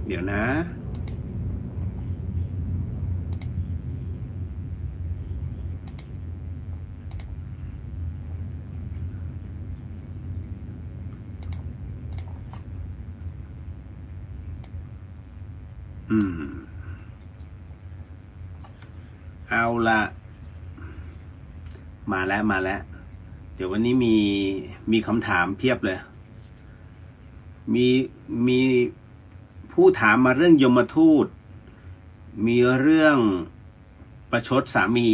เดี๋ยวนะเอาละมาแล้วเดี๋ยววันนี้มีคำถามเพียบเลยมีผู้ถามมาเรื่องยมทูตมีเรื่องประชดสามี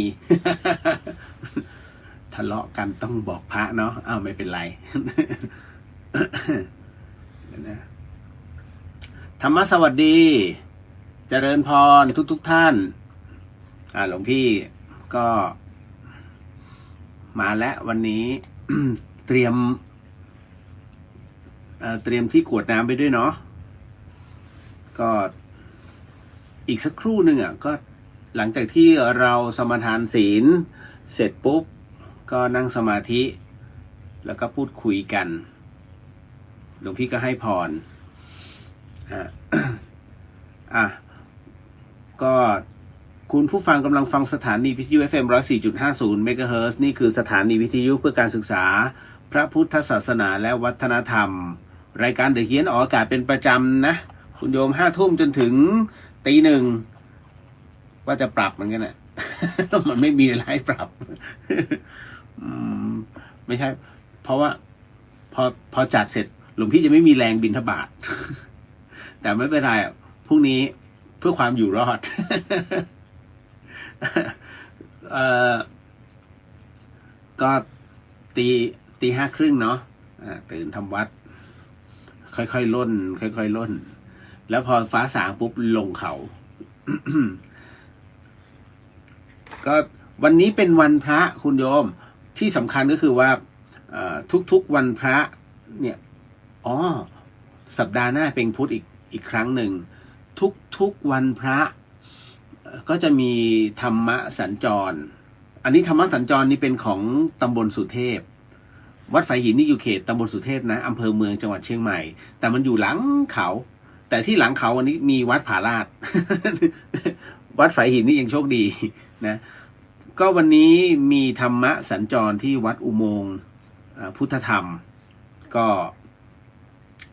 ทะเลาะกันต้องบอกพระเนาะไม่เป็นไร ธรรมะสวัสดีเจริญพรทุกท่านหลวงพี่ก็มาแล้ววันนี้ เตรียมที่กรวดน้ำไปด้วยเนาะก็อีกสักครู่หนึ่งก็หลังจากที่เราสมาทานศีลเสร็จปุ๊บก็นั่งสมาธิแล้วก็พูดคุยกันหลวงพี่ก็ให้พรก็คุณผู้ฟังกำลังฟังสถานีวิทยุ FM 104.50 เมกะเฮิรตซ์นี่คือสถานีวิทยุเพื่อการศึกษาพระพุทธศาสนาและวัฒนธรรมรายการเดอะเฮียนออกอากาศเป็นประจำนะคุณโยม5 ทุ่มจนถึงตี 1ว่าจะปรับเหมือนกันนะมันไม่มีอะไรให้ปรับไม่ใช่เพราะว่าพอจัดเสร็จหลวงพี่จะไม่มีแรงบิณฑบาตแต่ไม่เป็นไรพรุ่งนี้เพื่อความอยู่รอด ก็ตี 5:30เนาะตื่นทำวัดค่อยๆล่นแล้วพอฟ้าสางปุ๊บลงเขา ก็วันนี้เป็นวันพระคุณโยมที่สำคัญก็คือว่าทุกๆวันพระเนี่ยสัปดาห์หน้าเป็นพุธอีกครั้งหนึ่งทุกวันพระก็จะมีธรรมะสัญจรอันนี้ธรรมะสัญจรนี่เป็นของตำบลสุเทพวัดฝายหินนี่อยู่เขตตำบลสุเทพนะอำเภอเมืองจังหวัดเชียงใหม่แต่มันอยู่หลังเขาแต่ที่หลังเขาวันนี้มีวัดผาลาด วัดฝายหินนี่ยังโชคดีนะก็วันนี้มีธรรมะสัญจรที่วัดอุโมงค์พุทธธรรมก็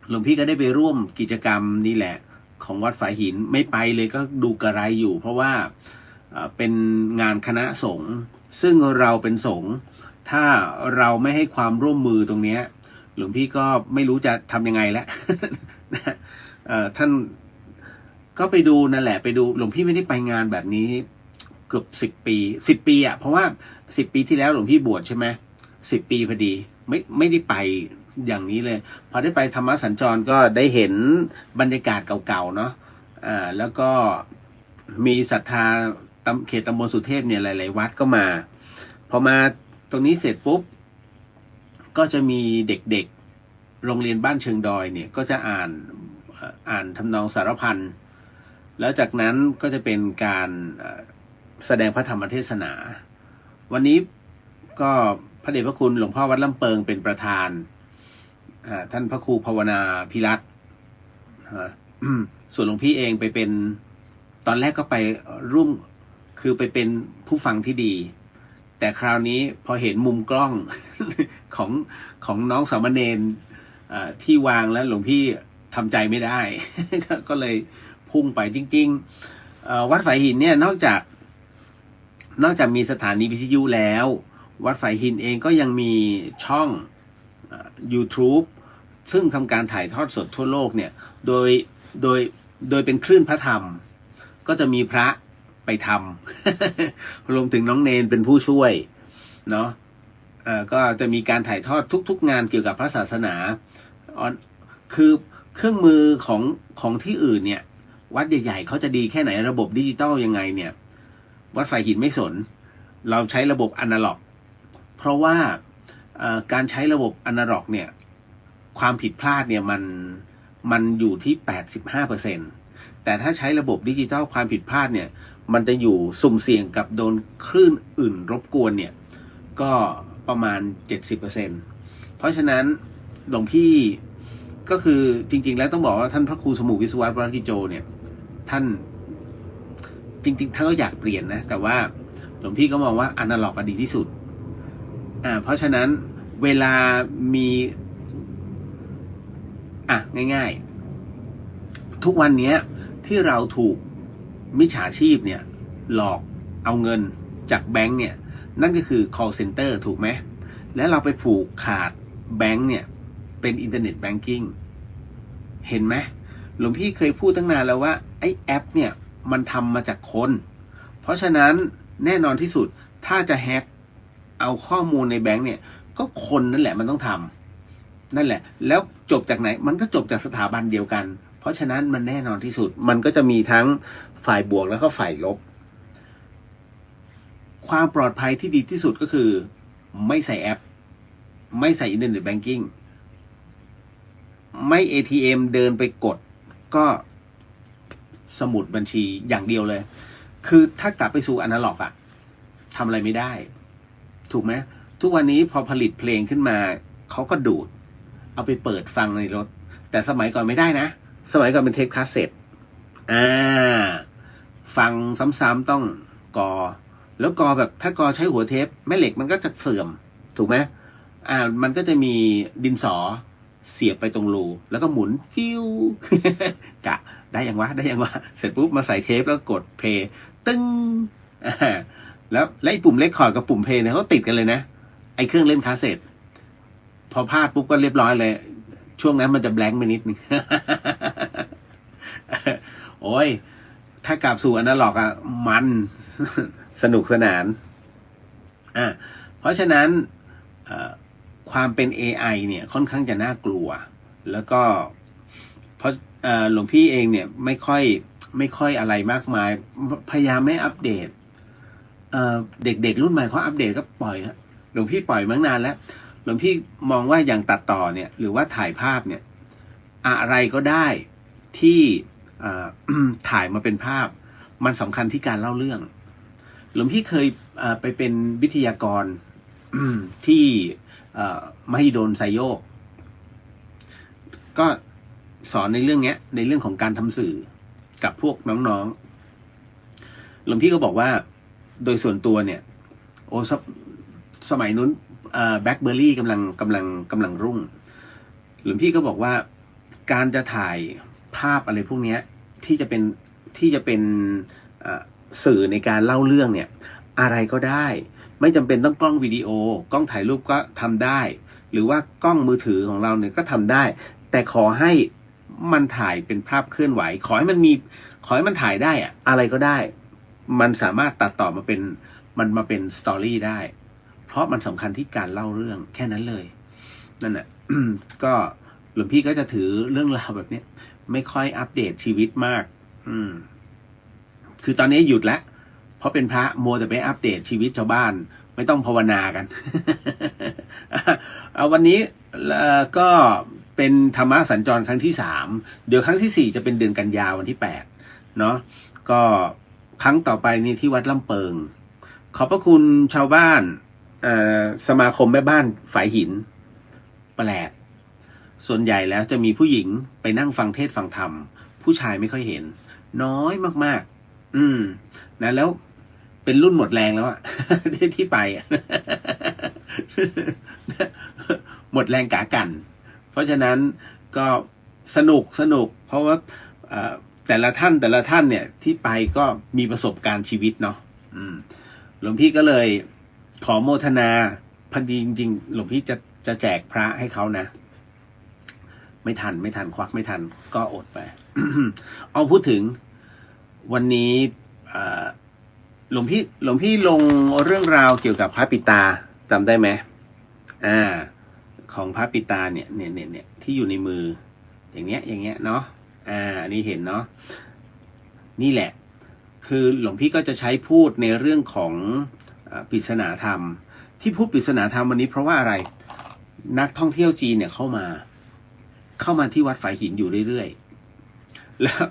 หลวงพี่ก็ได้ไปร่วมกิจกรรมนี่แหละของวัดฝายหินไม่ไปเลยก็ดูกระไรอยู่เพราะว่าเป็นงานคณะสงฆ์ซึ่งเราเป็นสงฆ์ถ้าเราไม่ให้ความร่วมมือตรงนี้หลวงพี่ก็ไม่รู้จะทำยังไงแล้ว ท่านก็ไปดูนั่นแหละไปดูหลวงพี่ไม่ได้ไปงานแบบนี้เกือบ10 ปีเพราะว่า10 ปีที่แล้วหลวงพี่บวชใช่ไหม10 ปีพอดีไม่ได้ไปอย่างนี้เลยพอได้ไปธรรมะสัญจรก็ได้เห็นบรรยากาศเก่าๆเนาะแล้วก็มีศรัทธาเขตตำบลสุเทพเนี่ยหลายๆวัดก็มาพอมาตรงนี้เสร็จปุ๊บก็จะมีเด็กๆโรงเรียนบ้านเชิงดอยเนี่ยก็จะอ่านทำนองสารพันแล้วจากนั้นก็จะเป็นการแสดงพระธรรมเทศนาวันนี้ก็พระเดชพระคุณหลวงพ่อวัดลำเปิงเป็นประธานท่านพระครูภาวนาพิรัตน์ส่วนหลวงพี่เองไปเป็นตอนแรกก็ไปร่วมคือไปเป็นผู้ฟังที่ดีแต่คราวนี้พอเห็นมุมกล้อง ของน้องสามเณรที่วางแล้วหลวงพี่ทำใจไม่ได้ ก็เลยพุ่งไปจริงๆวัดฝายหินเนี่ยนอกจากมีสถานีวิทยุแล้ววัดฝายหินเองก็ยังมีช่องYouTube ซึ่งทำการถ่ายทอดสดทั่วโลกเนี่ยโดยเป็นคลื่นพระธรรมก็จะมีพระไปทำ รวมถึงน้องเนนเป็นผู้ช่วยเนาะก็จะมีการถ่ายทอดทุกๆงานเกี่ยวกับพระศาสนาคือเครื่องมือของที่อื่นเนี่ยวัดใหญ่ๆเขาจะดีแค่ไหนระบบดิจิตอลยังไงเนี่ยวัดฝายหินไม่สนเราใช้ระบบอนาล็อกเพราะว่าการใช้ระบบอนาล็อกเนี่ยความผิดพลาดเนี่ยมันอยู่ที่ 85%แต่ถ้าใช้ระบบดิจิตอลความผิดพลาดเนี่ยมันจะอยู่สุ่มเสี่ยงกับโดนคลื่นอื่นรบกวนเนี่ยก็ประมาณ 70% เพราะฉะนั้นหลวงพี่ ก็คือจริงๆแล้วต้องบอกว่าท่านพระครูสมุวิศวะวรกิโจเนี่ยท่านจริงๆท่านก็อยากเปลี่ยนนะแต่ว่าหลวงพี่ก็มองว่าอนาล็อกดีที่สุดเพราะฉะนั้นเวลามีง่ายๆทุกวันนี้ที่เราถูกมิจฉาชีพเนี่ยหลอกเอาเงินจากแบงก์เนี่ยนั่นก็คือ call center ถูกไหมแล้วเราไปผูกขาดแบงก์เนี่ยเป็นอินเทอร์เน็ตแบงกิ้งเห็นไหมหลวงพี่เคยพูดตั้งนานแล้วว่าไอ้แอปเนี่ยมันทำมาจากคนเพราะฉะนั้นแน่นอนที่สุดถ้าจะแฮกเอาข้อมูลในแบงก์เนี่ยก็คนนั่นแหละมันต้องทำนั่นแหละแล้วจบจากไหนมันก็จบจากสถาบันเดียวกันเพราะฉะนั้นมันแน่นอนที่สุดมันก็จะมีทั้งฝ่ายบวกแล้วก็ฝ่ายลบความปลอดภัยที่ดีที่สุดก็คือไม่ใส่แอปไม่ใส่อินเทอร์เน็ตแบงกิ้งไม่ ATM เดินไปกดก็สมุดบัญชีอย่างเดียวเลยคือถ้ากลับไปสู่อนาล็อกอะทำอะไรไม่ได้ถูกไหมทุกวันนี้พอผลิตเพลงขึ้นมาเขาก็ดูดเอาไปเปิดฟังในรถแต่สมัยก่อนไม่ได้นะสมัยก่อนเป็นเทปคาสเซ็ตฟังซ้ำๆต้องกอแล้วกอแบบถ้ากอใช้หัวเทปแม่เหล็กมันก็จะเสื่อมถูกไหมมันก็จะมีดินสอเสียบไปตรงรูแล้วก็หมุนฟิว กะได้ยังวะเสร็จปุ๊บมาใส่เทปแล้วกดเพลย์ตึ้งแล้วไอ้ปุ่มเลคคอร์ดกับปุ่มเพลย์เนี่ยเขาติดกันเลยนะไอ้เครื่องเล่นคาสเซ็ตพอพลาดปุ๊บก็เรียบร้อยเลยช่วงนั้นมันจะแบล็งค์ไปนิดนึง โอ้ยถ้ากลับสู่อนาล็อกอะมัน สนุกสนานเพราะฉะนั้นความเป็น AI เนี่ยค่อนข้างจะน่ากลัวแล้วก็เพราะหลวงพี่เองเนี่ยไม่ค่อยอะไรมากมายพยายามไม่อัปเดตเด็กรุ่นใหม่เขาอัปเดตก็ปล่อยหลวงพี่ปล่อยมาตั้งนานแล้วหลวงพี่มองว่าอย่างตัดต่อเนี่ยหรือว่าถ่ายภาพเนี่ยอะไรก็ได้ที่ถ่ายมาเป็นภาพมันสำคัญที่การเล่าเรื่องหลวงพี่เคยไปเป็นวิทยากร ที่มหิดลไซโยกก็สอนในเรื่องนี้ในเรื่องของการทำสื่อกับพวกน้องๆหลวงพี่ก็บอกว่าโดยส่วนตัวเนี่ยโอ้สมัยนู้นแบล็คเบอร์รี่กำลังรุ่งหลวงพี่ก็บอกว่าการจะถ่ายภาพอะไรพวกนี้ที่จะเป็นสื่อในการเล่าเรื่องเนี่ยอะไรก็ได้ไม่จำเป็นต้องกล้องวิดีโอกล้องถ่ายรูปก็ทำได้หรือว่ากล้องมือถือของเราเนี่ยก็ทำได้แต่ขอให้มันถ่ายเป็นภาพเคลื่อนไหวขอให้มันถ่ายได้อะอะไรก็ได้มันสามารถตัดต่อมาเป็นสตอรี่ได้เพราะมันสำคัญที่การเล่าเรื่องแค่นั้นเลยนั่นแหละ ก็หลวงพี่ก็จะถือเรื่องราวแบบนี้ไม่ค่อยอัปเดตชีวิตมากคือตอนนี้หยุดแล้วเพราะเป็นพระมัวแต่ไปอัปเดตชีวิตชาวบ้านไม่ต้องภาวนากัน เอาวันนี้ก็เป็นธรรมะสัญจรครั้งที่3เดี๋ยวครั้งที่4จะเป็นเดือนกันยาวันที่8เนาะก็ครั้งต่อไปนี่ที่วัดลำเปิงขอบพระคุณชาวบ้านสมาคมแม่บ้านฝายหินแปลกส่วนใหญ่แล้วจะมีผู้หญิงไปนั่งฟังเทศน์ฟังธรรมผู้ชายไม่ค่อยเห็นน้อยมากๆนะแล้วเป็นรุ่นหมดแรงแล้วอะ ที่ไป หมดแรงกากันเพราะฉะนั้นก็สนุกเพราะว่าแต่ละท่านเนี่ยที่ไปก็มีประสบการณ์ชีวิตเนาะหลวงพี่ก็เลยขอโมทนาพอดีจริงๆหลวงพี่จะแจกพระให้เขานะไม่ทันควักไม่ทันก็อดไป เอาพูดถึงวันนี้หลวงพี่ลงเรื่องราวเกี่ยวกับพระปิตาจำได้ไหมของพระปิตาเนี่ยที่อยู่ในมืออย่างเงี้ยเนาะอันนี้เห็นเนาะนี่แหละคือหลวงพี่ก็จะใช้พูดในเรื่องของปริศนาธรรมที่พูดปริศนาธรรมวันนี้เพราะว่าอะไรนักท่องเที่ยวจีนเนี่ยเข้ามาที่วัดฝายหินอยู่เรื่อยๆแล้ว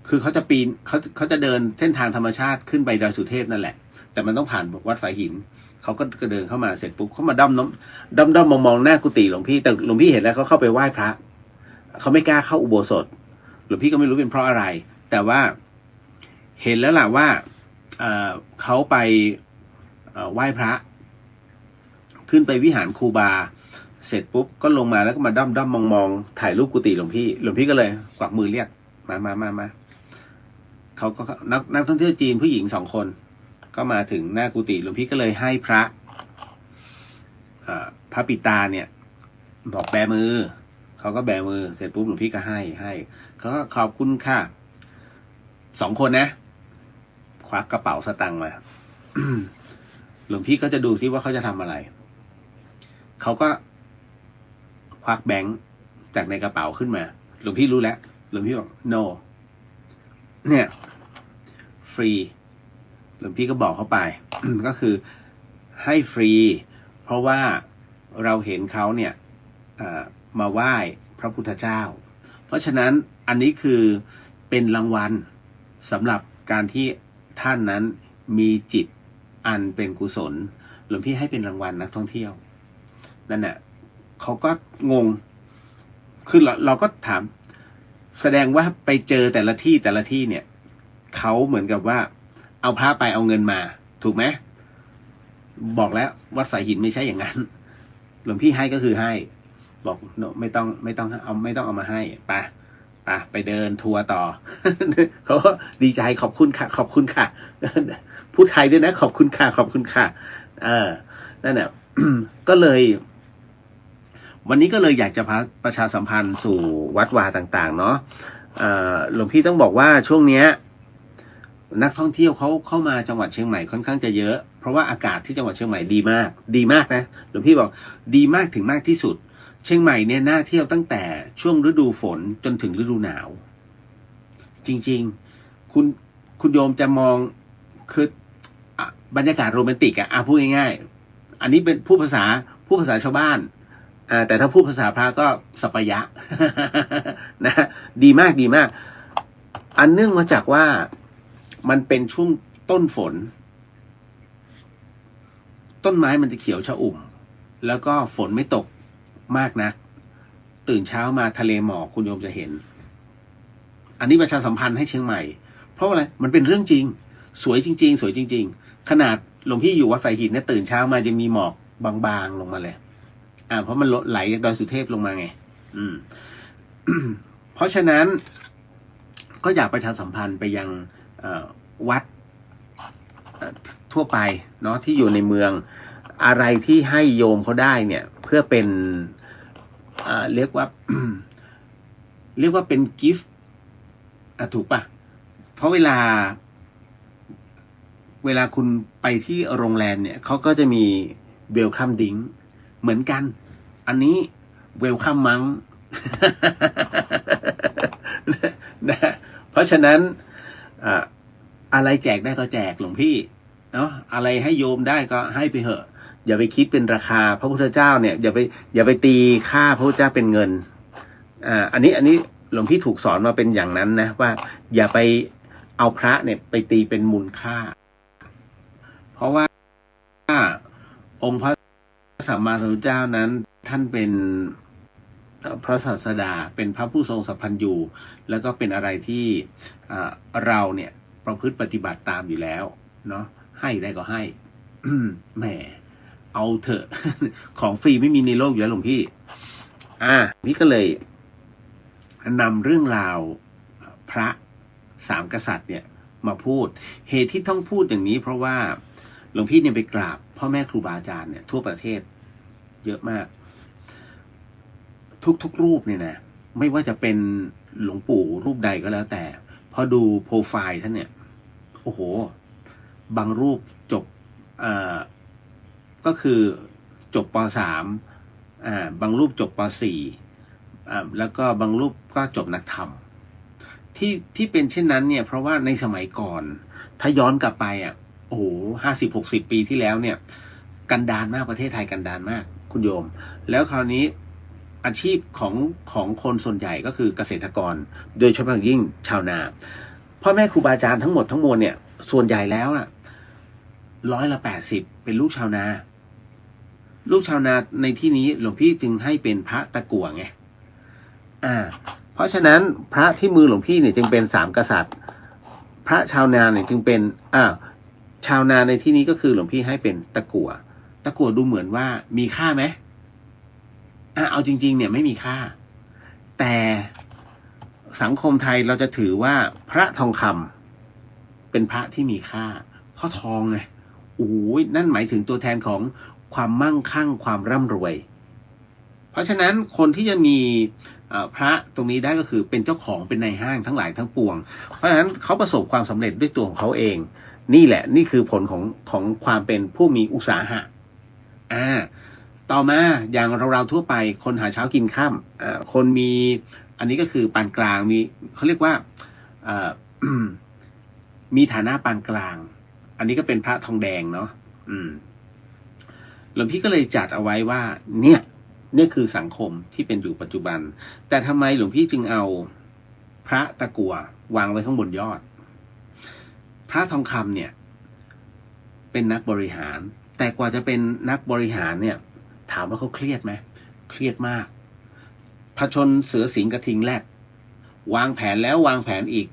คือเขาจะปีนเขาจะเดินเส้นทางธรรมชาติขึ้นไปดอยสุเทพนั่นแหละแต่มันต้องผ่านวัดฝายหินเขาก็เดินเข้ามาเสร็จปุ๊บเขามาด้อมมองหน้ากุฏิหลวงพี่แต่หลวงพี่เห็นแล้วเขาเข้าไปไหว้พระ เขาไม่กล้าเข้าอุโบสถหลวงพี่ก็ไม่รู้เป็นเพราะอะไร แต่ว่าเห็นแล้วล่ะว่าเขาไปไหว้พระขึ้นไปวิหารครูบาเสร็จปุ๊บก็ลงมาแล้วก็มาด้อมมองถ่ายรูปกุฏิหลวงพี่ก็เลยกวักมือเรียกมาเขาก็นักท่องเที่ยวจีนผู้หญิง2 คนก็มาถึงหน้ากุฏิหลวงพี่ก็เลยให้พระปิตาเนี่ยบอกแบมือเขาก็แบมือเสร็จปุ๊บหลวงพี่ก็ให้เขาก็ขอบคุณค่ะ2 คนนะควักกระเป๋าสตางค์มา หลวงพี่ก็จะดูซิว่าเขาจะทำอะไรเขาก็ควักแบงค์จากในกระเป๋าขึ้นมาหลวงพี่รู้แล้วหลวงพี่บอก no เนี่ยฟรีหลวงพี่ก็บอกเขาไป ก็คือให้ฟรีเพราะว่าเราเห็นเขาเนี่ยมาไหว้พระพุทธเจ้าเพราะฉะนั้นอันนี้คือเป็นรางวัลสำหรับการที่ท่านนั้นมีจิตอันเป็นกุศลหลวงพี่ให้เป็นรางวัลนักท่องเที่ยวนั่นแหละเขาก็งงคือเราก็ถามแสดงว่าไปเจอแต่ละที่เนี่ยเขาเหมือนกับว่าเอาพระไปเอาเงินมาถูกไหมบอกแล้ววัดสายหินไม่ใช่อย่างนั้นหลวงพี่ให้ก็คือให้บอกไม่ต้องเอามาให้ไปเดินทัวร์ต่อ เขาก็ดีใจขอบคุณค่ะพูดไทยด้วยนะขอบคุณค่ะนั่นแหละ ก็เลยวันนี้ก็เลยอยากจะประชาสัมพันธ์สู่วัดวาต่างๆเนาะหลวงพี่ต้องบอกว่าช่วงเนี้ยนักท่องเที่ยวเขาเข้ามาจังหวัดเชียงใหม่ค่อนข้างจะเยอะเพราะว่าอากาศที่จังหวัดเชียงใหม่ดีมากนะหลวงพี่บอกดีมากถึงมากที่สุดเชียงใหม่เนี่ยน่าเที่ยวตั้งแต่ช่วงฤดูฝนจนถึงฤดูหนาวจริงๆคุณโยมจะมองคือบรรยากาศโรแมนติกพูดง่ายๆอันนี้เป็นพูดภาษาชาวบ้านแต่ถ้าพูดภาษาพระก็สัปยะ นะดีมากอันเนื่องมาจากว่ามันเป็นช่วงต้นฝนต้นไม้มันจะเขียวชอุ่มแล้วก็ฝนไม่ตกมากนักตื่นเช้ามาทะเลหมอกคุณโยมจะเห็นอันนี้ประชาสัมพันธ์ให้เชียงใหม่เพราะอะไรมันเป็นเรื่องจริงสวยจริงขนาดหลวงพี่อยู่วัดสายหินเนี่ยตื่นเช้ามาจะมีหมอกบางๆลงมาเลยเพราะมันไหลจากดอยสุเทพลงมาไง เพราะฉะนั้นก็อยากประชาสัมพันธ์ไปยังวัดทั่วไปเนาะที่อยู่ในเมืองอะไรที่ให้โยมเขาได้เนี่ยเพื่อเป็นเรียกว่า เป็นกิฟต์ถูกปะเพราะเวลาคุณไปที่โรงแรมเนี่ยเขาก็จะมีเวลคัมดิ้งเหมือนกันอันนี้เวลคัมมัง นะเพราะฉะนั้นอะไรแจกได้ก็แจกหลวงพี่เนาะอะไรให้โยมได้ก็ให้ไปเถอะอย่าไปคิดเป็นราคาพระพุทธเจ้าเนี่ยอย่าไปตีค่าพระพุทธเจ้าเป็นเงินอันนี้หลวงพี่ถูกสอนมาเป็นอย่างนั้นนะว่าอย่าไปเอาพระเนี่ยไปตีเป็นมูลค่าเพราะว่าองค์พระสัมมาสัมพุทธเจ้านั้นท่านเป็นพระศาสดาเป็นพระผู้ทรงสัพพัญญูแล้วก็เป็นอะไรที่เราเนี่ยประพฤติปฏิบัติตามอยู่แล้วเนาะให้ได้ก็ให้ แหมเอาเถอะ ของฟรีไม่มีในโลกอยู่แล้วหลวงพี่พี่ก็เลยนำเรื่องราวพระ3 กษัตริย์เนี่ยมาพูดเหตุที่ต้องพูดอย่างนี้เพราะว่าหลวงพี่เนี่ยไปกราบพ่อแม่ครูบาอาจารย์เนี่ยทั่วประเทศเยอะมากทุกรูปเนี่ยนะไม่ว่าจะเป็นหลวงปู่รูปใดก็แล้วแต่พอดูโปรไฟล์ท่านเนี่ยโอ้โหบางรูปจบก็คือจบป.3 บางรูปจบป.4 แล้วก็บางรูปก็จบนักธรรมที่เป็นเช่นนั้นเนี่ยเพราะว่าในสมัยก่อนถ้าย้อนกลับไปโอ้โห50-60 ปีที่แล้วเนี่ยกันดารมากประเทศไทยกันดารมากคุณโยมแล้วคราวนี้อาชีพของคนส่วนใหญ่ก็คือเกษตรกรโดยเฉพาะยิ่งชาวนาพ่อแม่ครูบาอาจารย์ทั้งหมดทั้งมวลเนี่ยส่วนใหญ่แล้ว80%เป็นลูกชาวนาในที่นี้หลวงพี่จึงให้เป็นพระตะกั่วไง เพราะฉะนั้นพระที่มือหลวงพี่เนี่ยจึงเป็นสามกษัตริย์พระชาวนาเนี่ยจึงเป็นชาวนาในที่นี้ก็คือหลวงพี่ให้เป็นตะกั่วดูเหมือนว่ามีค่าไหมเอาจริงๆเนี่ยไม่มีค่าแต่สังคมไทยเราจะถือว่าพระทองคำเป็นพระที่มีค่าเพราะทองไงโอ้ยนั่นหมายถึงตัวแทนของความมั่งคั่งความร่ำรวยเพราะฉะนั้นคนที่จะมีพระตรงนี้ได้ก็คือเป็นเจ้าของเป็นนายห้างทั้งหลายทั้งปวงเพราะฉะนั้นเขาประสบความสำเร็จด้วยตัวของเขาเองนี่แหละนี่คือผลของความเป็นผู้มีอุตสาหะต่อมาอย่างเราทั่วไปคนหาเช้ากินค่ำคนมีอันนี้ก็คือปานกลางมีเขาเรียกว่ามีฐานะปานกลางอันนี้ก็เป็นพระทองแดงเนาะหลวงพี่ก็เลยจัดเอาไว้ว่าเนี่ยคือสังคมที่เป็นอยู่ปัจจุบันแต่ทำไมหลวงพี่จึงเอาพระตะกั่ววางไว้ข้างบนยอดพระทองคำเนี่ยเป็นนักบริหารแต่กว่าจะเป็นนักบริหารเนี่ยถามว่าเขาเครียดไหมเครียดมากผชนเสือสิงกระทิงแรดวางแผนแล้ววางแผนอีก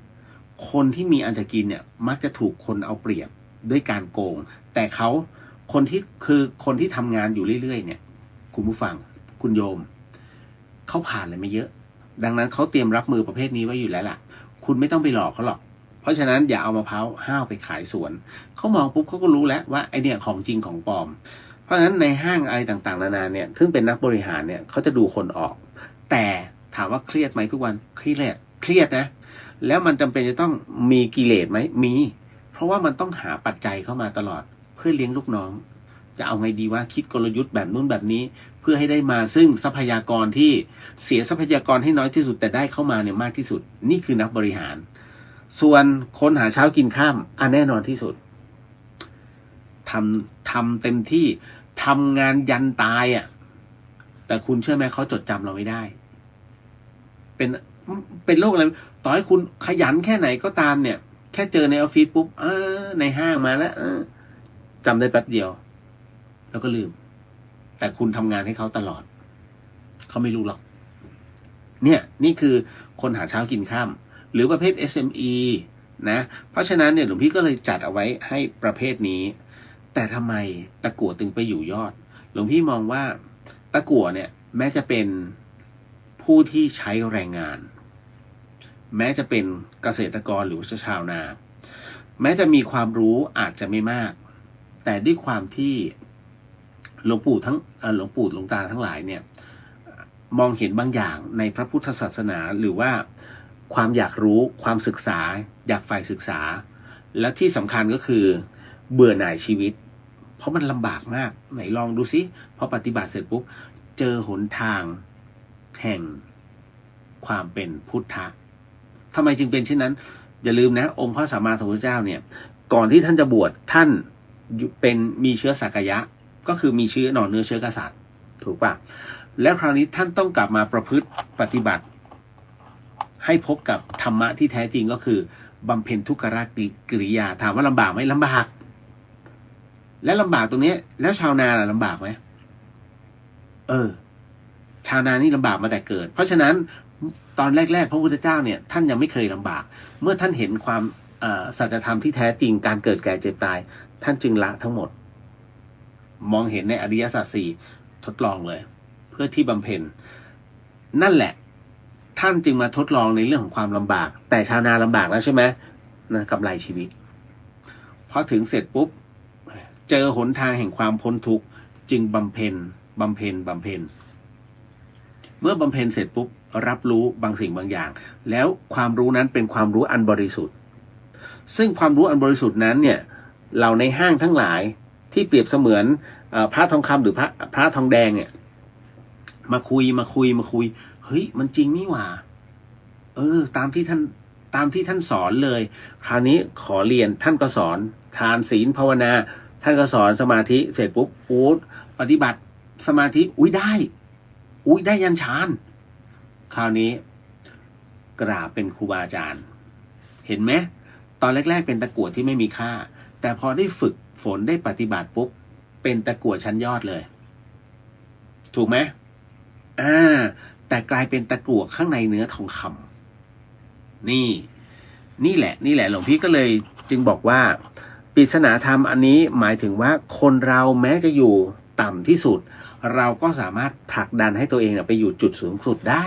คนที่มีอันจะกินเนี่ยมักจะถูกคนเอาเปรียบด้วยการโกงแต่คนที่ทำงานอยู่เรื่อยๆเนี่ยคุณผู้ฟังคุณโยมเขาผ่านอะไรมาเยอะดังนั้นเขาเตรียมรับมือประเภทนี้ไว้อยู่แล้วล่ะคุณไม่ต้องไปหลอกเขาหรอกเพราะฉะนั้นอย่าเอามะพร้าวห้าวไปขายสวนเขามองปุ๊บเขาก็รู้แล้วว่าไอเนี่ยของจริงของปลอมเพราะฉะนั้นในห้างอะไรต่างๆนานาเนี่ยซึ่งเป็นนักบริหารเนี่ยเขาจะดูคนออกแต่ถามว่าเครียดไหมทุกวันเครียดนะแล้วมันจำเป็นจะต้องมีกิเลสไหมมีเพราะว่ามันต้องหาปัจจัยเข้ามาตลอดเพื่อเลี้ยงลูกน้องจะเอาไงดีว่าคิดกลยุทธ์แบบนู้นแบบนี้เพื่อให้ได้มาซึ่งทรัพยากรที่เสียทรัพยากรให้น้อยที่สุดแต่ได้เข้ามาเนี่ยมากที่สุดนี่คือนักบริหารส่วนคนหาเช้ากินข้ามแน่นอนที่สุดทำเต็มที่ทำงานยันตายแต่คุณเชื่อไหมเขาจดจำเราไม่ได้เป็นโรคอะไรต่อให้คุณขยันแค่ไหนก็ตามเนี่ยแค่เจอในออฟฟิศปุ๊บในห้างมาแล้วจำได้แป๊บเดียวแล้วก็ลืมแต่คุณทำงานให้เขาตลอดเขาไม่รู้หรอกนี่คือคนหาเช้ากินข้ามหรือประเภท SME นะเพราะฉะนั้นเนี่ยหลวงพี่ก็เลยจัดเอาไว้ให้ประเภทนี้แต่ทำไมตะกั่วถึงไปอยู่ยอดหลวงพี่มองว่าตะกั่วเนี่ยแม้จะเป็นผู้ที่ใช้แรงงานแม้จะเป็นเกษตรกรหรือชาวนาแม้จะมีความรู้อาจจะไม่มากแต่ด้วยความที่หลวงปู่หลวงตาทั้งหลายเนี่ยมองเห็นบางอย่างในพระพุทธศาสนาหรือว่าความอยากรู้ความศึกษาอยากใฝ่ศึกษาและที่สำคัญก็คือเบื่อหน่ายชีวิตเพราะมันลำบากมากไหนลองดูสิพอปฏิบัติเสร็จปุ๊บเจอหนทางแห่งความเป็นพุทธะทำไมจึงเป็นเช่นนั้นอย่าลืมนะองค์พระสัมมาสัมพุทธเจ้าเนี่ยก่อนที่ท่านจะบวชท่านเป็นมีเชื้อสักยะก็คือมีเชื้อหน่อเนื้อเชื้อกษัตริย์ถูกปะแล้วคราวนี้ท่านต้องกลับมาประพฤติปฏิบัติให้พบกับธรรมะที่แท้จริงก็คือบำเพ็ญทุกขกิริยาถามว่าลำบากไหมลำบากและลำบากตรงนี้แล้วชาวนาล่ะลำบากไหมชาวนานี่ลำบากมาแต่เกิดเพราะฉะนั้นตอนแรกๆพระพุทธเจ้าเนี่ยท่านยังไม่เคยลำบากเมื่อท่านเห็นความสัจธรรมที่แท้จริงการเกิดแก่เจ็บตายท่านจึงละทั้งหมดมองเห็นในอริยสัจสี่ทดลองเลยเพื่อที่บำเพ็ญนั่นแหละท่านจึงมาทดลองในเรื่องของความลำบากแต่ชาวนาลำบากแล้วใช่ไหมนะกำไรชีวิตพอถึงเสร็จปุ๊บเจอหนทางแห่งความพ้นทุกข์จึงบำเพ็ญเมื่อบำเพ็ญเสร็จปุ๊บรับรู้บางสิ่งบางอย่างแล้วความรู้นั้นเป็นความรู้อันบริสุทธิ์ซึ่งความรู้อันบริสุทธิ์นั้นเนี่ยเราในห้างทั้งหลายที่เปรียบเสมือนพระทองคำหรือพระทองแดงเนี่ยมาคุยเฮ้ยมันจริงนี่หว่าตามที่ท่านสอนเลยคราวนี้ขอเรียนท่านก็สอนทานศีลภาวนาท่านก็สอนสมาธิเสร็จปุ๊บปฏิบัติสมาธิได้ยันฌานคราวนี้กราบเป็นครูบาอาจารย์เห็นไหมตอนแรกๆเป็นตะกั่วที่ไม่มีค่าแต่พอได้ฝึกฝนได้ปฏิบัติปุ๊บเป็นตะกั่วชั้นยอดเลยถูกไหมแต่ แต่กลายเป็นตะกั่วข้างในเนื้อทองคำนี่แหละหลวงพี่ก็เลยจึงบอกว่าปริศนาธรรมอันนี้หมายถึงว่าคนเราแม้จะอยู่ต่ำที่สุดเราก็สามารถผลักดันให้ตัวเองไปอยู่จุดสูงสุดได้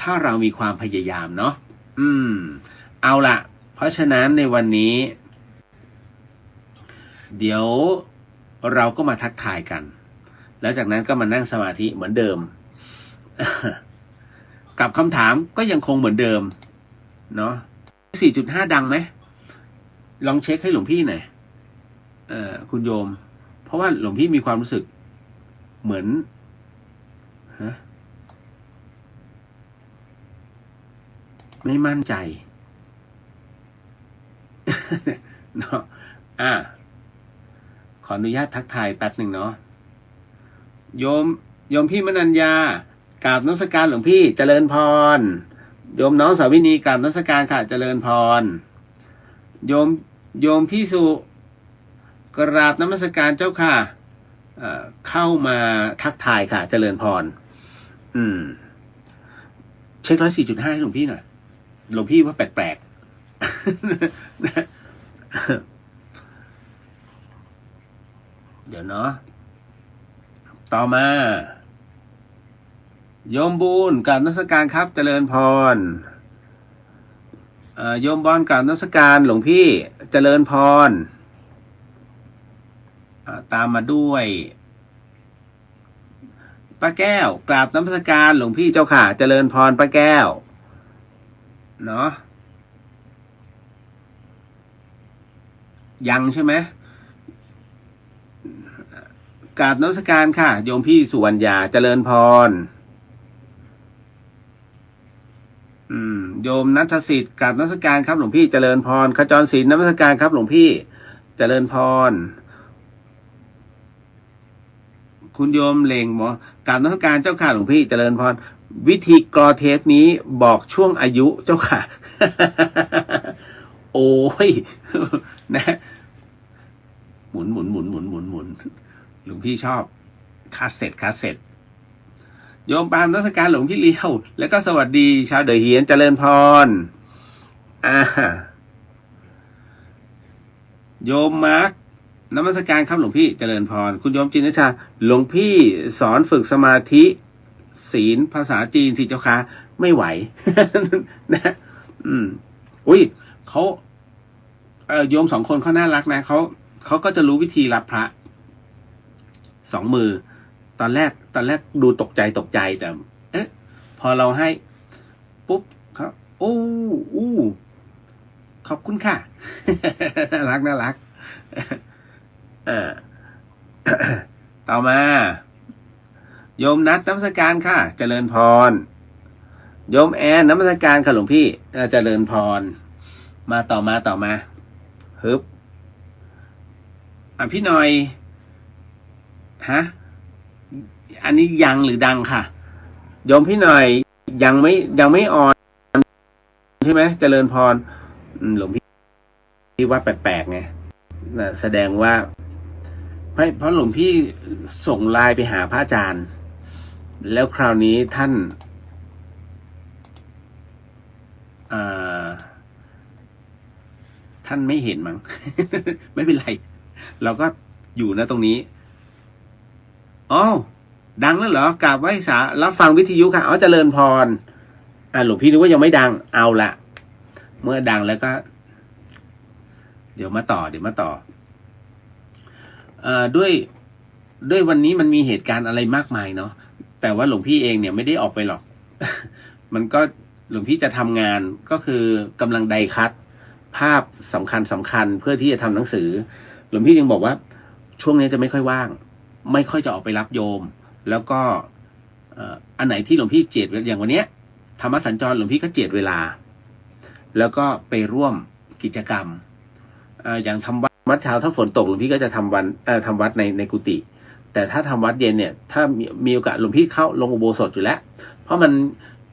ถ้าเรามีความพยายามเนาะเอาละเพราะฉะนั้นในวันนี้ เดี๋ยวเราก็มาทักทายกันแล้วจากนั้นก็มานั่งสมาธิเหมือนเดิม กับคำถามก็ยังคงเหมือนเดิมเนาะ 4.5 ดังไหมลองเช็คให้หลวงพี่หน่อยคุณโยมเพราะว่าหลวงพี่มีความรู้สึกเหมือนไม่มั่นใจ เนาะขออนุญาตทักทายแป๊บหนึ่งเนาะโยมพี่มนัญญากราบนมัสการหลวงพี่เจริญพรโยมน้องสาวินีกราบนมัสการค่ะเจริญพรโยมพี่สุกราบนมัสการเจ้าค่ะเข้ามาทักทายค่ะเจริญพรเช็ค104.5ให้หลวงพี่หน่อยหลวงพี่ว่าแปลกๆ เดี๋ยวเนาะต่อมาโยมบูนกราบนมัสการครับเจริญพรโยมบอลกราบนมัสการหลวงพี่เจริญพรตามมาด้วยป้าแก้วกราบนมัสการหลวงพี่เจ้าค่ะเจริญพรป้าแก้วเนาะยังใช่ไหมกราบนมัสการค่ะโยมพี่สุวรรณยาเจริญพรโยมนัทสิทธิ์กราบนมัสการครับหลวงพี่เจริญพรขจรศิลป์นมัสการครับหลวงพี่เจริญพรคุณโยมเล็งหมอกราบนมัสการเจ้าค่ะหลวงพี่เจริญพรวิธีกรอเทสนี้บอกช่วงอายุเจ้าค่ะ โอ้ยนะหมุนหลวงพี่ชอบคาสเซ็ตโยมปามนมัสการหลวงพี่เลี้ยวแล้วก็สวัสดีชาวเดอะเฮียนเจริญพรโยมมาร์กนมัสการครับหลวงพี่เจริญพรคุณโยมจินชาหลวงพี่สอนฝึกสมาธิศีลภาษาจีนสิเจ้าค่ะไม่ไหว นะอุ้ยเขาโยม2 คนเขาน่ารักนะเขาก็จะรู้วิธีรับพระ2 มือตอนแรกดูตกใจแต่พอเราให้ปุ๊บเขาขอบคุณค่ะ น่ารักต่อมาโยมนัดนมัสการค่ะเจริญพรโยมแอนนมัสการค่ะหลวงพี่เจริญพรมาต่อมาฮึบพี่หน่อยอันนี้ยังหรือดังค่ะโยมพี่หน่อยยังไม่ออนใช่ไหมเจริญพรหลวงพี่ว่าแปลกๆไงแสดงว่าเพราะหลวงพี่ส่งไลน์ไปหาพระอาจารย์แล้วคราวนี้ท่านไม่เห็นมั้ง ไม่เป็นไรเราก็อยู่นะตรงนี้ดังแล้วเหรอกราบไหว้สารับฟังวิทยุค่ะเจริญพรหลวงพี่นึกว่ายังไม่ดังเอาละเมื่อดังแล้วก็เดี๋ยวมาต่อด้วยวันนี้มันมีเหตุการณ์อะไรมากมายเนาะแต่ว่าหลวงพี่เองเนี่ยไม่ได้ออกไปหรอก มันก็หลวงพี่จะทำงานก็คือกำลังไดคัทภาพสำคัญเพื่อที่จะทำหนังสือหลวงพี่ยังบอกว่าช่วงนี้จะไม่ค่อยว่างไม่ค่อยจะออกไปรับโยมแล้วก็อันไหนที่หลวงพี่เจียดอย่างวันเนี้ยธรรมสัญจรหลวงพี่ก็เจียดเวลาแล้วก็ไปร่วมกิจกรรมอย่างทำวัดเช้าถ้าฝนตกหลวงพี่ก็จะทำวัดในกุฏิแต่ถ้าทำวัดเย็นเนี่ยถ้ามีโอกาสหลวงพี่เข้าลงอุโบสถอยู่แล้วเพราะมัน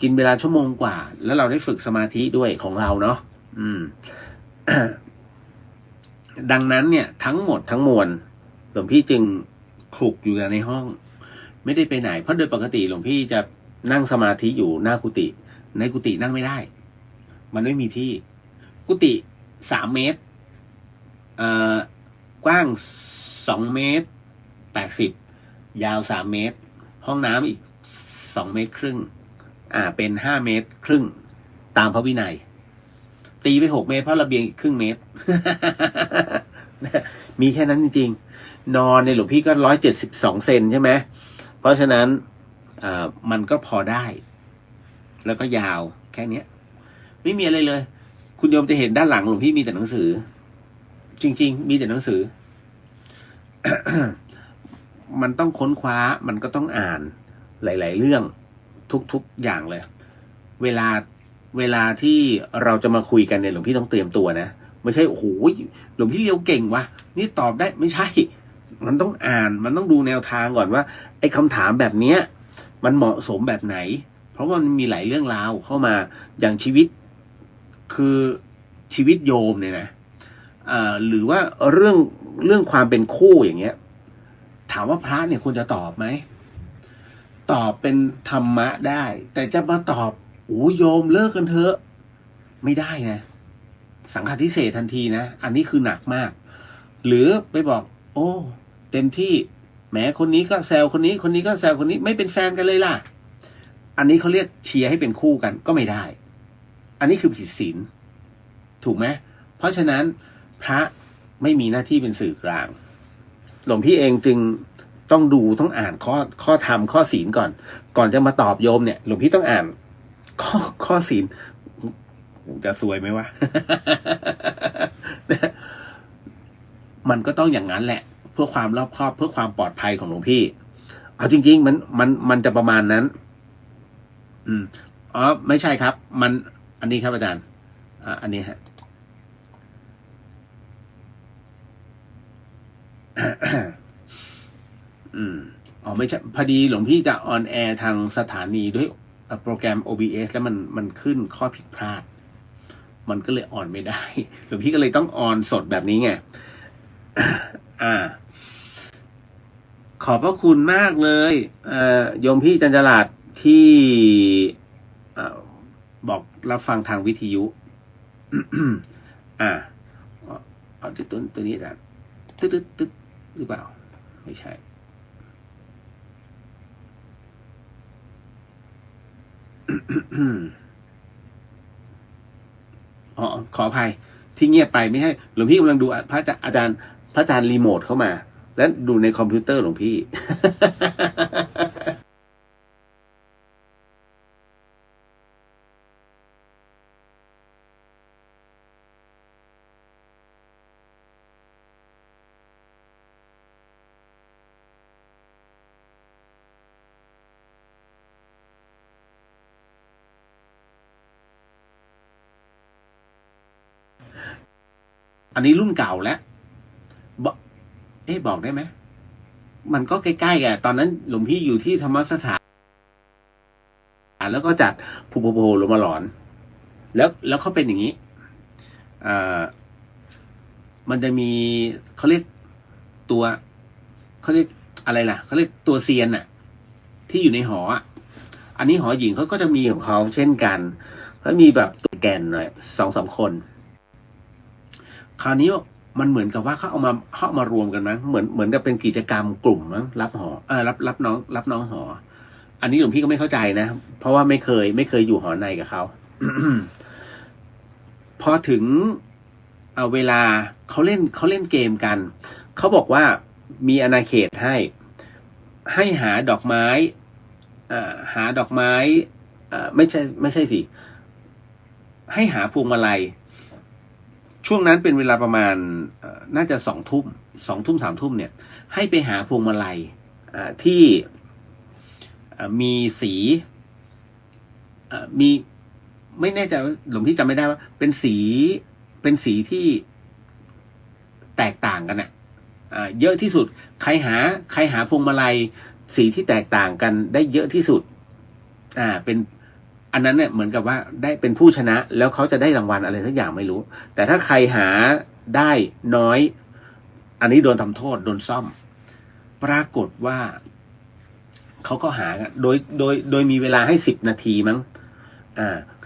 กินเวลาชั่วโมงกว่าแล้วเราได้ฝึกสมาธิด้วยของเราเนาะ ดังนั้นเนี่ยทั้งหมดทั้งมวลหลวงพี่จึงคลุกอยู่ในห้องไม่ได้ไปไหนเพราะโดยปกติหลวงพี่จะ นั่งสมาธิอยู่หน้ากุฏิในกุฏินั่งไม่ได้มันไม่มีที่กุฏิ3 เมตรกว้าง2.80 เมตรยาว3 เมตรห้องน้ำอีก2.5 เมตรเป็น5.5 เมตรตามพระวินัยตีไป6 เมตรเพราะระเบียงอีกครึ่ง เมตร มีแค่นั้นจริงๆนอนในหลวงพี่ก็172 เซนใช่ไหมเพราะฉะนั้นมันก็พอได้แล้วก็ยาวแค่นี้ไม่มีอะไรเลยคุณโยมจะเห็นด้านหลังหลวงพี่มีแต่หนังสือจริงๆมีแต่หนังสือ มันต้องค้นคว้ามันก็ต้องอ่านหลายๆเรื่องทุกๆอย่างเลยเวลาที่เราจะมาคุยกันเนี่ยหลวงพี่ต้องเตรียมตัวนะไม่ใช่โอ้โหหลวงพี่เรียวเก่งวะนี่ตอบได้ไม่ใช่มันต้องอ่านมันต้องดูแนวทางก่อนว่าไอ้คำถามแบบเนี้ยมันเหมาะสมแบบไหนเพราะว่ามันมีหลายเรื่องราวเข้ามาอย่างชีวิตคือชีวิตโยมเนี่ยนะหรือว่าเรื่องความเป็นคู่อย่างเงี้ยถามว่าพระเนี่ยควรจะตอบไหมตอบเป็นธรรมะได้แต่จะมาตอบโอ้โยมเลิกกันเถอะไม่ได้นะสังฆทิเศษทันทีนะอันนี้คือหนักมากหรือไปบอกโอ้เต็มที่แหมคนนี้ก็แซวคนนี้คนนี้ก็แซวคนนี้ไม่เป็นแฟนกันเลยล่ะอันนี้เขาเรียกเชียร์ให้เป็นคู่กันก็ไม่ได้อันนี้คือผิดศีลถูกไหมเพราะฉะนั้นพระไม่มีหน้าที่เป็นสื่อกลางหลวงพี่เองจึงต้องดูต้องอ่านข้อธรรมข้อศีลก่อนจะมาตอบโยมเนี่ยหลวงพี่ต้องอ่านข้อศีลจะซวยไหมวะ มันก็ต้องอย่างนั้นแหละเพื่อความรอบคอบเพื่อความปลอดภัยของหลวงพี่เอาจริงๆมันจะประมาณนั้นไม่ใช่ครับมันอันนี้ครับอาจารย์อันนี้ฮะ ไม่ใช่พอดีหลวงพี่จะออนแอร์ทางสถานีด้วยโปรแกรม OBS แล้วมันขึ้นข้อผิดพลาดมันก็เลยออนไม่ได้หลวงพี่ก็เลยต้องออนสดแบบนี้ไง ขอบพระคุณมากเลยโยมพี่จันจราดที่บอกรับฟังทางวิทยุ เอาตัวนี้นะตึ๊ดหรือเปล่าไม่ใช่ ขออภัยที่เงียบไปไม่ใช่หลวงพี่กำลังดูพระอาจารย์รีโมทเข้ามาแล้วดูในคอมพิวเตอร์หลวงพี่ อันนี้รุ่นเก่าแล้วบอกได้ไหมมันก็ใกล้ๆกันตอนนั้นหลวงพี่อยู่ที่ธรรมสถานแล้วก็จัดภูโพลงมาหลอนแล้วเขาเป็นอย่างนี้มันจะมีเขาเรียกตัวเขาเรียกอะไรล่ะเขาเรียกตัวเซียนน่ะที่อยู่ในหออันนี้หอหญิงเขาก็จะมีของเขาเช่นกันแล้วมีแบบตัวแกนหน่อย2-3 คนคราวนี้มันเหมือนกับว่าเขาเอามารวมกันมั้งเหมือนกับเป็นกิจกรรมกลุ่มมั้งรับหอรับน้องหออันนี้หลวงพี่ก็ไม่เข้าใจนะเพราะว่าไม่เคยอยู่หอในกับเขา พอถึงเวลาเขาเล่นเกมกันเขาบอกว่ามีอาณาเขตให้หาดอกไม้ไม่ใช่สิให้หาพวงมาลัยช่วงนั้นเป็นเวลาประมาณน่าจะ2 ทุ่ม 3 ทุ่มเนี่ยให้ไปหาพวงมาลัยที่มีสีมีไม่แน่ใจว่าหลวงพี่จำไม่ได้ว่าเป็นสีที่แตกต่างกันน่ะเยอะที่สุดใครหาพวงมาลัยสีที่แตกต่างกันได้เยอะที่สุดเป็นอันนั้นเนี่ยเหมือนกับว่าได้เป็นผู้ชนะแล้วเขาจะได้รางวัลอะไรสักอย่างไม่รู้แต่ถ้าใครหาได้น้อยอันนี้โดนทำโทษโดนซ่อมปรากฏว่า เขาก็หากันโดยมีเวลาให้10 นาทีมั้ง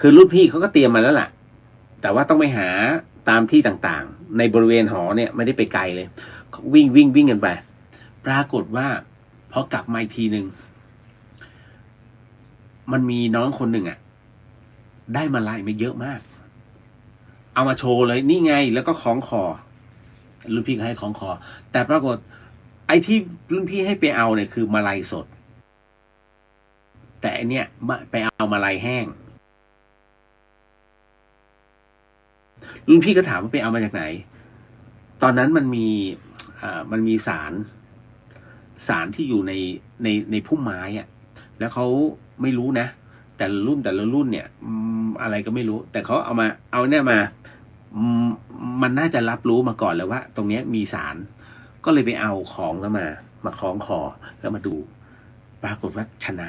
คือรุ่นพี่เขาก็เตรียมมาแล้วล่ะแต่ว่าต้องไปหาตามที่ต่างๆในบริเวณหอเนี่ยไม่ได้ไปไกลเลยวิ่งกันไปปรากฏว่าพอกลับมาอีกทีหนึ่งมันมีน้องคนหนึ่งได้มาลายมาเยอะมากเอามาโชว์เลยนี่ไงแล้วก็คล้องคอรุ่นพี่ให้คล้องคอแต่ปรากฏไอ้ที่รุ่นพี่ให้ไปเอาเนี่ยคือมาลัยสดแต่อันเนี้ยไปเอามาลัยแห้งรุ่นพี่ก็ถามว่าไปเอามาจากไหนตอนนั้นมันมีสารที่อยู่ในพุ่มไม้แล้วเขาไม่รู้นะแต่ละรุ่นเนี่ยอะไรก็ไม่รู้แต่เขาเอาเนี่ยมามันน่าจะรับรู้มาก่อนแล้วว่าตรงนี้มีสารก็เลยไปเอาของแล้วมาคล้องคอแล้วมาดูปรากฏว่าชนะ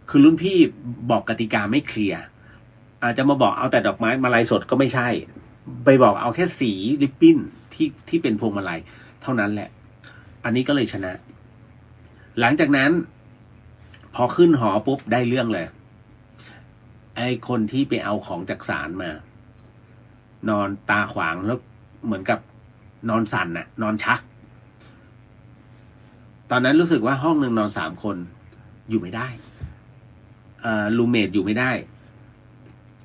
คือรุ่นพี่บอกกติกาไม่เคลียร์อาจจะมาบอกเอาแต่ดอกไม้มาลัยสดก็ไม่ใช่ไปบอกเอาแค่สีริบบิ้นที่เป็นพวงมาลัยเท่านั้นแหละอันนี้ก็เลยชนะหลังจากนั้นพอขึ้นหอปุ๊บได้เรื่องเลยไอ้คนที่ไปเอาของจากศาลมานอนตาขวางแล้วเหมือนกับนอนสั่นนอนชักตอนนั้นรู้สึกว่าห้องหนึ่งนอน3 คนอยู่ไม่ได้รูมเมทอยู่ไม่ได้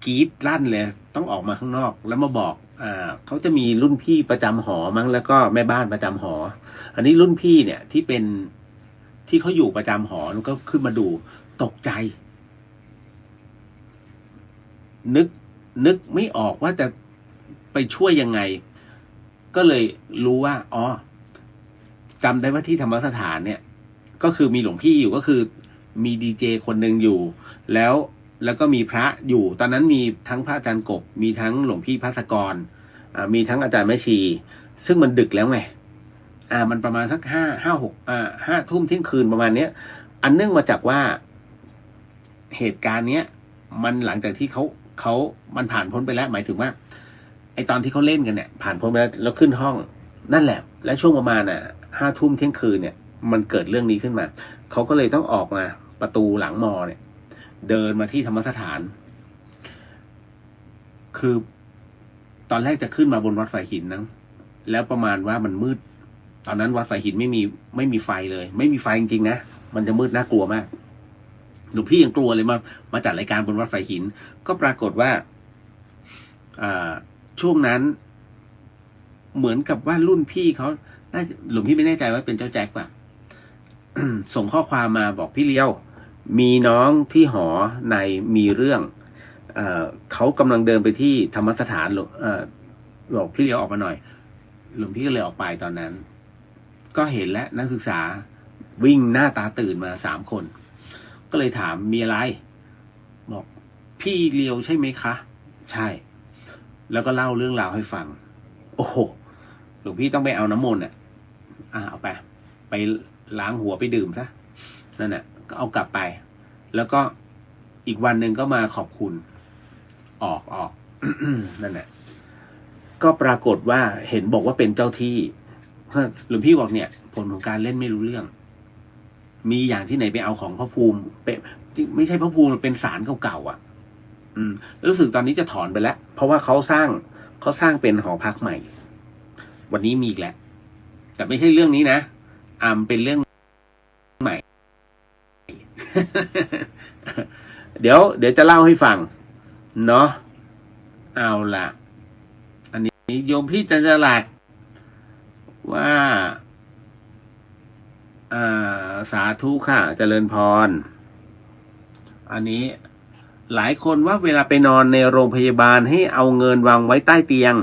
กรี๊ดลั่นเลยต้องออกมาข้างนอกแล้วมาบอกเขาจะมีรุ่นพี่ประจำหอมั้งแล้วก็แม่บ้านประจำหออันนี้รุ่นพี่เนี่ยที่เขาอยู่ประจำหอแล้วก็ขึ้นมาดูตกใจนึกไม่ออกว่าจะไปช่วยยังไงก็เลยรู้ว่าอ๋อจำได้ว่าที่ธรรมสถานเนี่ยก็คือมีหลวงพี่อยู่ก็คือมีดีเจคนหนึ่งอยู่แล้วก็มีพระอยู่ตอนนั้นมีทั้งพระอาจารย์กบมีทั้งหลวงพี่ภัสกรมีทั้งอาจารย์แม่ชีซึ่งมันดึกแล้วไงมันประมาณสัก5 ทุ่มเที่ยงคืนประมาณเนี้ยอันเนื่องมาจากว่าเหตุการณ์เนี้ยมันหลังจากที่มันผ่านพ้นไปแล้วหมายถึงว่าไอตอนที่เขาเล่นกันเนี่ยผ่านพ้นไปแล้วขึ้นห้องนั่นแหละและช่วงประมาณ5 ทุ่มเที่ยงคืนเนี่ยมันเกิดเรื่องนี้ขึ้นมาเขาก็เลยต้องออกมาประตูหลังมอเนี่ยเดินมาที่ธรรมสถานคือตอนแรกจะขึ้นมาบนวัดไฟหินนะแล้วประมาณว่ามันมืดตอนนั้นวัดไฟหินไม่มีไฟเลยไม่มีไฟจริงๆนะมันจะมืดน่ากลัวมากหลวงพี่ยังกลัวเลยมาจัดรายการบนวัดไฟหินก็ปรากฏว่าช่วงนั้นเหมือนกับว่ารุ่นพี่เขาหลวงพี่ไม่แน่ใจว่าเป็นเจ้าแจ็คป่ะ ส่งข้อความมาบอกพี่เลี้ยวมีน้องที่หอในมีเรื่องเขากำลังเดินไปที่ธรรมสถานบอกพี่เลี้ยวออกมาหน่อยหลวงพี่ก็เลยออกไปตอนนั้นก็เห็นแล้วนักศึกษาวิ่งหน้าตาตื่นมา3 คนก็เลยถามมีอะไรบอกพี่เลี้ยวใช่ไหมคะใช่แล้วก็เล่าเรื่องราวให้ฟังโอ้โหหลวงพี่ต้องไปเอาน้ำมนต์เอาไปล้างหัวไปดื่มซะนั่นก็เอากลับไปแล้วก็อีกวันหนึ่งก็มาขอบคุณออก นั่นก็ปรากฏว่าเห็นบอกว่าเป็นเจ้าที่หลวงพี่บอกเนี่ยผลของการเล่นไม่รู้เรื่องมีอย่างที่ไหนไปเอาของพระภูมิไม่ใช่พระภูมิเป็นศาลเก่าๆรู้สึกตอนนี้จะถอนไปแล้วเพราะว่าเขาสร้างเป็นหอพักใหม่วันนี้มีอีกแล้วแต่ไม่ใช่เรื่องนี้นะเป็นเรื่องใหม่ เดี๋ยวจะเล่าให้ฟังเนาะเอาล่ะอันนี้โยมพี่จันจรัสว่าสาธุค่ะเจริญพรอันนี้หลายคนว่าเวลาไปนอนในโรงพยาบาลให้เอาเงินวางไว้ใต้เตียง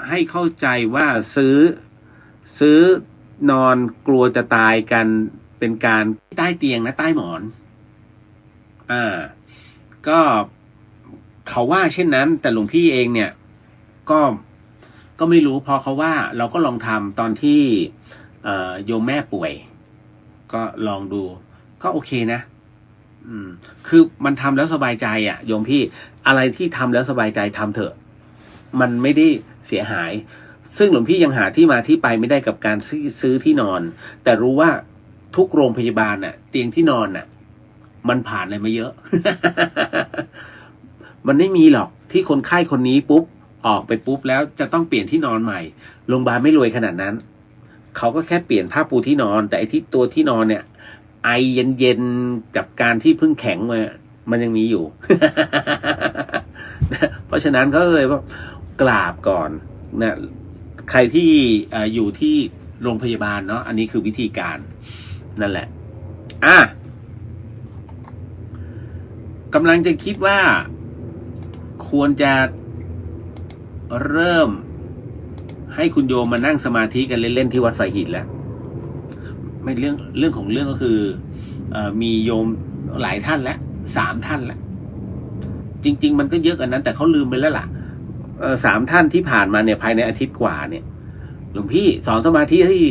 ให้เข้าใจว่าซื้อนอนกลัวจะตายกันเป็นการใต้เตียงนะใต้หมอนก็เขาว่าเช่นนั้นแต่หลวงพี่เองเนี่ยก็ไม่รู้พอเขาว่าเราก็ลองทำตอนที่โยมแม่ป่วยก็ลองดูก็โอเคนะคือมันทำแล้วสบายใจโยมพี่อะไรที่ทำแล้วสบายใจทำเถอะมันไม่ได้เสียหาย ซึ่งหลวงพี่ยังหาที่มาที่ไปไม่ได้กับการซื้อที่นอน แต่รู้ว่าทุกโรงพยาบาลน่ะเตียงที่นอนน่ะมันผ่านอะไรมาเยอะ มันไม่มีหรอกที่คนไข้คนนี้ปุ๊บออกไปปุ๊บแล้วจะต้องเปลี่ยนที่นอนใหม่โรงพยาบาลไม่รวยขนาดนั้นเขาก็แค่เปลี่ยนผ้าปูที่นอน แต่ไอ้ที่ตัวที่นอนเนี่ยไอเย็นๆกับการที่เพิ่งแข็งมามันยังมีอยู่ เพราะฉะนั้นก็เลยว่ากราบก่อนนะใครที่อยู่ที่โรงพยาบาลเนาะอันนี้คือวิธีการนั่นแหละกำลังจะคิดว่าควรจะเริ่มให้คุณโยมมานั่งสมาธิกันเล่นๆที่วัดไฟหินแล้วไม่เรื่องของเรื่องก็คือมีโยมหลายท่านแล้ว3 ท่านแล้วจริงๆมันก็เยอะกว่านั้นแต่เขาลืมไปแล้วล่ะ3 ท่านที่ผ่านมาเนี่ยภายในอาทิตย์กว่าเนี่ยหลวงพี่สอนสมาธิที่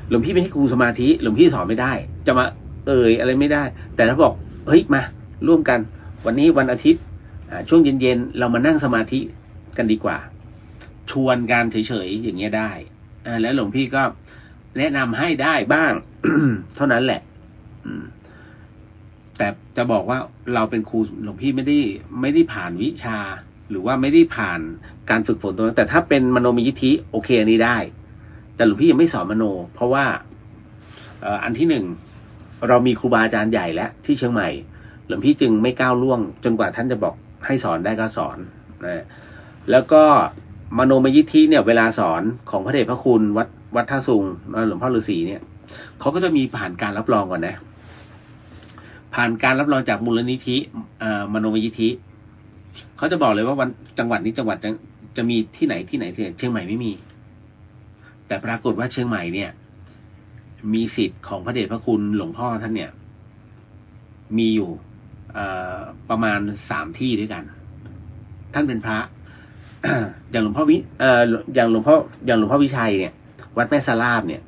หลวงพี่ไม่ให้ครูสมาธิหลวงพี่สอนไม่ได้จะมาอะไรไม่ได้แต่ถ้าบอกเฮ้ยมาร่วมกันวันนี้วันอาทิตย์ช่วงเย็นๆเรามานั่งสมาธิกันดีกว่าชวนกันเฉยๆอย่างเงี้ยได้แล้วหลวงพี่ก็แนะนำให้ได้บ้าง เท่านั้นแหละแต่จะบอกว่าเราเป็นครูหลวงพี่ไม่ได้ผ่านวิชาหรือว่าไม่ได้ผ่านการฝึกฝนตรงนั้นแต่ถ้าเป็นมโนมยิทธิโอเคอันนี้ได้แต่หลวงพี่ยังไม่สอนมโนเพราะว่าอันที่1เรามีครูบาอาจารย์ใหญ่แล้วที่เชียงใหม่หลวงพี่จึงไม่ก้าวล่วงจนกว่าท่านจะบอกให้สอนได้ก็สอนนะแล้วก็มโนมยิทธิเนี่ยเวลาสอนของพระเดชพระคุณวัดท่าซุงหลวงพ่อฤาษีเนี่ยเขาก็จะมีผ่านการรับรองก่อนนะผ่านการรับรองจากมูลนิธิมโนมยิทธิเขาจะบอกเลยว่าวันจังหวัดนี้จังหวัดจะมีที่ไหนเชียงใหม่ไม่มีแต่ปรากฏว่าเชียงใหม่เนี่ยมีสิทธิ์ของพระเดชพระคุณหลวงพ่อท่านเนี่ยมีอยู่ประมาณ3 ที่ด้วยกันท่านเป็นพระ อย่างหลวงพ่ออย่างหลวงพ่อวิชัยเนี่ยวัดแม่สลาบเนี่ย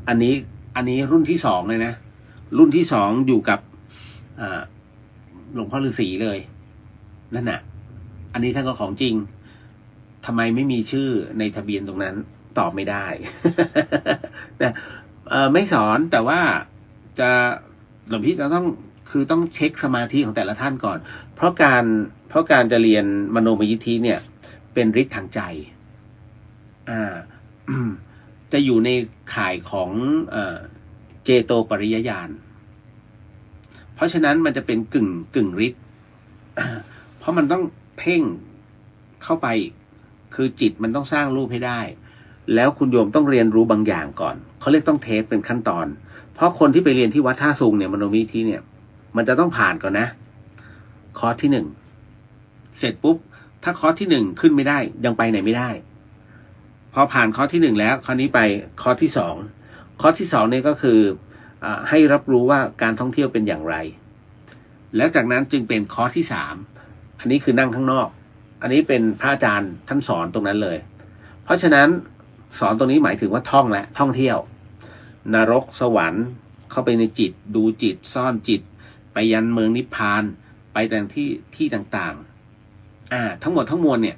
อันนี้รุ่นที่2เลยนะรุ่นที่2อยู่กับหลวงพ่อฤาษีเลยนั่นน่ะอันนี้ท่านก็ของจริงทำไมไม่มีชื่อในทะเบียนตรงนั้นตอบไม่ได้ นะไม่สอนแต่ว่าจะหลวงพี่จะต้องเช็คสมาธิของแต่ละท่านก่อนเพราะการจะเรียนมโนมยิทธิเนี่ยเป็นฤทธิ์ทางใจจะอยู่ในข่ายของเจโตปริยญาณเพราะฉะนั้นมันจะเป็นกึ่งฤทธิ์ เพราะมันต้องเพ่งเข้าไปคือจิตมันต้องสร้างรูปให้ได้แล้วคุณโยมต้องเรียนรู้บางอย่างก่อนเขาเรียกต้องเทสเป็นขั้นตอนเพราะคนที่ไปเรียนที่วัดท่าซุงเนี่ยมโนมยิทธิเนี่ยมันจะต้องผ่านก่อนนะคอร์สที่1เสร็จปุ๊บถ้าคอร์สที่1ขึ้นไม่ได้ยังไปไหนไม่ได้พอผ่านคอร์สที่1แล้วคราวนี้ไปคอร์สที่2คอร์สที่2เนี่ยก็คือให้รับรู้ว่าการท่องเที่ยวเป็นอย่างไรแล้วจากนั้นจึงเป็นคอร์สที่3อันนี้คือนั่งข้างนอกอันนี้เป็นพระอาจารย์ท่านสอนตรงนั้นเลยเพราะฉะนั้นสอนตรงนี้หมายถึงว่าท่องและท่องเที่ยวนรกสวรรค์เข้าไปในจิตดูจิตซ่อนจิตไปยันเมืองนิพพานไปแต่ที่ต่างๆทั้งหมดทั้งมวลเนี่ย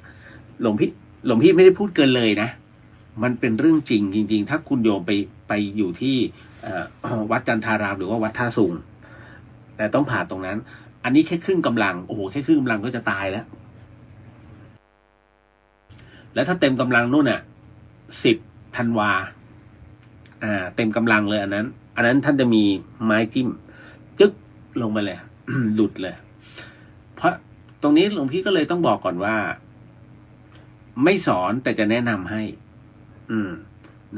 หลวงพี่ไม่ได้พูดเกินเลยนะมันเป็นเรื่องจริงจริงๆถ้าคุณโยมไปอยู่ที่วัดจันทารามหรือว่าวัดท่าซุงแต่ต้องผ่านตรงนั้นอันนี้แค่ครึ่งกำลังโอ้โหแค่ครึ่งกำลังก็จะตายแล้วถ้าเต็มกำลังนู่น10 ธันวาเต็มกำลังเลยอันนั้นท่านจะมีไม้จิ้มจึ๊กลงมาเลย หลุดเลยเพราะตรงนี้หลวงพี่ก็เลยต้องบอกก่อนว่าไม่สอนแต่จะแนะนำให้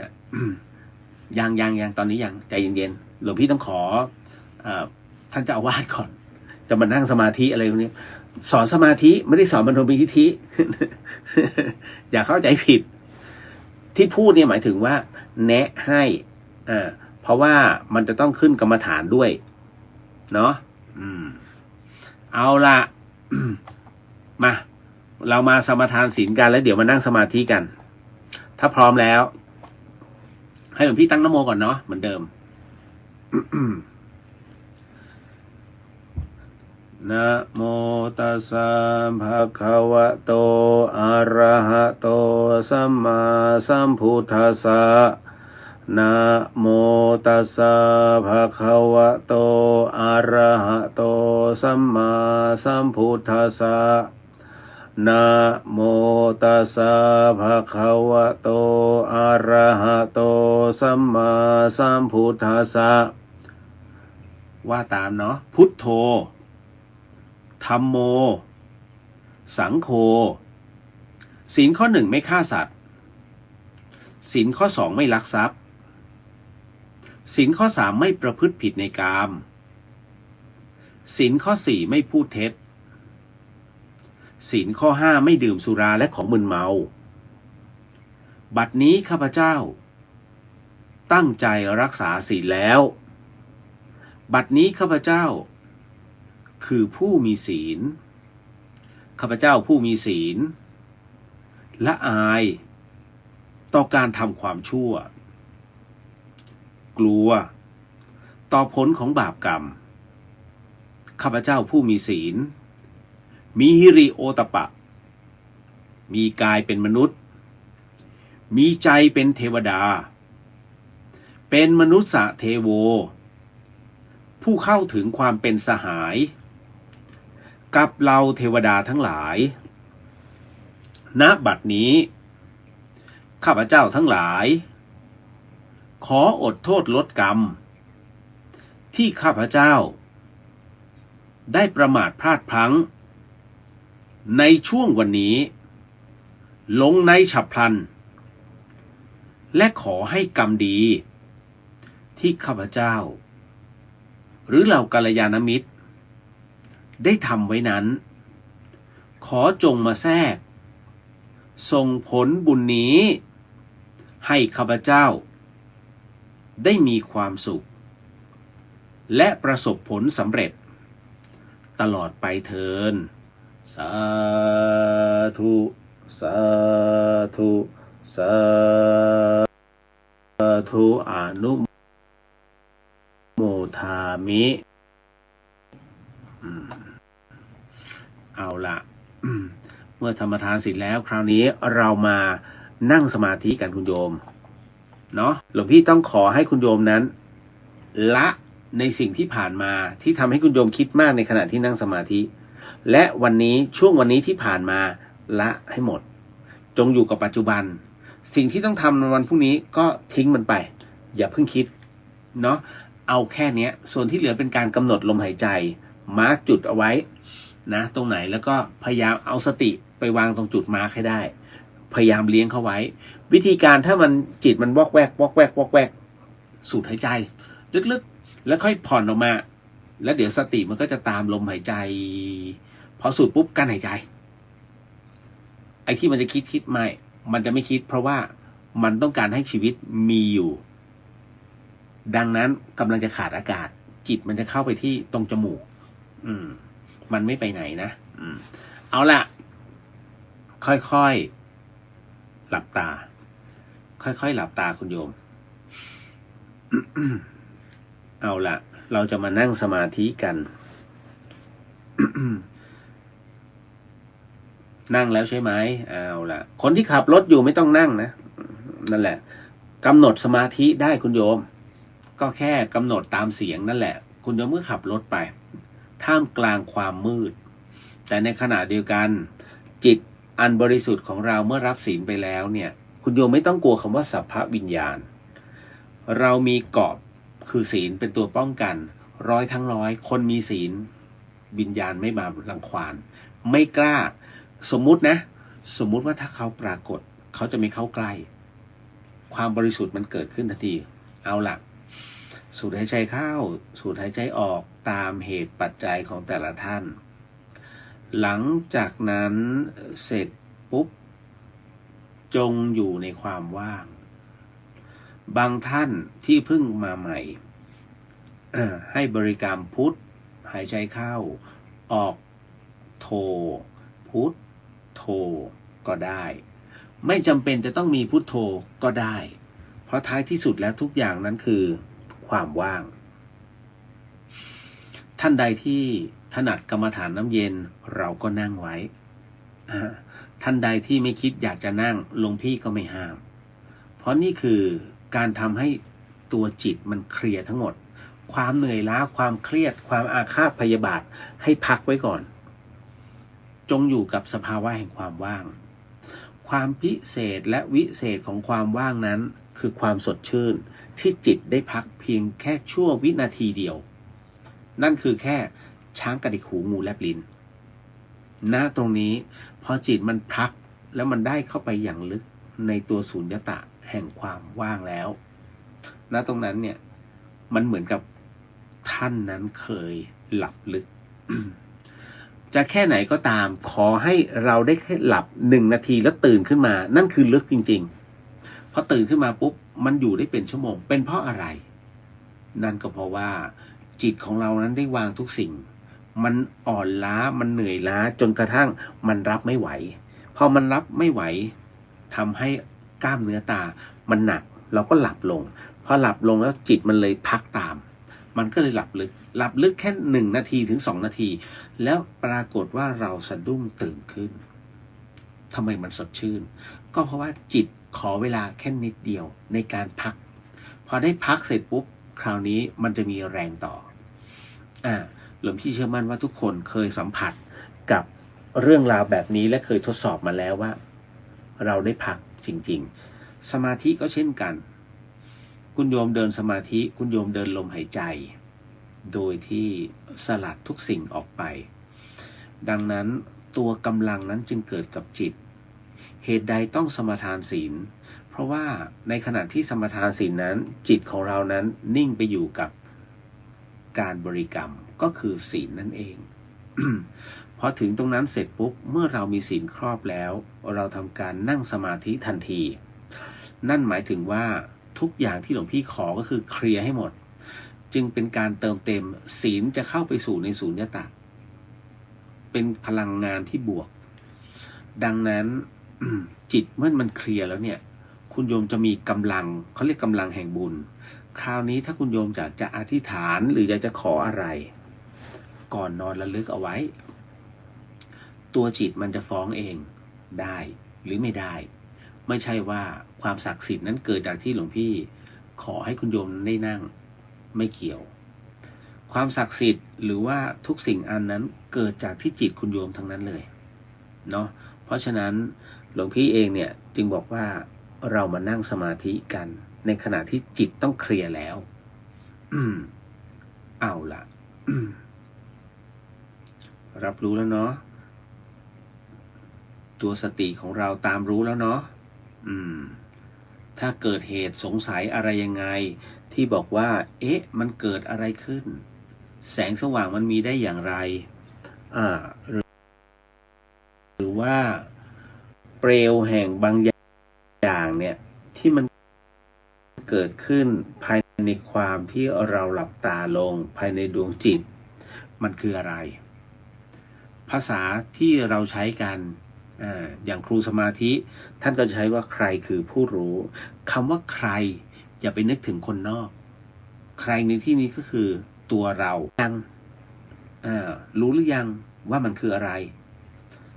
นะยังตอนนี้ยังใจเย็นๆหลวงพี่ต้องขอท่านเจ้าอาวาสก่อนจะมานั่งสมาธิอะไรพวกนี้สอนสมาธิไม่ได้สอนมโนมยิทธิ อย่าเข้าใจผิดที่พูดเนี่ยหมายถึงว่าแนะให้เพราะว่ามันจะต้องขึ้นกรรมฐานด้วยเนาะเอาละ มาเรามาสมาทานศีลกันแล้วเดี๋ยวมานั่งสมาธิกันถ้าพร้อมแล้วให้หลวงพี่ตั้งนะโมก่อนเนาะเหมือนเดิม นะโมตัสสะภะคะวะโตอะระหะโตสัมมาสัมพุทธัสสะนะโมตัสสะภะคะวะโตอะระหะโตสัมมาสัมพุทธัสสะนะโมตัสสะภะคะวะโตอะระหะโตสัมมาสัมพุทธัสสะว่าตามเนาะพุทโธธัมโมสังโฆศีลข้อ 1ไม่ฆ่าสัตว์ศีลข้อ 2ไม่ลักทรัพย์ศีลข้อ 3ไม่ประพฤติผิดในกามศีลข้อ 4ไม่พูดเท็จศีลข้อ 5ไม่ดื่มสุราและของมึนเมาบัดนี้ข้าพเจ้าตั้งใจรักษาศีลแล้วบัดนี้ข้าพเจ้าคือผู้มีศีลข้าพเจ้าผู้มีศีลละอายต่อการทำความชั่วกลัวต่อผลของบาปกรรมข้าพเจ้าผู้มีศีลมีหิริโอตปะมีกายเป็นมนุษย์มีใจเป็นเทวดาเป็นมนุษย์เทโวผู้เข้าถึงความเป็นสหายกับเราเทวดาทั้งหลายณบัดนี้ข้าพเจ้าทั้งหลายขออดโทษลดกรรมที่ข้าพเจ้าได้ประมาทพลาดพลั้งในช่วงวันนี้ลงในฉับพลันและขอให้กรรมดีที่ข้าพเจ้าหรือเหล่ากัลยาณมิตรได้ทำไว้นั้นขอจงมาแทรกส่งผลบุญนี้ให้ข้าพเจ้าได้มีความสุขและประสบผลสำเร็จตลอดไปเถิดสาธุสาธุสาธุอนุโมทามิเอาละเมื่อธรรมทานเสร็จแล้วคราวนี้เรามานั่งสมาธิกันคุณโยมเนาะหลวงพี่ต้องขอให้คุณโยมนั้นละในสิ่งที่ผ่านมาที่ทำให้คุณโยมคิดมากในขณะที่นั่งสมาธิและช่วงวันนี้ที่ผ่านมาละให้หมดจงอยู่กับปัจจุบันสิ่งที่ต้องทำในวันพรุ่งนี้ก็ทิ้งมันไปอย่าเพิ่งคิดเนาะเอาแค่นี้ส่วนที่เหลือเป็นการกำหนดลมหายใจมาร์กจุดเอาไว้นะตรงไหนแล้วก็พยายามเอาสติไปวางตรงจุดมาร์กให้ได้พยายามเลี้ยงเข้าไว้วิธีการถ้ามันจิตมันวอกแวกสูดหายใจลึกๆแล้วค่อยผ่อนออกมาแล้วเดี๋ยวสติมันก็จะตามลมหายใจพอสูดปุ๊บกั้นหายใจไอ้ที่มันจะคิดไม่มันจะไม่คิดเพราะว่ามันต้องการให้ชีวิตมีอยู่ดังนั้นกำลังจะขาดอากาศจิตมันจะเข้าไปที่ตรงจมูกมันไม่ไปไหนนะเอาล่ะค่อยๆหลับตาค่อยๆหลับตาคุณโยม เอาล่ะเราจะมานั่งสมาธิกัน นั่งแล้วใช่ไหมเอาล่ะคนที่ขับรถอยู่ไม่ต้องนั่งนะนั่นแหละกำหนดสมาธิได้คุณโยมก็แค่กำหนดตามเสียงนั่นแหละคุณโยมเมื่อขับรถไปท่ามกลางความมืดแต่ในขณะเดียวกันจิตอันบริสุทธิ์ของเราเมื่อรับศีลไปแล้วเนี่ยคุณโยมไม่ต้องกลัวคำว่าสัพพะวิญญาณเรามีเกราะคือศีลเป็นตัวป้องกัน100 ทั้ง 100คนมีศีลวิญญาณไม่มารังควานไม่กล้าสมมุติว่าถ้าเขาปรากฏเขาจะไม่เข้าใกล้ความบริสุทธิ์มันเกิดขึ้นทันทีเอาล่ะสูดหายใจเข้าสูดหายใจออกตามเหตุปัจจัยของแต่ละท่านหลังจากนั้นเสร็จปุ๊บจงอยู่ในความว่างบางท่านที่เพิ่งมาใหม่ให้บริกรรมพุทธหายใจเข้าออกโทพุทโทก็ได้ไม่จำเป็นจะต้องมีพุทโธก็ได้เพราะท้ายที่สุดแล้วทุกอย่างนั้นคือความว่างท่านใดที่ ถนัดกรรมฐานน้ำเย็นเราก็นั่งไว้ท่านใดที่ไม่คิดอยากจะนั่งหลวงพี่ก็ไม่ห้ามเพราะนี่คือการทำให้ตัวจิตมันเคลียร์ทั้งหมดความเหนื่อยล้าความเครียดความอาฆาตพยาบาทให้พักไว้ก่อนจงอยู่กับสภาวะแห่งความว่างความพิเศษและวิเศษของความว่างนั้นคือความสดชื่นที่จิตได้พักเพียงแค่ชั่ววินาทีเดียวนั่นคือแค่ช้างกระดิกหูงูแลบลิ้นณตรงนี้พอจิตมันพักแล้วมันได้เข้าไปอย่างลึกในตัวสุญญตาแห่งความว่างแล้วณตรงนั้นเนี่ยมันเหมือนกับท่านนั้นเคยหลับลึก จะแค่ไหนก็ตามขอให้เราได้แค่หลับ1 นาทีแล้วตื่นขึ้นมานั่นคือลึกจริงๆพอตื่นขึ้นมาปุ๊บมันอยู่ได้เป็นชั่วโมงเป็นเพราะอะไรนั่นก็เพราะว่าจิตของเรานั้นได้วางทุกสิ่งมันอ่อนล้ามันเหนื่อยล้าจนกระทั่งมันรับไม่ไหวพอมันรับไม่ไหวทำให้กล้ามเนื้อตามันหนักเราก็หลับลงพอหลับลงแล้วจิตมันเลยพักตามมันก็เลยหลับลึกแค่1 นาทีถึง2 นาทีแล้วปรากฏว่าเราสะดุ้งตื่นขึ้นทำไมมันสดชื่นก็เพราะว่าจิตขอเวลาแค่นิดเดียวในการพักพอได้พักเสร็จปุ๊บคราวนี้มันจะมีแรงต่อหลวงพี่เชื่อมั่นว่าทุกคนเคยสัมผัสกับเรื่องราวแบบนี้และเคยทดสอบมาแล้วว่าเราได้พักจริงๆสมาธิก็เช่นกันคุณโยมเดินสมาธิคุณโยมเดินลมหายใจโดยที่สลัดทุกสิ่งออกไปดังนั้นตัวกำลังนั้นจึงเกิดกับจิตเหตุใดต้องสมาทานศีลเพราะว่าในขณะที่สมาทานศีลนั้นจิตของเรานั้นนิ่งไปอยู่กับการบริกรรมก็คือศีลนั่นเอง พอถึงตรงนั้นเสร็จปุ๊บเมื่อเรามีศีลครอบแล้วเราทำการนั่งสมาธิทันทีนั่นหมายถึงว่าทุกอย่างที่หลวงพี่ขอก็คือเคลียร์ให้หมดจึงเป็นการเติมเต็มศีลจะเข้าไปสู่ในสุญญตาเป็นพลังงานที่บวกดังนั้น จิตเมื่อมันเคลียร์แล้วเนี่ยคุณโยมจะมีกำลังเขาเรียกกำลังแห่งบุญคราวนี้ถ้าคุณโยมจะอธิษฐานหรือจะขออะไรก่อนนอนระลึกเอาไว้ตัวจิตมันจะฟ้องเองได้หรือไม่ได้ไม่ใช่ว่าความศักดิ์สิทธิ์นั้นเกิดจากที่หลวงพี่ขอให้คุณโยมได้นั่งไม่เกี่ยวความศักดิ์สิทธิ์หรือว่าทุกสิ่งอันนั้นเกิดจากที่จิตคุณโยมทั้งนั้นเลยเนาะเพราะฉะนั้นหลวงพี่เองเนี่ยจึงบอกว่าเรามานั่งสมาธิกันในขณะที่จิตต้องเคลียร์แล้วเอาล่ะ รับรู้แล้วเนาะตัวสติของเราตามรู้แล้วเนาะถ้าเกิดเหตุสงสัยอะไรยังไงที่บอกว่ามันเกิดอะไรขึ้นแสงสว่างมันมีได้อย่างไรหรือว่าเปลวแห่งบางอย่างเนี่ยที่มันเกิดขึ้นภายในความที่เราหลับตาลงภายในดวงจิตมันคืออะไรภาษาที่เราใช้กันอย่างครูสมาธิท่านก็ใช้ว่าใครคือผู้รู้คำว่าใครอย่าไปนึกถึงคนนอกใครในที่นี้ก็คือตัวเรายังรู้หรือยังว่ามันคืออะไร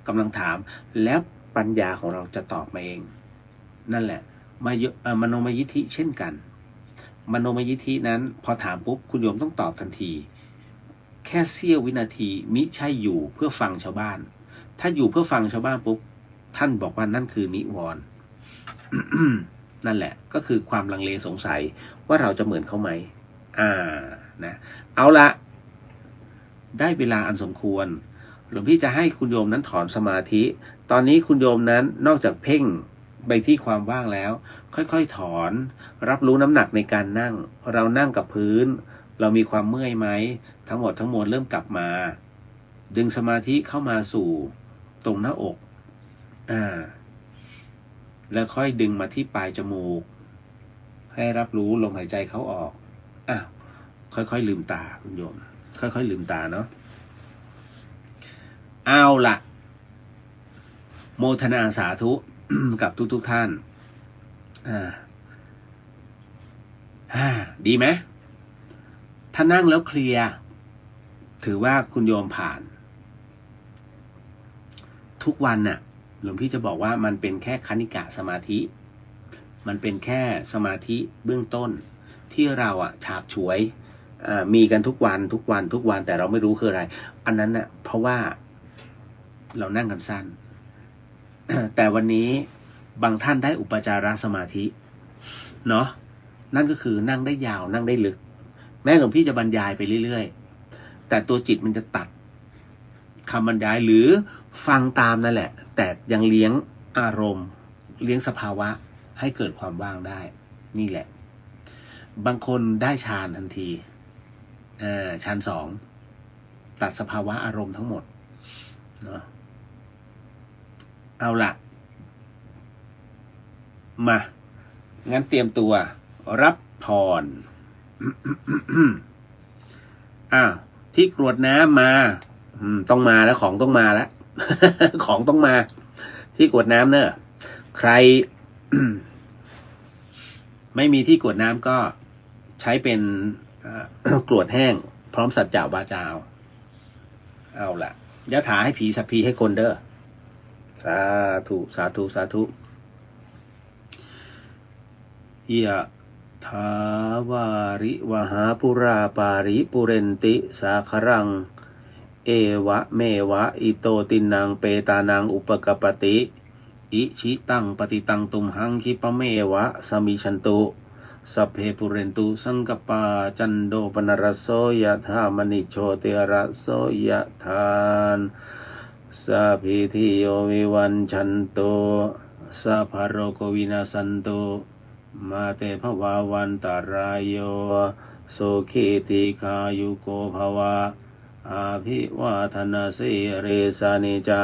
กำลังถามแล้วปัญญาของเราจะตอบมาเองนั่นแหละมโนมยิทธิเช่นกันมโนมยิทธินั้นพอถามปุ๊บคุณโยมต้องตอบทันทีแค่เสี้ยววินาทีมิใช่อยู่เพื่อฟังชาวบ้านถ้าอยู่เพื่อฟังชาวบ้านปุ๊บท่านบอกว่านั่นคือนิวรณ์ นั่นแหละก็คือความลังเลสงสัยว่าเราจะเหมือนเขาไหมนะเอาละได้เวลาอันสมควรหลวงพี่จะให้คุณโยมนั้นถอนสมาธิตอนนี้คุณโยมนั้นนอกจากเพ่งไปที่ความว่างแล้วค่อยๆถอนรับรู้น้ำหนักในการนั่งเรานั่งกับพื้นเรามีความเมื่อยไหมทั้งหมดทั้งมวลเริ่มกลับมาดึงสมาธิเข้ามาสู่ตรงหน้าอกแล้วค่อยดึงมาที่ปลายจมูกให้รับรู้ลมหายใจเข้าออกค่อยๆลืมตาคุณโยมค่อยๆลืมตาเนาะเอาล่ะโมทนาสาธุ กับทุกท่านดีไหมถ้านั่งแล้วเคลียร์ ถือว่าคุณโยมผ่านทุกวันน่ะหลวงพี่จะบอกว่ามันเป็นแค่คณิกะสมาธิมันเป็นแค่สมาธิเบื้องต้นที่เราฉาบฉวยมีกันทุกวันแต่เราไม่รู้คืออะไรอันนั้นน่ะเพราะว่าเรานั่งกันสั้น แต่วันนี้บางท่านได้อุปจารสมาธิเนาะนั่นก็คือนั่งได้ยาวนั่งได้ลึกแม้หลวงพี่จะบรรยายไปเรื่อยๆแต่ตัวจิตมันจะตัดคำบรรยายหรือฟังตามนั่นแหละแต่ยังเลี้ยงอารมณ์เลี้ยงสภาวะให้เกิดความว่างได้นี่แหละบางคนได้ฌานทันทีฌาน2ตัดสภาวะอารมณ์ทั้งหมดเนาะเอาละมางั้นเตรียมตัวรับพร ที่กรวดน้ำมาต้องมาแล้วของต้องมาแล้ว ของต้องมาที่กรวดน้ำเนอะใคร ไม่มีที่กรวดน้ำก็ใช้เป็นกรวดแห้งพร้อมสัจจะวาจาเอาล่ะยะถาให้ผีสัพพีให้คนเด้อสาธุสาธุสาธุยะถาวาริวหาปุราปาริปุเรนติสาครังเอวะเมวะอิโตตินังเปตานังอุปกปติอิชิตังปฏิตังตุมหังคิปะเมวะสมิชันตุสัพเพปุเรนตุสังกปาจันโดปนรสโสยะธามณิโชติระโสยะธานสัพพิติโยวิวันชันโตสัพพะโรโควินาสันโตมาเตภวาวันตารายโยสุขีติกายุโกภวะอาภิวาทนาสิริสานิจา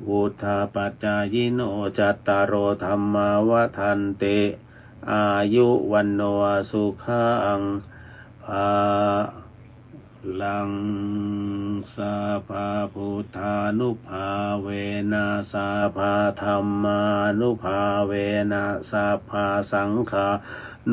วุธาปัจจายโนจัตตารโอธรรมาวทันเตอายุวันโนสุขังภาลังสาภาพุทธานุภาเวนะสาภาธรรมานุภาเวนะสาภาสังฆา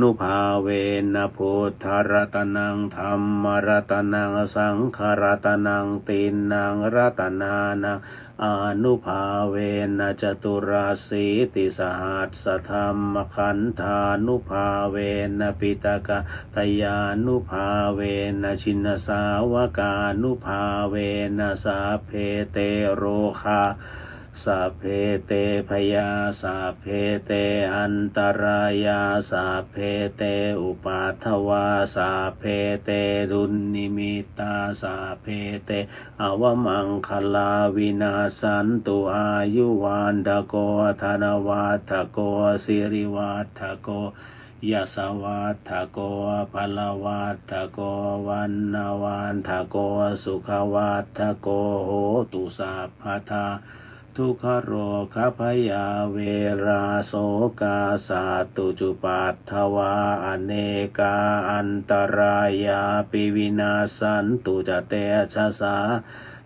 นุภาเวนะพุทธรัตนังธรรมรัตนังสังฆรัตนังตินังรัตนานังอนุภาเวนะจตุราสีติสหัสสธรรมขันธานุภาเวนะปิตกะตยานุภาเวนะชินสาวกานุภาเวนะสาเพเตโรคาสัพเพเตพยาสัพเพเตอันตรายาสัพเพเตอุปาทวาสัพเพเตรุนนิมิตาสัพเพเตอวมังคลาวินาสันตุอายุวันทโกธนวัฏโกสิริวัฏโกยะสวัฏโกพลวัฏโกวันนาวันทโกสุขวัฏโกโหตุสัพพทาทุกขโรคพยาเวราโสกาสาตุจุปัฏฐวาอเนกาอันตรายาปิวินาสันตุจเตชะสา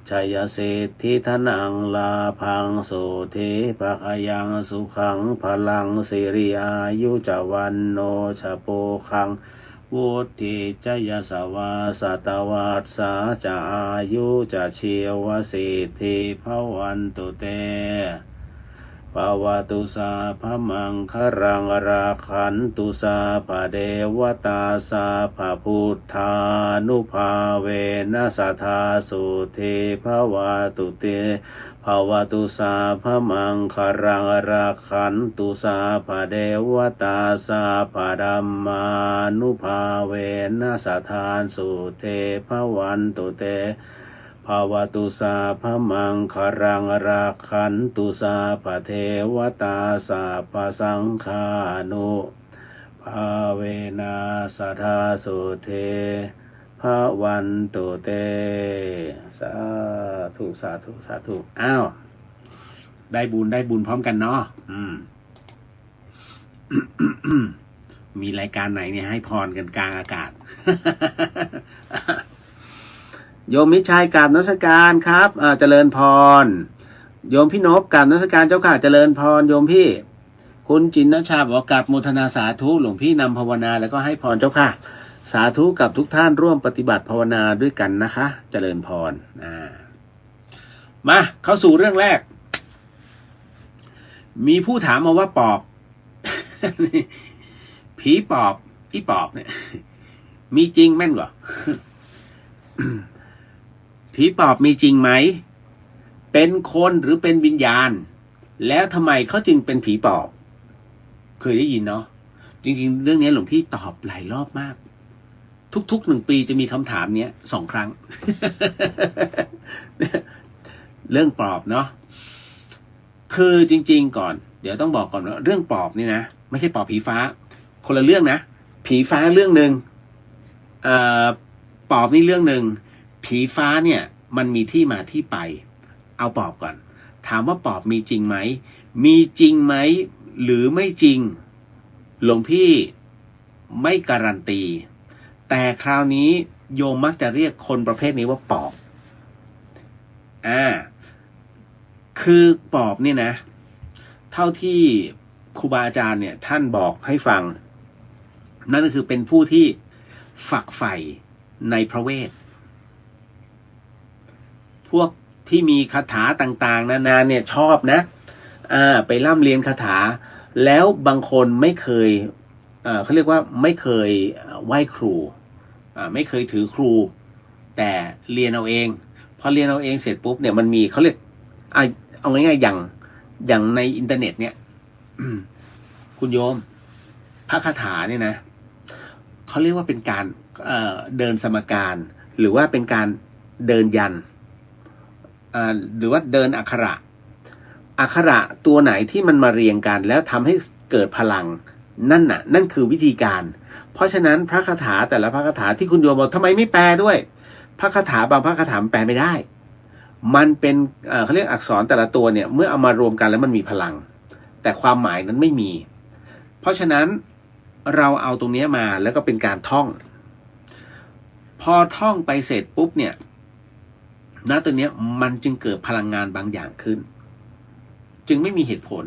ชัยเศรษฐิธนังลาพังโสเทภคยังสุขังพลังสิริอายุจวันโนชโปคังวุฒิจยสวาสตวัสสาจะอายุจะเชียวสิทธิภวันตุเตภวตุสาพมังครังราคันตุสาภเดวตาสาภพุทธานุภาเวนะสัทธาสุเทภวตุเตภวตุสาพมังครังราคันตุสาภเดวตาสาภดัมมานุภาเวนะสัทธาสุเทภวันตุเตภวตุสาพมังครังราคันตุสาภเทวตาสาภสังฆานุภาเวนะสัทธาสุเทภวันตุเตสาธุสาธุสาธุอ้าวได้บุญพร้อมกันเนาะมีรายการไหนเนี่ยให้พรกันกลางอากาศ โยมมิตรชัยกราบนมัสการครับเจริญพรโยมพี่นพกราบนมัสการเจ้าค่ะเจริญพรโยมพี่คุณจินนชาบอกกราบโมทนาสาธุหลวงพี่นำภาวนาแล้วก็ให้พรเจ้าค่ะ สาธุกับทุกท่านร่วมปฏิบัติภาวนาด้วยกันนะคะ เจริญพรมาเข้าสู่เรื่องแรก มีผู้ถามมาว่าปอบ ผีปอบที่ปอบเนี่ยมีจริงแม่นกว่า ผีปอบมีจริงไหมเป็นคนหรือเป็นวิญญาณแล้วทำไมเขาจึงเป็นผีปอบเคยได้ยินเนาะจริงๆเรื่องนี้หลวงพี่ตอบหลายรอบมากทุกๆ1 ปีจะมีคำถามเนี้ย2 ครั้ง เรื่องปอบเนาะคือจริงๆก่อนเดี๋ยวต้องบอกก่อนว่าเรื่องปอบนี่นะไม่ใช่ปอบผีฟ้าคนละเรื่องนะผีฟ้าเรื่องหนึ่งปอบนี่เรื่องหนึ่งผีฟ้าเนี่ยมันมีที่มาที่ไปเอาปอบก่อนถามว่าปอบมีจริงไหมมีจริงไหมหรือไม่จริงหลวงพี่ไม่การันตีแต่คราวนี้โยมมักจะเรียกคนประเภทนี้ว่าปอบคือปอบเนี่ยนะเท่าที่ครูบาอาจารย์เนี่ยท่านบอกให้ฟังนั่นก็คือเป็นผู้ที่ฝักใฝ่ในพระเวทพวกที่มีคาถาต่างๆนานาเนี่ยชอบนะไปร่ำเรียนคาถาแล้วบางคนไม่เคยเขาเรียกว่าไม่เคยไหว้ครูไม่เคยถือครูแต่เรียนเอาเองพอเรียนเอาเองเสร็จปุ๊บเนี่ยมันมีเขาเรียกเอาง่ายๆอย่างในอินเทอร์เน็ตเนี่ย คุณโยมพระคาถาเนี่ยนะเขาเรียกว่าเป็นการเดินสมการหรือว่าเป็นการเดินยันหรือว่าเดินอักขระตัวไหนที่มันมาเรียงกันแล้วทำให้เกิดพลังนั่นคือวิธีการเพราะฉะนั้นพระคาถาแต่ละพระคาถาที่คุณโยมบอกทำไมไม่แปลด้วยพระคาถาบางพระคาถาแปลไม่ได้มันเป็นเขาเรียกอักษรแต่ละตัวเนี่ยเมื่อเอามารวมกันแล้วมันมีพลังแต่ความหมายนั้นไม่มีเพราะฉะนั้นเราเอาตรงนี้มาแล้วก็เป็นการท่องพอท่องไปเสร็จปุ๊บเนี่ยตัวเนี้ยมันจึงเกิดพลังงานบางอย่างขึ้นจึงไม่มีเหตุผล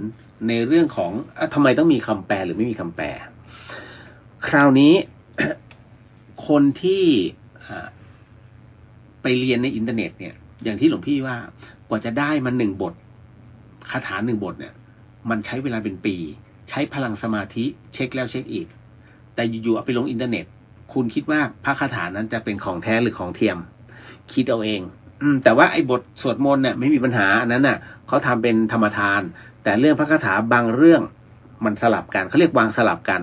ในเรื่องของทำไมต้องมีคำแปลหรือไม่มีคำแปลคราวนี้ คนที่ไปเรียนในอินเทอร์เน็ตเนี่ยอย่างที่หลวงพี่ว่ากว่าจะได้มา1 บทคาถา1 บทเนี่ยมันใช้เวลาเป็นปีใช้พลังสมาธิเช็คแล้วเช็คอีกแต่อยู่ๆเอาไปลงอินเทอร์เน็ตคุณคิดว่าพระคาถานั้นจะเป็นของแท้หรือของเทียมคิดเอาเองแต่ว่าไอ้บทสวดมนต์เนี่ยไม่มีปัญหาอันนั้นน่ะเขาทำเป็นธรรมทานแต่เรื่องพระคาถาบางเรื่องมันสลับกันเขาเรียกวางสลับกัน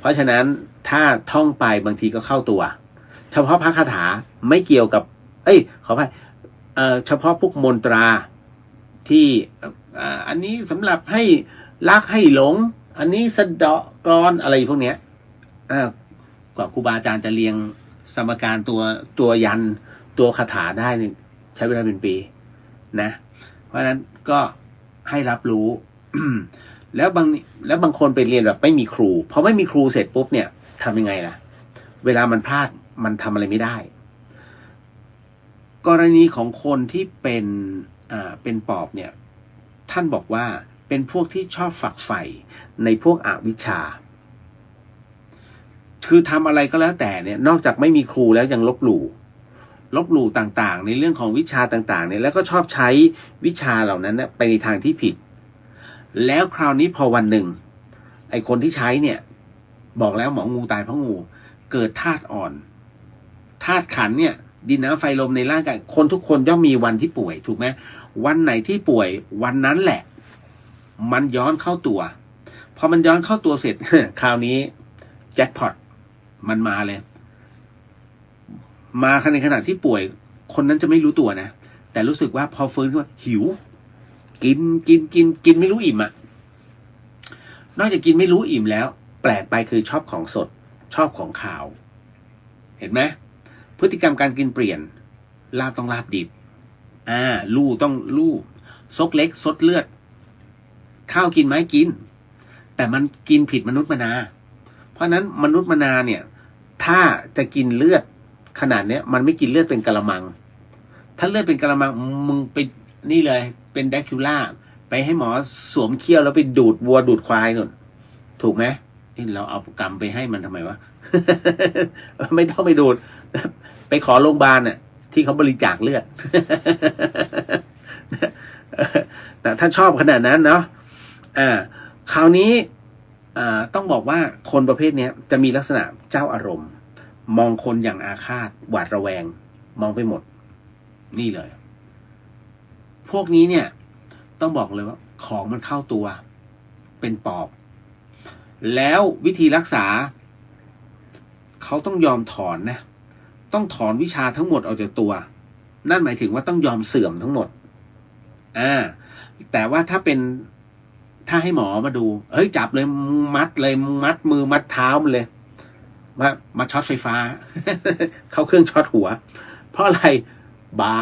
เพราะฉะนั้นถ้าท่องไปบางทีก็เข้าตัวเฉพาะพระคาถาไม่เกี่ยวกับขออภัยเฉพาะพวกมนตราที่อันนี้สำหรับให้รักให้หลงอันนี้สะเดาะกลอนอะไรพวกเนี้ยกว่าครูบาอาจารย์จะเรียงสมการตัวยันตัวคาถาได้นี่ใช้เวลาเป็นปีนะเพราะฉะนั้นก็ให้รับรู้ แล้วบางคนไปเรียนแบบไม่มีครูพอไม่มีครูเสร็จปุ๊บเนี่ยทำยังไงล่ะเวลามันพลาดมันทำอะไรไม่ได้กรณีของคนที่เป็นปอบเนี่ยท่านบอกว่าเป็นพวกที่ชอบฝักใฝ่ในพวกอวิชชาคือทำอะไรก็แล้วแต่เนี่ยนอกจากไม่มีครูแล้วยังลบหลู่ต่างๆในเรื่องของวิชาต่างๆเนี่ยแล้วก็ชอบใช้วิชาเหล่านั้นไปในทางที่ผิดแล้วคราวนี้พอวันหนึ่งไอคนที่ใช้เนี่ยบอกแล้วหมองูตายเพราะงูเกิดธาตุอ่อนธาตุขันเนี่ยดินน้ำไฟลมในร่างกายคนทุกคนย่อมมีวันที่ป่วยถูกไหมวันไหนที่ป่วยวันนั้นแหละมันย้อนเข้าตัวพอมันย้อนเข้าตัวเสร็จ คราวนี้แจ็คพอตมันมาเลยมาในขณะที่ป่วยคนนั้นจะไม่รู้ตัวนะแต่รู้สึกว่าพอฟื้นขึ้นมาหิวกินไม่รู้อิ่มอ่ะนอกจากกินไม่รู้อิ่มแล้วแปลกไปคือชอบของสดชอบของขาวเห็นไหมพฤติกรรมการกินเปลี่ยนลาบต้องลาบดิบลู่ต้องลู่ซกเล็กซดเลือดข้าวกินไหมกินแต่มันกินผิดมนุษย์มนาเพราะนั้นมนุษย์มนาเนี่ยถ้าจะกินเลือดขนาดเนี้ยมันไม่กินเลือดเป็นกะละมังถ้าเลือดเป็นกะละมังมึงไปนี่เลยเป็นแดคิวล่าไปให้หมอสวมเขี้ยวแล้วไปดูดวัวดูดควายนู่นถูกไหมเราเอากรรมไปให้มันทำไมวะ ไม่ต้องไปดูดไปขอโรงพยาบาลน่ะที่เขาบริจาคเลือด ถ้าชอบขนาดนั้นเนาะคราวนี้ต้องบอกว่าคนประเภทนี้จะมีลักษณะเจ้าอารมณ์มองคนอย่างอาฆาตหวาดระแวงมองไปหมดนี่เลยพวกนี้เนี่ยต้องบอกเลยว่าของมันเข้าตัวเป็นปอบแล้ววิธีรักษาเขาต้องยอมถอนนะต้องถอนวิชาทั้งหมดออกจากตัวนั่นหมายถึงว่าต้องยอมเสื่อมทั้งหมดแต่ว่าถ้าให้หมอมาดูจับเลยมัดเลยมัดมือมัดเท้ามันเลยมาช็อตไฟฟ้า เข้าเครื่องช็อตหัวเพราะอะไรบ้า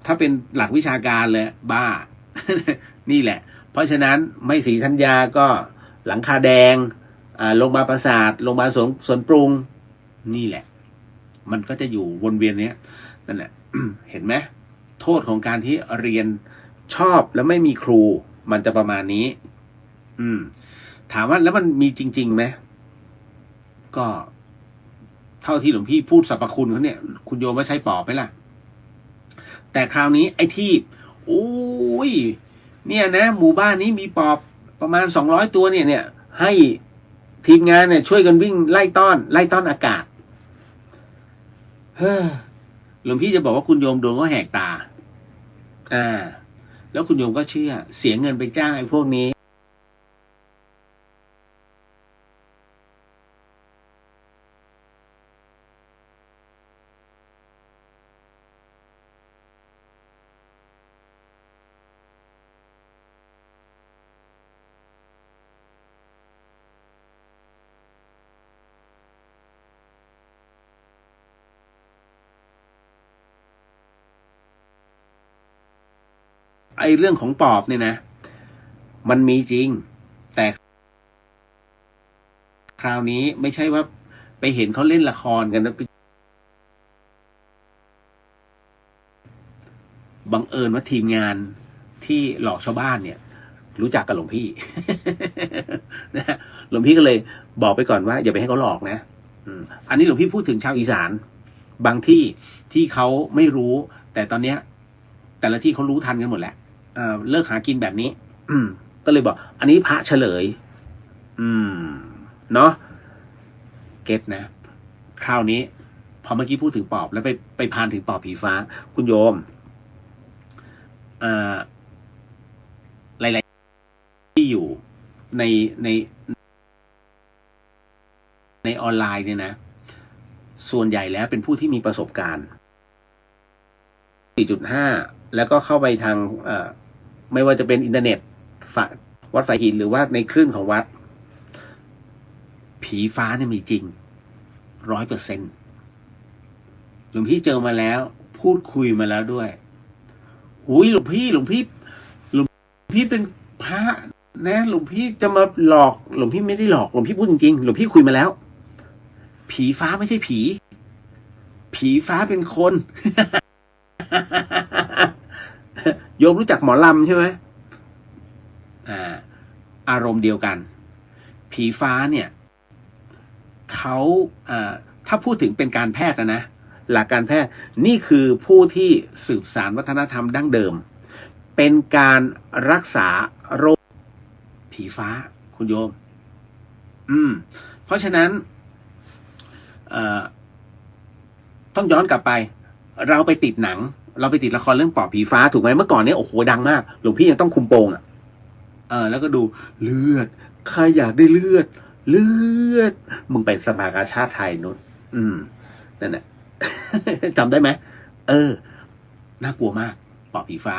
ถ้าเป็นหลักวิชาการเลยบ้า นี่แหละเพราะฉะนั้นไม่ศรีธัญญาก็หลังคาแดงโรงพยาบาลปราสาทโรงพยาบาลสวนปรุงนี่แหละมันก็จะอยู่วนเวียนเนี้ยนั่นแหละ เห็นไหมโทษของการที่เรียนชอบแล้วไม่มีครูมันจะประมาณนี้ถามว่าแล้วมันมีจริงๆไหมก็เท่าที่หลวงพี่พูดสรรพคุณเขาเนี่ยคุณโยมว่าใช่ปอบไหมล่ะแต่คราวนี้ไอ้ที่โอ้ยเนี่ยนะหมู่บ้านนี้มีปอบประมาณ200ตัวเนี่ยให้ทีมงานเนี่ยช่วยกันวิ่งไล่ต้อนอากาศหลวงพี่จะบอกว่าคุณโยมโดนก็แหกตาแล้วคุณโยมก็เชื่อเสียเงินไปจ้างไอ้พวกนี้ไอ้เรื่องของปอบเนี่ยนะมันมีจริงแต่คราวนี้ไม่ใช่ว่าไปเห็นเขาเล่นละครกันนะบังเอิญว่าทีมงานที่หลอกชาวบ้านเนี่ยรู้จักกับหลวงพี่ นะหลวงพี่ก็เลยบอกไปก่อนว่าอย่าไปให้เขาหลอกนะอันนี้หลวงพี่พูดถึงชาวอีสานบางที่เขาไม่รู้แต่ตอนเนี้ยแต่ละที่เขารู้ทันกันหมดแหละเลิกหากินแบบนี้ก็เลยบอกอันนี้พระเฉลยเนาะเก็ตนะคราวนี้พอเมื่อกี้พูดถึงปอบแล้วไปพานถึงปอบผีฟ้าคุณโยมหลายๆที่อยู่ในออนไลน์เนี่ยนะส่วนใหญ่แล้วเป็นผู้ที่มีประสบการณ์ 4.5 แล้วก็เข้าไปทางไม่ว่าจะเป็นอินเทอร์เน็ตวัดสายหินหรือว่าในคลื่นของวัดผีฟ้าเนี่ยมีจริง 100%หลวงพี่เจอมาแล้วพูดคุยมาแล้วด้วยหุยหลวงพี่เป็นพระนะหลวงพี่จะมาหลอกหลวงพี่ไม่ได้หลอกหลวงพี่พูดจริงๆหลวงพี่คุยมาแล้วผีฟ้าไม่ใช่ผีฟ้าเป็นคน โยมรู้จักหมอลำใช่ไหมอารมณ์เดียวกันผีฟ้าเนี่ยเขาถ้าพูดถึงเป็นการแพทย์นะหลักการแพทย์นี่คือผู้ที่สืบสานวัฒนธรรมดั้งเดิมเป็นการรักษาโรคผีฟ้าคุณโยมเพราะฉะนั้นต้องย้อนกลับไปเราไปติดหนังเราไปติดละครเรื่องปอบผีฟ้าถูกไหมเมื่อก่อนเนี่ยโอ้โหดังมากหลวงพี่ยังต้องคุมโปงแล้วก็ดูเลือดใครอยากได้เลือดมึงไปสภากาชาติไทยนู้นนั่นแหละ จำได้ไหมน่ากลัวมากปอบผีฟ้า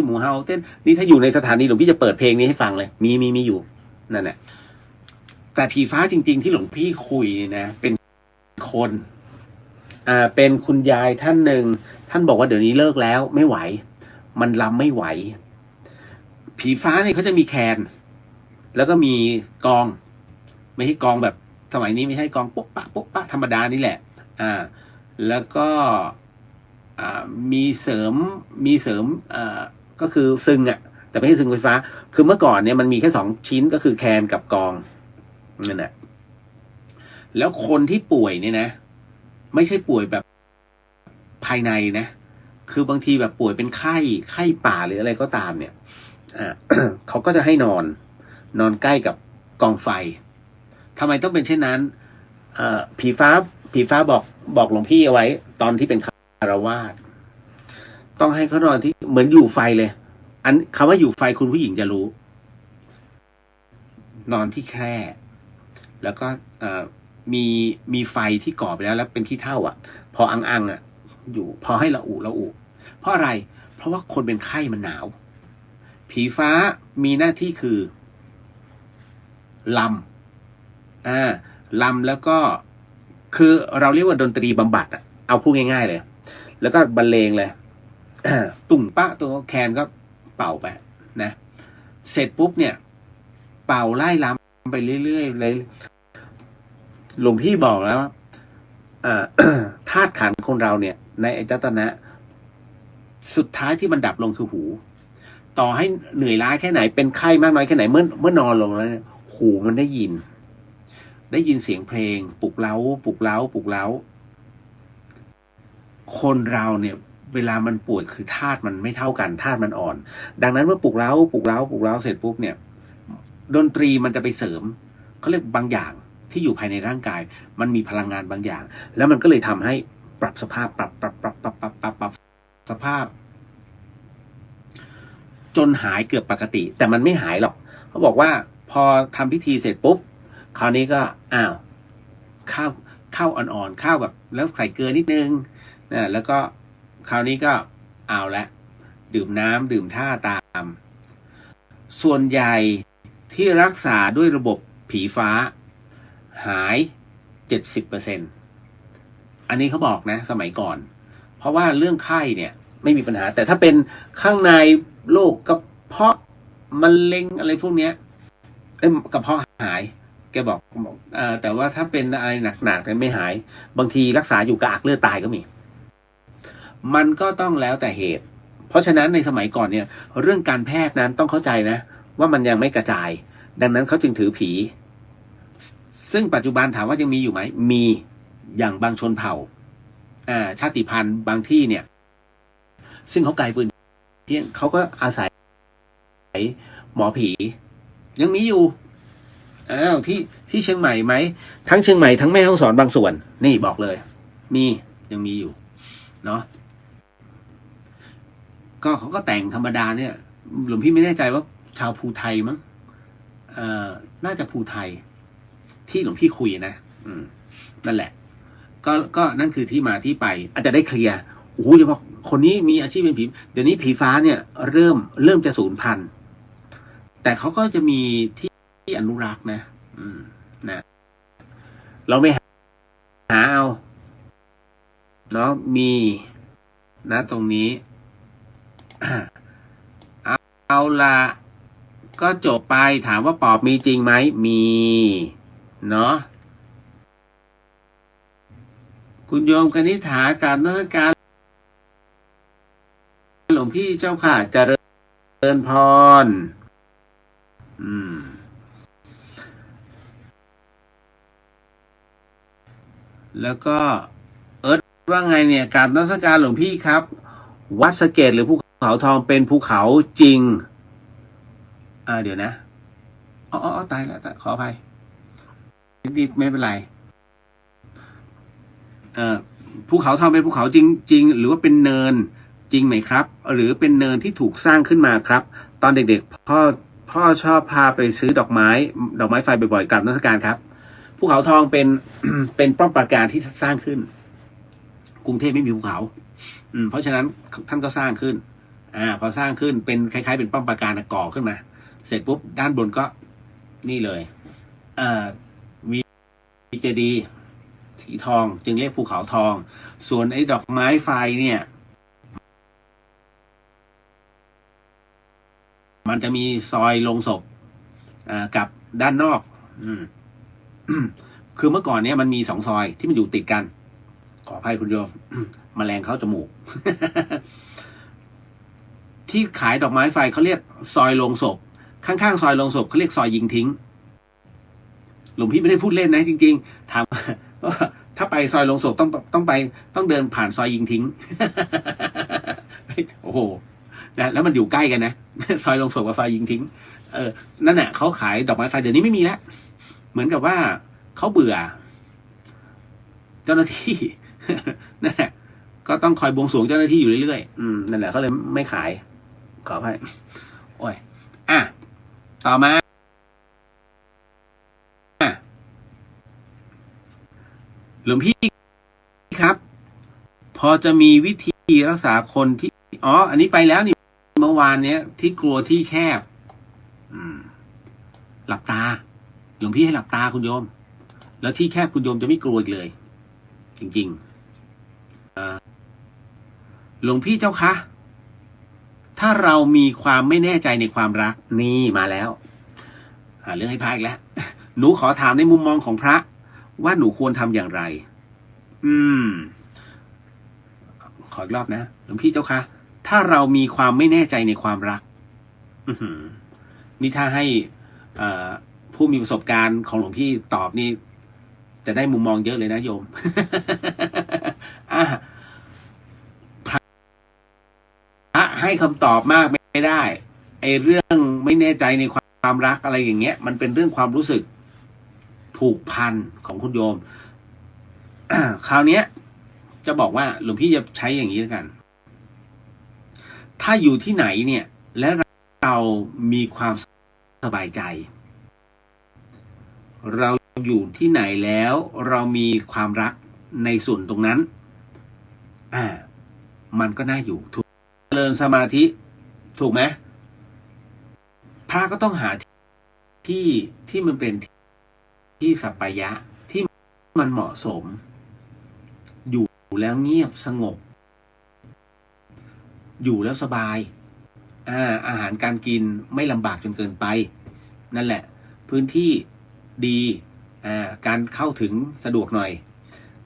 หมูเฮาเต้นนี่ถ้าอยู่ในสถานีหลวงพี่จะเปิดเพลงนี้ให้ฟังเลยมีอยู่นั่นแหละแต่ผีฟ้าจริงๆที่หลวงพี่คุยนะเป็นคนเป็นคุณยายท่านหนึ่งท่านบอกว่าเดี๋ยวนี้เลิกแล้วไม่ไหวมันรำไม่ไหวผีฟ้าเนี่ยเขาจะมีแคนแล้วก็มีกองไม่ใช่กองแบบสมัยนี้ไม่ใช่กองปุ๊บปะธรรมดานี่แหละแล้วก็มีเสริมก็คือซึงแต่ไม่ใช่ซึงไฟฟ้าคือเมื่อก่อนเนี่ยมันมีแค่2ชิ้นก็คือแคนกับกองนั่นแหละ แล้วคนที่ป่วยเนี่ยนะไม่ใช่ป่วยแบบภายในนะคือบางทีแบบป่วยเป็นไข้ป่าหรืออะไรก็ตามเนี่ยเขาก็จะให้นอนใกล้กับกองไฟทำไมต้องเป็นเช่นนั้นผีฟ้าบอกหลวงพี่เอาไว้ตอนที่เป็นคฤหัสถ์ต้องให้เขานอนที่เหมือนอยู่ไฟเลยคำว่าอยู่ไฟคุณผู้หญิงจะรู้นอนที่แคร่แล้วก็มีไฟที่ก่อไปแล้วเป็นขี้เถ้าพออังอยู่พอให้ละอุเพราะอะไรเพราะว่าคนเป็นไข้มันหนาวผีฟ้ามีหน้าที่คือลำแล้วก็คือเราเรียกว่าดนตรีบำบัดเอาพูดง่ายๆเลยแล้วก็บรรเลงเลยตุ่งป้าตัวแคนก็เป่าไปนะเสร็จปุ๊บเนี่ยเป่าไล่ลำไปเรื่อยๆเลยหลวงพี่บอกแล้วว่าธาตุขันธ์คนเราเนี่ยในอายตนะสุดท้ายที่มันดับลงคือหูต่อให้เหนื่อยล้าแค่ไหนเป็นไข้มากน้อยแค่ไหนเมื่อนอนลงแล้วเนี่ยหูมันได้ยินเสียงเพลงปลุกเร้าคนเราเนี่ยเวลามันป่วยคือธาตุมันไม่เท่ากันธาตุมันอ่อนดังนั้นเมื่อปลุกเร้าเสร็จปุ๊บเนี่ยดนตรีมันจะไปเสริมเขาเรียกบางอย่างที่อยู่ภายในร่างกายมันมีพลังงานบางอย่างแล้วมันก็เลยทำให้ปรับสภาพปรับสภาพจนหายเกือบปกติแต่มันไม่หายหรอกเขาบอกว่าพอทำพิธีเสร็จปุ๊บคราวนี้ก็ข้าวอ่อนๆข้าวแบบแล้วใส่เกลือนิดนึงนะแล้วก็คราวนี้ก็เอาละดื่มน้ำดื่มท่าตามส่วนใหญ่ที่รักษาด้วยระบบผีฟ้าหาย 70% อันนี้เขาบอกนะสมัยก่อนเพราะว่าเรื่องไข้เนี่ยไม่มีปัญหาแต่ถ้าเป็นข้างในโรคกระเพาะมะเร็งอะไรพวกเนี้ยกระเพาะหายแกบอกแต่ว่าถ้าเป็นอะไรหนักๆไม่หายบางทีรักษาอยู่กระอักเลือดตายก็มีมันก็ต้องแล้วแต่เหตุเพราะฉะนั้นในสมัยก่อนเนี่ยเรื่องการแพทย์นั้นต้องเข้าใจนะว่ามันยังไม่กระจายดังนั้นเขาจึงถือผีซึ่งปัจจุบันถามว่ายังมีอยู่ไหมมีอย่างบางชนเผ่าชาติพันธุ์บางที่เนี่ยซึ่งเขาไกลพื้นที่เขาก็อาศัยหมอผียังมีอยู่ที่เชียงใหม่ไหมทั้งเชียงใหม่ทั้งแม่ฮ่องสอนบางส่วนนี่บอกเลยยังมีอยู่เนาะก็เขาก็แต่งธรรมดาเนี่ยหลวงพี่ไม่แน่ใจว่าชาวภูไทยมั้งน่าจะภูไทยที่หลวงพี่คุยนะนั่นแหละก็นั่นคือที่มาที่ไปอาจจะได้เคลียร์โอ้โหเดี๋ยวพอคนนี้มีอาชีพเป็นผีเดี๋ยวนี้ผีฟ้าเนี่ยเริ่มจะสูญพันธุ์แต่เขาก็จะมีที่อนุรักษ์นะเราไม่หาเอาเนาะมีนะตรงนี้เอาละก็จบไปถามว่าปอบมีจริงไหมมีเนาะคุณโยมคณิษฐาการนมัสการหลวงพี่เจ้าค่ะเจริญพรแล้วก็ว่าไงเนี่ยการนมัสการหลวงพี่ครับวัดสะเกษหรือภูเขาทองเป็นภูเขาจริงเดี๋ยวนะตายแล้วขออภัยนิดไม่เป็นไรภูเขาทองเป็นภูเขาจริงหรือว่าเป็นเนินจริงไหมครับหรือเป็นเนินที่ถูกสร้างขึ้นมาครับตอนเด็กๆพ่อชอบพาไปซื้อดอกไม้ไฟบ่อยๆกับนมัสการครับภูเขาทองเป็น เป็นป้อมปราการที่สร้างขึ้นกรุงเทพไม่มีภูเขาเพราะฉะนั้นท่านก็สร้างขึ้นพอสร้างขึ้นเป็นคล้ายๆเป็นป้อมปราการก่อขึ้นมาเสร็จปุ๊บด้านบนก็นี่เลยมีเจดีย์สีทองจึงเรียกภูเขาทองส่วนไอ้ดอกไม้ไฟเนี่ยมันจะมีซอยลงศพกับด้านนอกคือเมื่อก่อนเนี่ยมันมี2 ซอยที่มันอยู่ติดกันขออภัยคุณโยม แมลงเข้าจมูก ที่ขายดอกไม้ไฟเขาเรียกซอยลงศพข้างๆซอยลงศพเขาเรียกซอยยิงทิ้ง หลวงพี่ไม่ได้พูดเล่นนะจริงๆถามว่าถ้าไปซอยลงศพต้องเดินผ่านซอยยิงทิ้ง โอ้โหนะแล้วมันอยู่ใกล้กันนะซอยลงศพกับซอยยิงทิ้งนั่นแหละเขาขายดอกไม้ไฟเดี๋ยวนี้ไม่มีแล้วเหมือนกับว่าเขาเบื่อเจ้าหน้าที่ นั่นแหละก็ต้องคอยบวงสรวงเจ้าหน้าที่อยู่เรื่อยๆนั่นแหละเขาเลยไม่ขายขออภัยโอ้ยต่อมาหลวงพี่ครับพอจะมีวิธีรักษาคนที่อันนี้ไปแล้วนี่เมื่อวานเนี้ยที่กลัวที่แคบหลับตาหลวงพี่ให้หลับตาคุณโยมแล้วที่แคบคุณโยมจะไม่กลัวอีกเลยจริงๆหลวงพี่เจ้าคะถ้าเรามีความไม่แน่ใจในความรักนี่มาแล้วเรื่องให้พระอีกแล้วหนูขอถามในมุมมองของพระว่าหนูควรทำอย่างไรขออีกรอบนะหลวงพี่เจ้าคะถ้าเรามีความไม่แน่ใจในความรักนี่ถ้าให้ผู้มีประสบการณ์ของหลวงพี่ตอบนี่จะได้มุมมองเยอะเลยนะโยม พระให้คำตอบมากไม่ได้ไอ้เรื่องไม่แน่ใจในความรักอะไรอย่างเงี้ยมันเป็นเรื่องความรู้สึกผูกพันของคุณโยม คราวนี้จะบอกว่าหลวงพี่จะใช้อย่างนี้แล้วกัน ถ้าอยู่ที่ไหนเนี่ยและเรามีความสบายใจเราอยู่ที่ไหนแล้วเรามีความรักในส่วนตรงนั้นมันก็น่าอยู่ถูกเจริญสมาธิถูกไหมพระก็ต้องหาที่มันเป็นที่สัปปายะที่มันเหมาะสมอยู่แล้วเงียบสงบอยู่แล้วสบายอาหารการกินไม่ลำบากจนเกินไปนั่นแหละพื้นที่ดีการเข้าถึงสะดวกหน่อย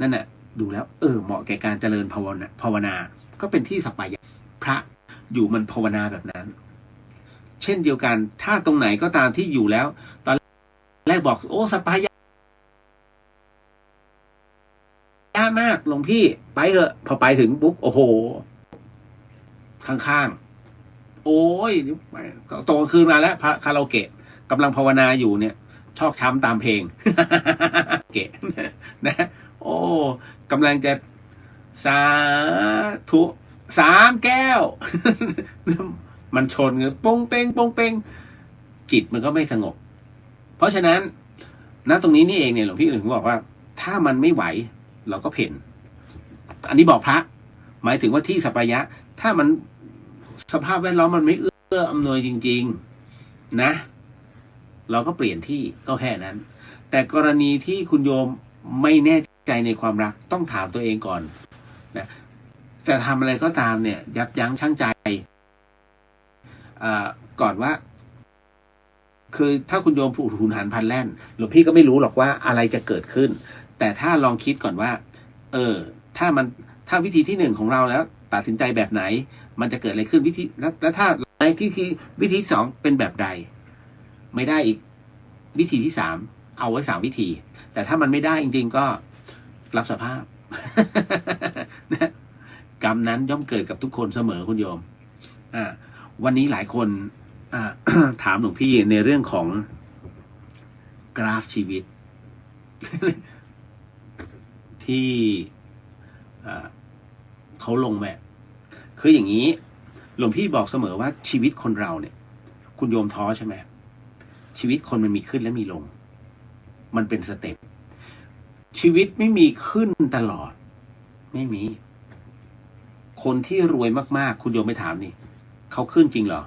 นั่นน่ะดูแล้วเหมาะแก่การเจริญภาวนาก็เป็นที่สัปปายะพระอยู่มันภาวนาแบบนั้นเช่นเดียวกันถ้าตรงไหนก็ตามที่อยู่แล้วตอนแรกบอกสัปปายะมากหลวงพี่ไปเถอะพอไปถึงปุ๊บโอ้โหข้างๆโอ้ยตกคืนมาแล้วพระคาราโอเกะกำลังภาวนาอยู่เนี่ยชอกช้ำตามเพลง เกะนะกำลังจะสาธุ3 แก้ว มันชนกันปงเป้งปงเป้งจิตมันก็ไม่สงบเพราะฉะนั้นณตรงนี้นี่เองเนี่ยหลวงพี่ถึงบอกว่าถ้ามันไม่ไหวเราก็เพ่นอันนี้บอกพระหมายถึงว่าที่สัปปายะถ้ามันสภาพแวดล้อมมันไม่เอื้ออำนวยจริงๆนะเราก็เปลี่ยนที่ก็แค่นั้นแต่กรณีที่คุณโยมไม่แน่ใจในความรักต้องถามตัวเองก่อนนะจะทำอะไรก็ตามเนี่ยยับยั้งชั่งใจก่อนว่าคือถ้าคุณโยมผูกหุนหันพันแล่นหลวงพี่ก็ไม่รู้หรอกว่าอะไรจะเกิดขึ้นแต่ถ้าลองคิดก่อนว่าถ้าวิธีที่1ของเราแล้วตัดสินใจแบบไหนมันจะเกิดอะไรขึ้นวิธีแล้วถ้าวิธีที่2เป็นแบบใดไม่ได้อีกวิธีที่3เอาไว้3วิธีแต่ถ้ามันไม่ได้จริงๆก็รับสภาพ นะกรรมนั้นย่อมเกิดกับทุกคนเสมอคุณโยมวันนี้หลายคน ถามหลวงพี่ในเรื่องของกราฟชีวิต ที่เขาลงแบบคืออย่างนี้หลวงพี่บอกเสมอว่าชีวิตคนเราเนี่ยคุณโยมท้อใช่ไหมชีวิตคนมันมีขึ้นและมีลงมันเป็นสเต็ปชีวิตไม่มีขึ้นตลอดไม่มีคนที่รวยมากๆคุณโยมไปถามนี่เขาขึ้นจริงเหรอ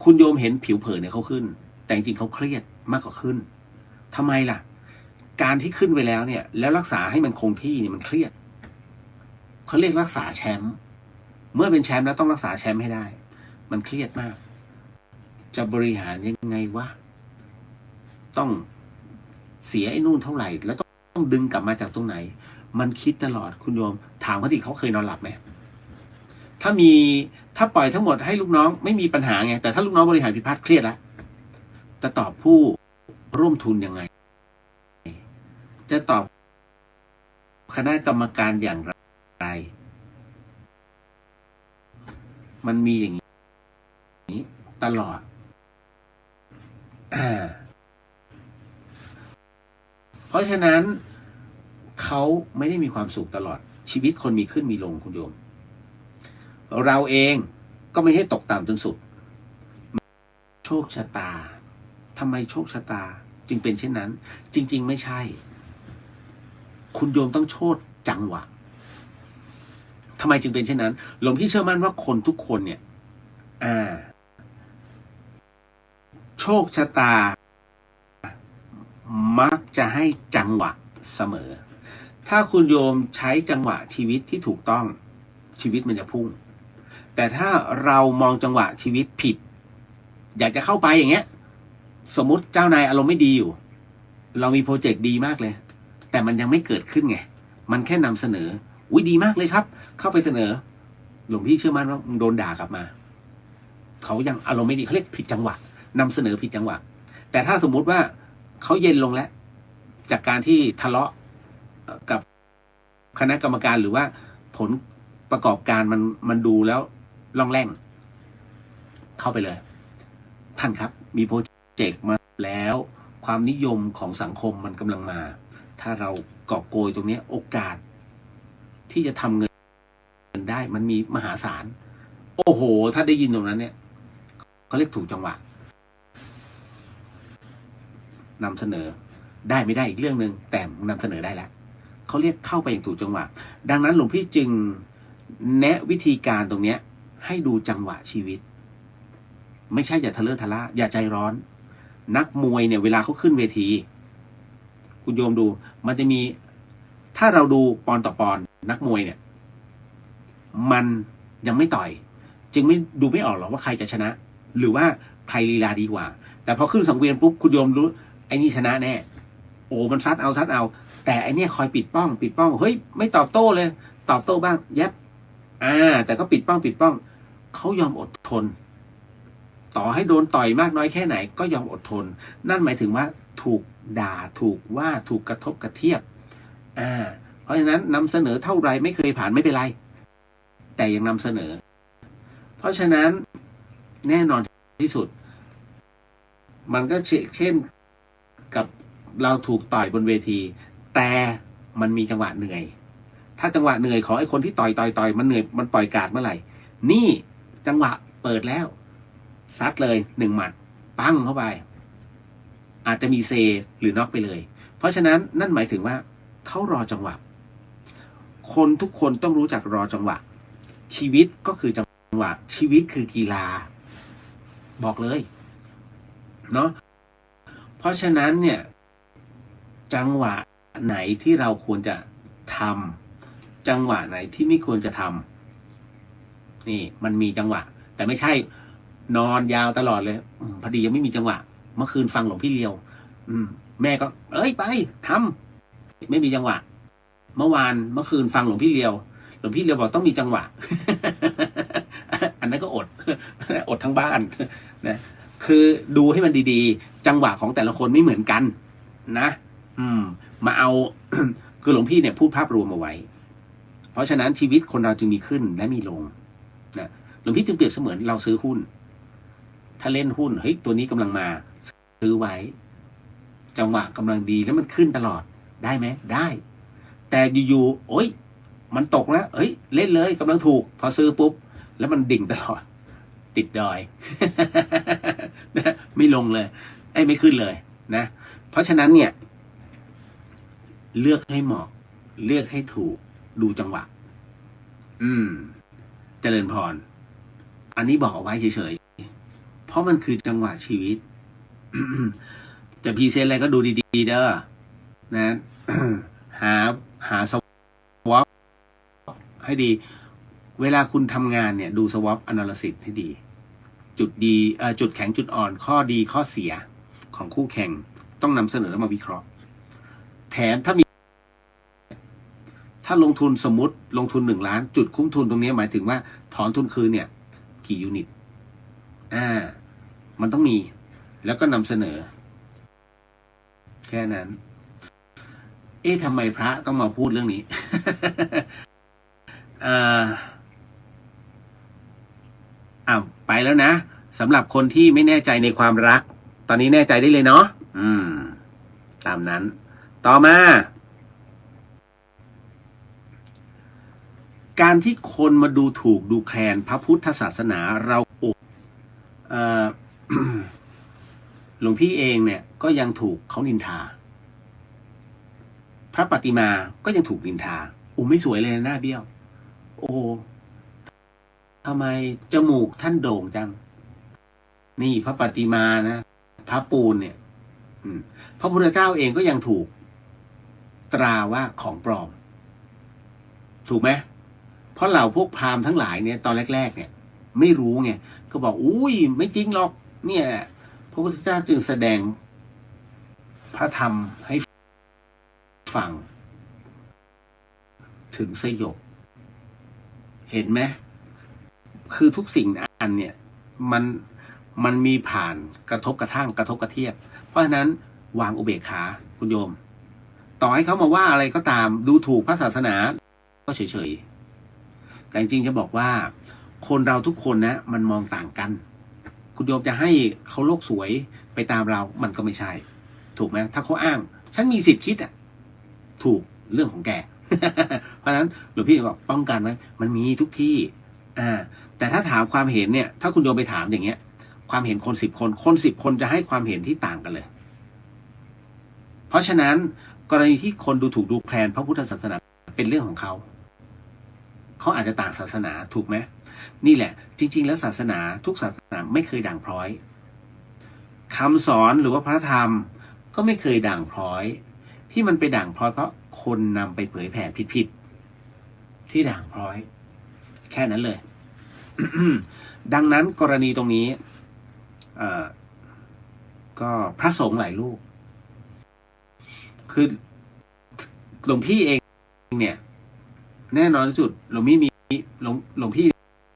คุณโยมเห็นผิวเผินเนี่ยเขาขึ้นแต่จริงเขาเครียดมากกว่าขึ้นทำไมล่ะการที่ขึ้นไปแล้วเนี่ยแล้วรักษาให้มันคงที่เนี่ยมันเครียดเขาเรียกรักษาแชมป์เมื่อเป็นแชมป์แล้วต้องรักษาแชมป์ให้ได้มันเครียดมากจะบริหารยังไงวะต้องเสียไอ้นู่นเท่าไหร่แล้วต้องดึงกลับมาจากตรงไหนมันคิดตลอดคุณโยมถามเขาดิเขาเคยนอนหลับไหมถ้าปล่อยทั้งหมดให้ลูกน้องไม่มีปัญหาไงแต่ถ้าลูกน้องบริหารผิดพลาดเครียดแล้วจะตอบผู้ร่วมทุนยังไง จะตอบคณะกรรมการอย่างไร มันมีอย่างนี้ตลอดเพราะฉะนั้นเขาไม่ได้มีความสุขตลอดชีวิตคนมีขึ้นมีลงคุณโยมเราเองก็ไม่ให้ตกต่ำจนสุดโชคชะตาทำไมโชคชะตาจึงเป็นเช่นนั้นจริงๆไม่ใช่คุณโยมต้องโชคจังหวะทำไมจึงเป็นเช่นนั้นหลวงพี่เชื่อมั่นว่าคนทุกคนเนี่ยโชคชะตามักจะให้จังหวะเสมอถ้าคุณโยมใช้จังหวะชีวิตที่ถูกต้องชีวิตมันจะพุ่งแต่ถ้าเรามองจังหวะชีวิตผิดอยากจะเข้าไปอย่างเงี้ยสมมุติเจ้านายอารมณ์ไม่ดีอยู่เรามีโปรเจกต์ดีมากเลยแต่มันยังไม่เกิดขึ้นไงมันแค่นำเสนออุ้ยดีมากเลยครับเข้าไปเสนอหลวงพี่เชื่อมั่นว่าโดนด่ากลับมาเขายังอารมณ์ไม่ดีเขาเรียกผิดจังหวะนำเสนอผิดจังหวะแต่ถ้าสมมุติว่าเขาเย็นลงแล้วจากการที่ทะเลาะกับคณะกรรมการหรือว่าผลประกอบการมันดูแล้วล่องแร่งเข้าไปเลยท่านครับมีโปรเจกต์มาแล้วความนิยมของสังคมมันกำลังมาถ้าเรากอบโกยตรงนี้โอกาสที่จะทำเงินได้มันมีมหาศาลโอ้โหถ้าได้ยินตรงนั้นเนี่ยเขาเรียกถูกจังหวะนำเสนอได้ไม่ได้อีกเรื่องหนึ่งแต่นำเสนอได้แล้วเขาเรียกเข้าไปอย่างถูกจังหวะดังนั้นหลวงพี่จึงแนะวิธีการตรงนี้ให้ดูจังหวะชีวิตไม่ใช่อย่าทะเลาะทะล่าอย่าใจร้อนนักมวยเนี่ยเวลาเขาขึ้นเวทีคุณโยมดูมันจะมีถ้าเราดูปอนต่อปอนนักมวยเนี่ยมันยังไม่ต่อยจึงไม่ดูไม่ออกหรอกว่าใครจะชนะหรือว่าใครลีลาดีกว่าแต่พอขึ้นสังเวียนปุ๊บคุณโยมรู้ไอ้นี่ชนะแน่โอ้มันซัดเอาแต่ไอ้นี่คอยปิดป้องเฮ้ยไม่ตอบโต้เลยตอบโต้บ้างแยบแต่ก็ปิดป้องเขายอมอดทนต่อให้โดนต่อยมากน้อยแค่ไหนก็ยอมอดทนนั่นหมายถึงว่าถูกด่าถูกว่าถูกกระทบกระเทียบเพราะฉะนั้นนำเสนอเท่าไรไม่เคยผ่านไม่เป็นไรแต่ยังนำเสนอเพราะฉะนั้นแน่นอนที่สุดมันก็เช่นกับเราถูกต่อยบนเวทีแต่มันมีจังหวะเหนื่อยถ้าจังหวะเหนื่อยขอไอ้คนที่ต่อยมันเหนื่อยมันปล่อยกาดเมื่อไหร่นี่จังหวะเปิดแล้วซัดเลย1 หมัดปั้งเข้าไปอาจจะมีเซหรือน็อกไปเลยเพราะฉะนั้นนั่นหมายถึงว่าเขารอจังหวะคนทุกคนต้องรู้จักรอจังหวะชีวิตก็คือจังหวะชีวิตคือกีฬาบอกเลยเนาะเพราะฉะนั้นเนี่ยจังหวะไหนที่เราควรจะทำจังหวะไหนที่ไม่ควรจะทำนี่มันมีจังหวะแต่ไม่ใช่นอนยาวตลอดเลยพอดียังไม่มีจังหวะเมื่อคืนฟังหลวงพี่เลียวแม่ก็ไปทำไม่มีจังหวะเมื่อคืนฟังหลวงพี่เลียวบอกต้องมีจังหวะ อันนั้นก็อดทั้งบ้านนะคือดูให้มันดีๆจังหวะของแต่ละคนไม่เหมือนกันนะมาเอา คือหลวงพี่เนี่ยพูดภาพรวมเอาไว้เพราะฉะนั้นชีวิตคนเราจึงมีขึ้นและมีลงนะหลวงพี่จึงเปรียบเสมือนเราซื้อหุ้นถ้าเล่นหุ้นเฮ้ยตัวนี้กำลังมาซื้อไว้จังหวะกำลังดีแล้วมันขึ้นตลอดได้ไหมได้แต่อยู่ๆโอ๊ยมันตกแล้วเล่นเลยกำลังถูกพอซื้อปุ๊บแล้วมันดิ่งตลอดติดดอย นะไม่ลงเลยไม่ขึ้นเลยนะเพราะฉะนั้นเนี่ยเลือกให้เหมาะเลือกให้ถูกดูจังหวะเจริญพรอันนี้บอกเอาไว้เฉยๆเพราะมันคือจังหวะชีวิต จะพรีเซนต์อะไรก็ดูดีๆเด้อนะ หาสวอปให้ดีเวลาคุณทำงานเนี่ยดูสวอปแอนาลิซิสให้ดีจุดดีจุดแข็งจุดอ่อนข้อดีข้อเสียของคู่แข่งต้องนำเสนอแล้วมาวิเคราะห์แถมถ้าลงทุนสมมุติลงทุน1 ล้านจุดคุ้มทุนตรงนี้หมายถึงว่าถอนทุนคืนเนี่ยกี่ยูนิตมันต้องมีแล้วก็นำเสนอแค่นั้น ทำไมพระต้องมาพูดเรื่องนี้ อ่าไปแล้วนะสำหรับคนที่ไม่แน่ใจในความรักตอนนี้แน่ใจได้เลยเนาะตามนั้นต่อมาการที่คนมาดูถูกดูแคลนพระพุทธศาสนาเราหลวงพี่เองเนี่ยก็ยังถูกเขานินทาพระปฏิมาก็ยังถูกนินทาไม่สวยเลยหน้าเบี้ยวทำไมจมูกท่านโด่งจังนี่พระปฏิมานะพระปูนเนี่ยพระพุทธเจ้าเองก็ยังถูกตราว่าของปลอมถูกไหมเพราะเหล่าพวกพราหมณ์ทั้งหลายเนี่ยตอนแรกๆเนี่ยไม่รู้ไงก็บอกไม่จริงหรอกเนี่ยพระพุทธเจ้าจึงแสดงพระธรรมให้ฟังถึงสยบเห็นไหมคือทุกสิ่งอันเนี่ยมันมีผ่านกระทบกระทั่งกระทบกระเทียบเพราะฉะนั้นวางอุเบกขาคุณโยมต่อให้เขามาว่าอะไรก็ตามดูถูกพระศาสนาก็เฉยๆแต่จริงๆจะบอกว่าคนเราทุกคนนะมันมองต่างกันคุณโยมจะให้เขาโลกสวยไปตามเรามันก็ไม่ใช่ถูกไหมถ้าเขาอ้างฉันมีสิทธิ์คิดถูกเรื่องของแก เพราะฉะนั้นหลวงพี่บอกป้องกันไว้มันมีทุกที่แต่ถ้าถามความเห็นเนี่ยถ้าคุณโยมไปถามอย่างเงี้ยความเห็นคน10 คนจะให้ความเห็นที่ต่างกันเลยเพราะฉะนั้นกรณีที่คนดูถูกดูแคลนพระพุทธศาสนาเป็นเรื่องของเขาอาจจะต่างศาสนาถูกไหมนี่แหละจริงๆแล้วศาสนาทุกศาสนาไม่เคยด่างพร้อยคำสอนหรือว่าพระธรรมก็ไม่เคยด่างพร้อยที่มันไปด่างพร้อยเพราะคนนำไปเผยแผ่ผิดๆที่ด่างพร้อยแค่นั้นเลย ดังนั้นกรณีตรงนี้ก็พระสงฆ์หลายรูปคือหลวงพี่เองเนี่ยแน่นอนที่สุดหลวงพี่เ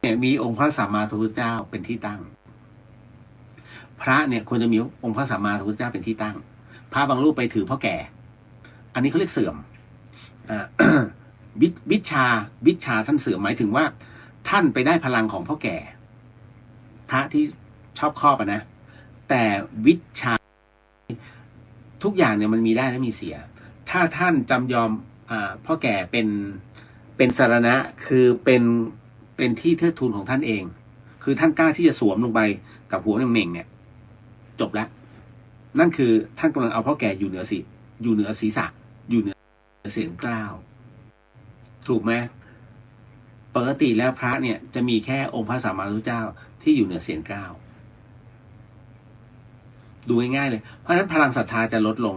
นี่ยมีองค์พระสัมมาสัมพุทธเจ้าเป็นที่ตั้งพระเนี่ยควรจะมีองค์พระสัมมาสัมพุทธเจ้าเป็นที่ตั้งพระบางรูปไปถือพ่อแก่อันนี้เขาเรียกเสื่อมวิชาท่านเสื่อมหมายถึงว่าท่านไปได้พลังของพ่อแก่พระที่ชอบครอบนะแต่วิชาทุกอย่างเนี่ยมันมีได้และมีเสียถ้าท่านจำยอมพ่อแก่เป็นสารณะคือเป็นที่เทิดทูนของท่านเองคือท่านกล้าที่จะสวมลงไปกับหัวเหม่งเนี่ยจบแล้วนั่นคือท่านกำลังเอาพ่อแก่อยู่เหนือศีรษะอยู่เหนือเสียงกล้าวถูกไหมปกติแล้วพระเนี่ยจะมีแค่องค์พระสัมมาสัมพุทธเจ้าที่อยู่เหนือเสียงกล้าวดูง่ายๆเลยเพราะฉะนั้นพลังศรัทธาจะลดลง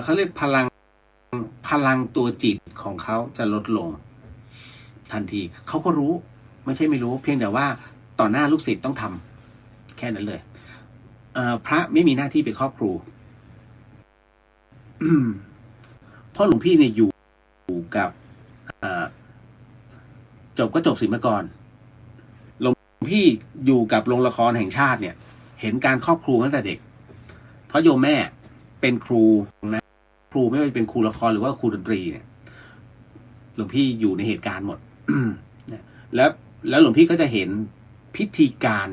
เขาเรียกพลังตัวจิตของเขาจะลดลงทันทีเขาก็รู้ไม่ใช่ไม่รู้เพียงแต่ว่าต่อหน้าลูกศิษย์ต้องทำแค่นั้นเลยพระไม่มีหน้าที่ไปครอบครูเพราะหลวงพี่เนี่ยอยู่กับจบก็จบศิลปากรหลวงพี่อยู่กับโรงละครแห่งชาติเนี่ยเห็นการครอบครูตั้งแต่เด็กเพราะโยมแม่เป็นครูนะครูไม่ว่าจะเป็นครูละครหรือว่าครูดนตรีเนี่ยหลวงพี่อยู่ในเหตุการณ์หมด แล้วหลวงพี่ก็จะเห็นพิธีการ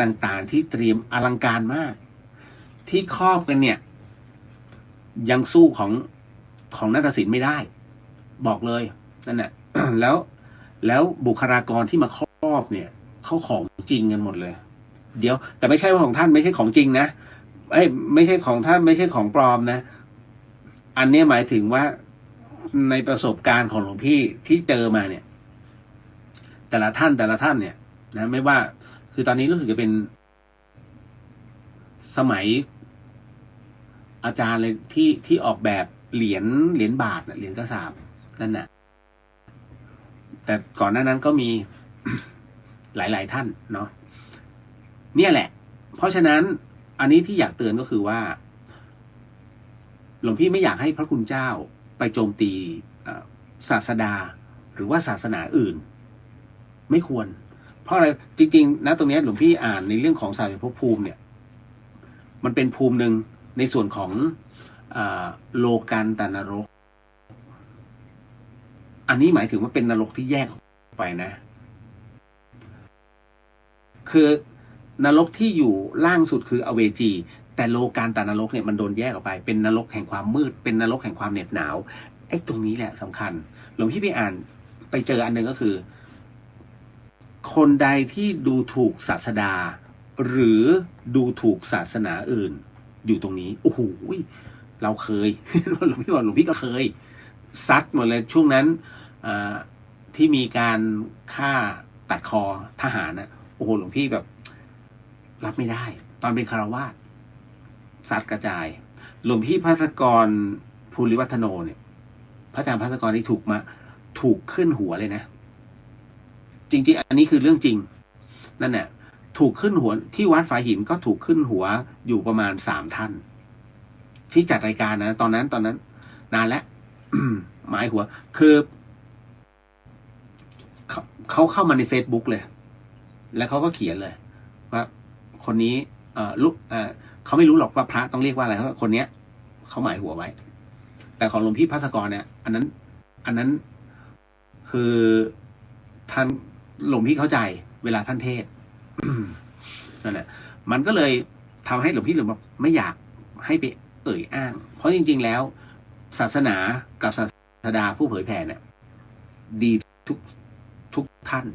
ต่างๆที่เตรียมอลังการมากที่ครอบกันเนี่ยยังสู้ของนาฏศิลป์ไม่ได้บอกเลยนั่นแหละ แล้วบุคลากรที่มาครอบเนี่ยเขาของจริงกันหมดเลยเดี๋ยวแต่ไม่ใช่ว่าของท่านไม่ใช่ของจริงนะไม่ใช่ของท่านไม่ใช่ของปลอมนะอันนี้หมายถึงว่าในประสบการณ์ของหลวงพี่ที่เจอมาเนี่ยแต่ละท่านเนี่ยนะไม่ว่าคือตอนนี้รู้สึกจะเป็นสมัยอาจารย์เลยที่ออกแบบเหรียญบาทเหรียญกระสาบนั่นน่ะแต่ก่อนหน้านั้นก็มี หลายท่านเนาะเนี่ยแหละเพราะฉะนั้นอันนี้ที่อยากเตือนก็คือว่าหลวงพี่ไม่อยากให้พระคุณเจ้าไปโจมตีศาสดาหรือว่าศาสนาอื่นไม่ควรเพราะอะไรจริงๆนะตรงนี้หลวงพี่อ่านในเรื่องของสายภพภูมิเนี่ยมันเป็นภูมิหนึ่งในส่วนของ โลกันตนรกอันนี้หมายถึงว่าเป็นนรกที่แยกออกไปนะ คือนรกที่อยู่ล่างสุดคืออเวจีแต่โลกันตนรกเนี่ยมันโดนแยกออกไปเป็นนรกแห่งความมืดเป็นนรกแห่งความเหน็บหนาวไอ้ตรงนี้แหละสำคัญหลวงพี่ไปอ่านไปเจออันหนึ่งก็คือคนใดที่ดูถูกศาสดาหรือดูถูกศาสนาอื่นอยู่ตรงนี้โอ้โหเราเคย หลวงพี่บอกหลวงพี่ก็เคยซัดหมดเลยช่วงนั้นที่มีการฆ่าตัดคอทหารนะโอ้โหหลวงพี่แบบรับไม่ได้ตอนเป็นคารวาสซัดกระจายหลวงพี่ภัสกรภูริวัฒโนเนี่ยพระอาจารย์ภัสกรนี่ถูกขึ้นหัวเลยนะจริงๆอันนี้คือเรื่องจริงนั่นแหละถูกขึ้นหัวที่วัดฝาหินก็ถูกขึ้นหัวอยู่ประมาณ3 ท่านที่จัดรายการนะตอนนั้นนานแล้ว หมายหัวคือเขาเข้ามาใน Facebook เลยแล้วเขาก็เขียนเลยว่าคนนี้ลูกเขาไม่รู้หรอกว่าพระต้องเรียกว่าอะไรเพราะคนเนี้ยเขาหมายหัวไว้แต่ของหลวงพี่ภัสกรเนี่ยอันนั้นคือท่านหลวงพี่เข้าใจเวลาท่านเทศ นั่นแหละมันก็เลยทำให้หลวงพี่หลวงบอกไม่อยากให้ไปเอ่ยอ้างเพราะจริงๆแล้วศาสนากับศาสดาผู้เผยแผ่เนี่ยดีทุกท่าน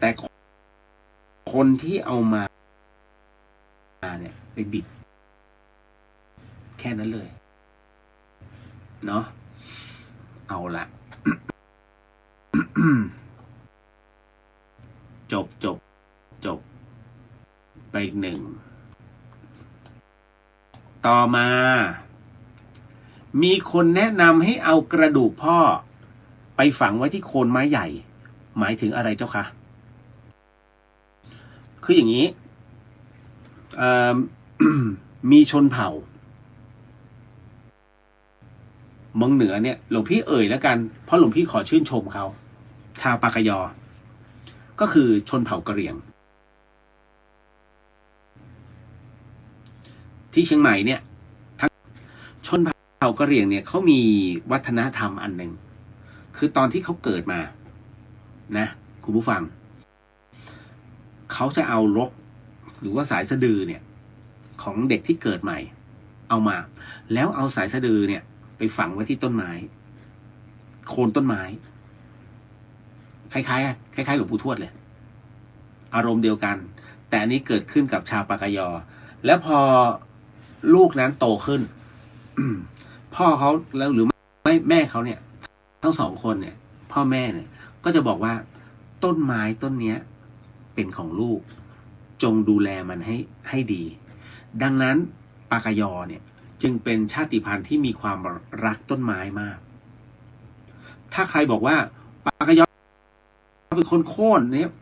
แต่คนที่เอามาเนี่ยไปบิดแค่นั้นเลยเนาะเอาละ จบไปอีกหนึ่งต่อมามีคนแนะนำให้เอากระดูกพ่อไปฝังไว้ที่โคนไม้ใหญ่หมายถึงอะไรเจ้าคะคืออย่างนี้ มีชนเผ่าเมืองเหนือเนี่ยหลวงพี่เอ่ยแล้วกันเพราะหลวงพี่ขอชื่นชมเขาชาวปากยอก็คือชนเผ่ากะเหรี่ยงที่เชียงใหม่เนี่ยทั้งชนเผ่ากะเหรี่ยงเนี่ยเขามีวัฒนธรรมอันหนึ่งคือตอนที่เขาเกิดมานะคุณผู้ฟังเขาจะเอารกหรือว่าสายสะดือเนี่ยของเด็กที่เกิดใหม่เอามาแล้วเอาสายสะดือเนี่ยไปฝังไว้ที่ต้นไม้โคนต้นไม้คล้ายๆหลวงปู่ทวดเลยอารมณ์เดียวกันแต่อันนี้เกิดขึ้นกับชาวปากยอแล้วพอลูกนั้นโตขึ้น พ่อเขาแล้วหรือไม่แม่เขาเนี่ยทั้งสองคนเนี่ยพ่อแม่เนี่ยก็จะบอกว่าต้นไม้ต้นเนี้ยเป็นของลูกจงดูแลมันให้ดีดังนั้นปากยอเนี่ยจึงเป็นชาติพันธุ์ที่มีความรักต้นไม้มากถ้าใครบอกว่าปากยอเป็นคนโค่นเนี่ย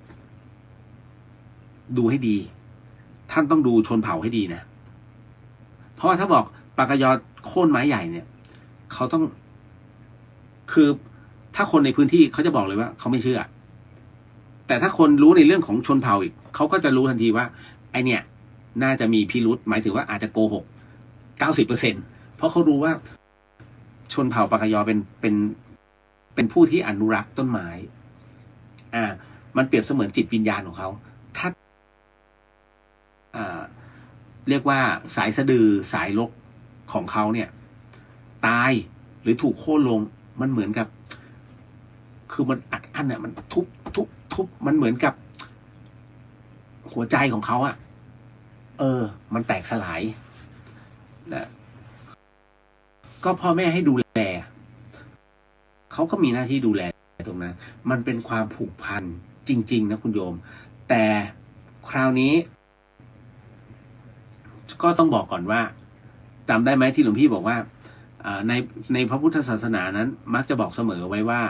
ดูให้ดีท่านต้องดูชนเผ่าให้ดีนะเพราะว่าถ้าบอกปากยอโค่นไม้ใหญ่เนี่ยเขาต้องคือถ้าคนในพื้นที่เขาจะบอกเลยว่าเขาไม่เชื่อแต่ถ้าคนรู้ในเรื่องของชนเผ่าอีกเขาก็จะรู้ทันทีว่าไอเนี่ยน่าจะมีพิรุธหมายถึงว่าอาจจะโกหก 90%เพราะเขารู้ว่าชนเผ่าปากยอเป็นผู้ที่อนุรักษ์ต้นไม้มันเปรียบเสมือนจิตวิญญาณของเขาถ้าเรียกว่าสายสะดือสายรกของเขาเนี่ยตายหรือถูกโค่นลงมันเหมือนกับคือมันอัดอั้นอ่ะมันทุบมันเหมือนกับหัวใจของเขาอ่ะมันแตกสลายนะก็พ่อแม่ให้ดูแลเขาก็มีหน้าที่ดูแลตรงนั้นมันเป็นความผูกพันจริงๆนะคุณโยมแต่คราวนี้ก็ต้องบอกก่อนว่าจำได้ไหมที่หลวงพี่บอกว่าในพระพุทธศาสนานั้นมักจะบอกเสมอไว้ว่า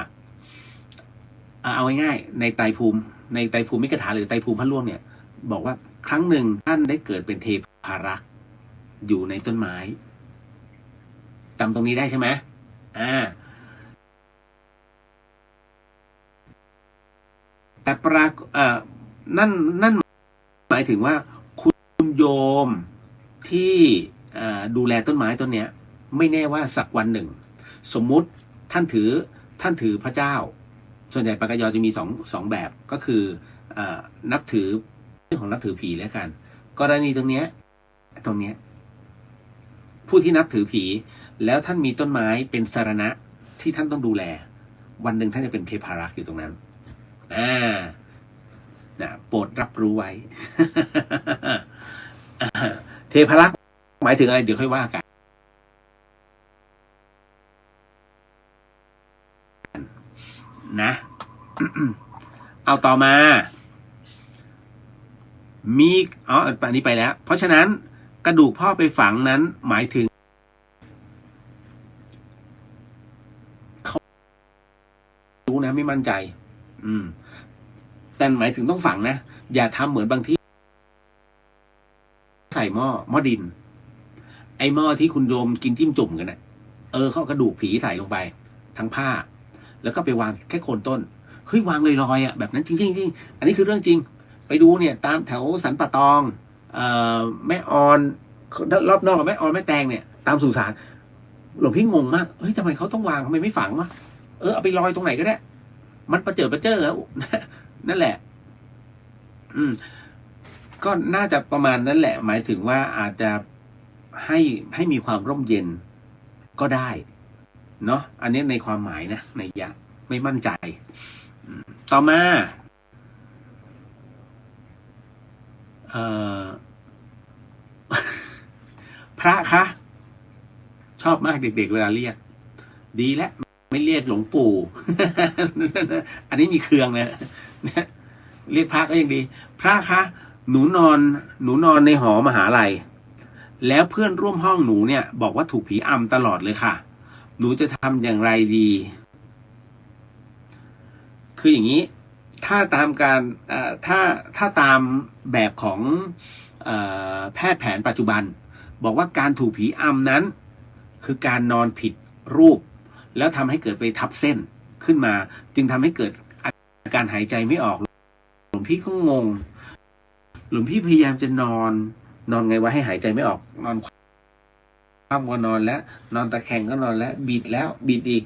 เอาง่ายๆในไตรภูมิมิกถาหรือไตรภูมิพระล่วงเนี่ยบอกว่าครั้งหนึ่งท่านได้เกิดเป็นเทพารักษ์อยู่ในต้นไม้จำตรงนี้ได้ใช่ไหมแต่นั่นหมายถึงว่าคุณโยมที่ ดูแลต้นไม้ต้นเนี้ยไม่แน่ว่าสักวันหนึ่งสมมุติท่านถือพระเจ้าส่วนใหญ่ปากยอจะมีสองแบบก็คือนับถือเรื่องของนับถือผีแล้วกันกรณีตรงเนี้ยผู้ที่นับถือผีแล้วท่านมีต้นไม้เป็นสรณะที่ท่านต้องดูแลวันหนึ่งท่านจะเป็นเทพารักษ์อยู่ตรงนั้นโปรดรับรู้ไว้ เทพารักษ์หมายถึงอะไรเดี๋ยวค่อยว่ากันนะ เอาต่อมามีอันนี้ไปแล้วเพราะฉะนั้นกระดูกพ่อไปฝังนั้นหมายถึงเขารู้นะไม่มั่นใจแต่หมายถึงต้องฝังนะอย่าทำเหมือนบางที่ใส่หม้อดินไอ้หม้อที่คุณโยมกินจิ้มจุ่มกันนะเขากระดูกผีใส่ลงไปทั้งผ้าแล้วก็ไปวางแค่โคนต้นเฮ้ยวางลอยๆแบบนั้นจริงอันนี้คือเรื่องจริงไปดูเนี่ยตามแถวสันป่าตองแม่ออนรอบนอกกับแม่ออนแม่แตงเนี่ยตามสุสานหลวงพี่งงมากเฮ้ยทำไมเขาต้องวางทำไมไม่ฝังวะเอาไปลอยตรงไหนก็ได้มันประเจิดนั่นแหละก็น่าจะประมาณนั้นแหละหมายถึงว่าอาจจะให้มีความร่มเย็นก็ได้เนาะอันนี้ในความหมายนะในยะไม่มั่นใจต่อมาพระคะชอบมากเด็กๆเวลาเรียกดีแล้วไม่เรียกหลวงปู่ อันนี้มีเครื่องนะเรียกพระก็ยังดีพระคะหนูนอนในหอมหาลัยแล้วเพื่อนร่วมห้องหนูเนี่ยบอกว่าถูกผีอำตลอดเลยค่ะหนูจะทำอย่างไรดีคืออย่างนี้ถ้าตามการถ้าตามแบบของแพทย์แผนปัจจุบันบอกว่าการถูกผีอำนั้นคือการนอนผิดรูปแล้วทำให้เกิดไปทับเส้นขึ้นมาจึงทำให้เกิดอาการหายใจไม่ออกหลวงพี่ก็งงหลวงพี่พยายามจะนอนไงว่าให้หายใจไม่ออกนอนคว่ำก็นอนแล้วนอนตะแคงก็นอนแล้วบิดอีก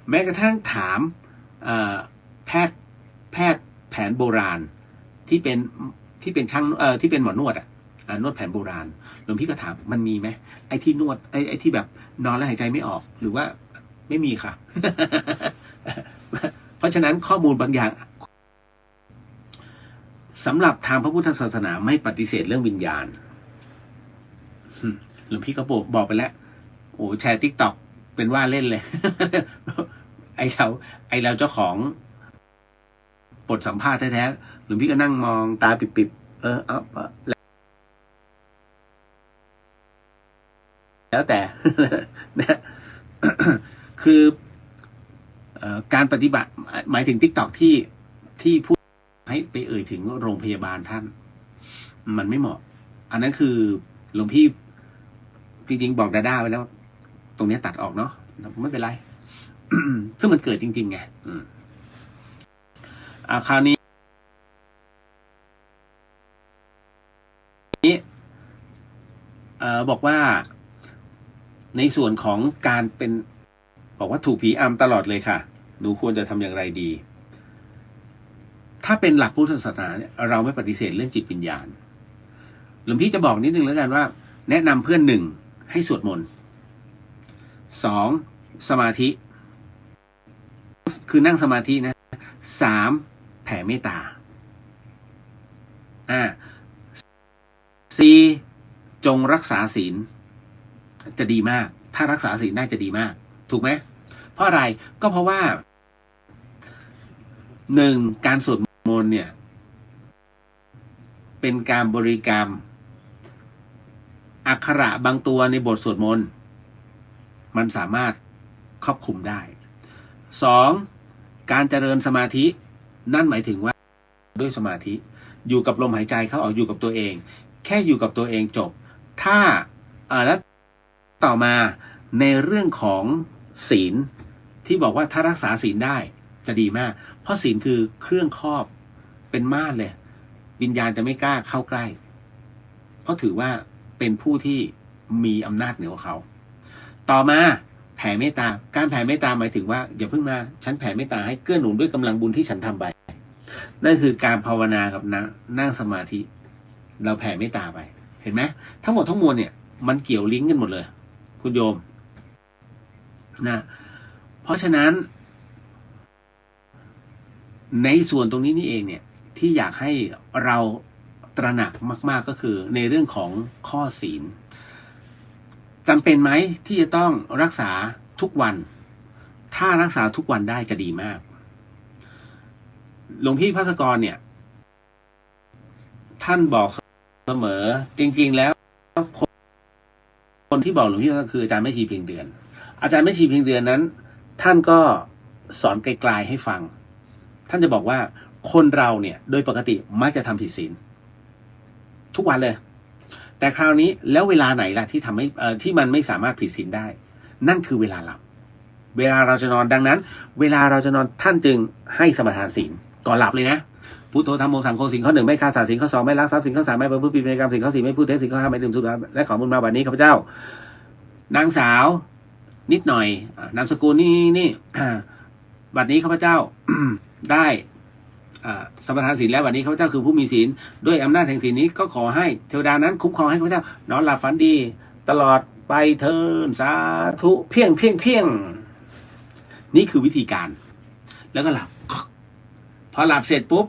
แม้กระทั่งถามแพทย์แผนโบราณที่เป็นช่างที่เป็นหมอนวดนวดแผนโบราณหลวงพี่ก็ถามมันมีไหมไอ้ที่นวดไอ้ที่แบบนอนแล้วหายใจไม่ออกหรือว่าไม่มีค่ะ เพราะฉะนั้นข้อมูลบางอย่างสำหรับทางพระพุทธศาสนาไม่ปฏิเสธเรื่องวิญญาณหลวงพี่ก็บอกไปแล้วโอ้แชร์ TikTok เป็นว่าเล่นเลย ไอเราเจ้าของบทสัมภาษณ์แท้ๆหลวงพี่ก็นั่งมองตาปิบๆแล้วแต่ นะ คือการปฏิบัติหมายถึง TikTok ที่พูดให้ไปเอ่ยถึงโรงพยาบาลท่านมันไม่เหมาะอันนั้นคือหลวงพี่จริงๆบอกดาด้าไว้แล้วตรงนี้ตัดออกเนาะไม่เป็นไร ซึ่งมันเกิดจริงๆไงคราวนี้บอกว่าในส่วนของการเป็นบอกว่าถูกผีอำตลอดเลยค่ะหนูควรจะทำอย่างไรดีถ้าเป็นหลักพุทธศาสนาเนี่ยเราไม่ปฏิเสธเรื่องจิตวิญญาณหลวงพี่จะบอกนิดนึงแล้วกันว่าแนะนำเพื่อน1ให้สวดมนต์2สมาธิคือนั่งสมาธินะ3แผ่เมตตา4จงรักษาศีลจะดีมากถ้ารักษาศีลได้จะดีมากถูกไหมเพราะอะไรก็เพราะว่า1การสวดมนต์เนี่ยเป็นการบริกรรมอักขระบางตัวในบทสวดมนต์มันสามารถครอบคลุมได้2การเจริญสมาธินั่นหมายถึงว่าด้วยสมาธิอยู่กับลมหายใจเข้าออกอยู่กับตัวเองแค่อยู่กับตัวเองจบถ้าแล้วต่อมาในเรื่องของศีลที่บอกว่าถ้ารักษาศีลได้จะดีมากเพราะศีลคือเครื่องครอบเป็นม่านเลยวิญญาณจะไม่กล้าเข้าใกล้เพราะถือว่าเป็นผู้ที่ มีอำนาจเหนือกว่าเขาต่อมาแผ่เมตตาการแผ่เมตตาหมายถึงว่าอย่าเพิ่งมาฉันแผ่เมตตาให้เกื้อหนุนด้วยกำลังบุญที่ฉันทำไปนั่นคือการภาวนากับนั่งสมาธิเราแผ่เมตตาไปเห็นไหมทั้งหมดทั้งมวลเนี่ยมันเกี่ยวลิงก์กันหมดเลยคุณโยมนะเพราะฉะนั้นในส่วนตรงนี้นี่เองเนี่ยที่อยากให้เราตระหนักมากๆก็คือในเรื่องของข้อศีลจำเป็นไหมที่จะต้องรักษาทุกวันถ้ารักษาทุกวันได้จะดีมากหลวงพี่ภัสกรเนี่ยท่านบอกเสมอจริงๆแล้วคนที่บอกหลวงพี่ก็คืออาจารย์แม่ชีเพียงเดือนอาจารย์แม่ชีเพียงเดือนนั้นท่านก็สอนไกลๆให้ฟังท่านจะบอกว่าคนเราเนี่ยโดยปกติมักจะทำผิดศีลทุกวันเลยแต่คราวนี้แล้วเวลาไหนล่ะที่ทำให้ที่มันไม่สามารถผิดศีลได้นั่นคือเวลาหลับเวลาเราจะนอนดังนั้นเวลาเราจะนอนท่านจึงให้สมาทานศีลก่อนหลับเลยนะพุทโธธัมโมสังโฆศีลข้อ 1ไม่ฆ่าสัตว์ศีลข้อ 2ไม่ลักทรัพย์ศีลข้อ 3ไม่ประพฤติผิดในกรรมศีลข้อ 4ไม่พูดเท็จศีลข้อ 5ไม่ดื่มสุราและของมึนเมาบัดนี้ข้าพเจ้านางสาวนิดหน่อยนามสกุลนี่บัดนี้ข้าพเจ้า ได้สมทานศีลแล้ววันนี้ข้าพเจ้าคือผู้มีศีลด้วยอำนาจแห่งศีลนี้ก็ขอให้เทวดานั้นคุ้มครองให้ข้าพเจ้านอนหลับฝันดีตลอดไปเถิดสาธุเพียงนี่คือวิธีการแล้วก็หลับพอหลับเสร็จปุ๊บ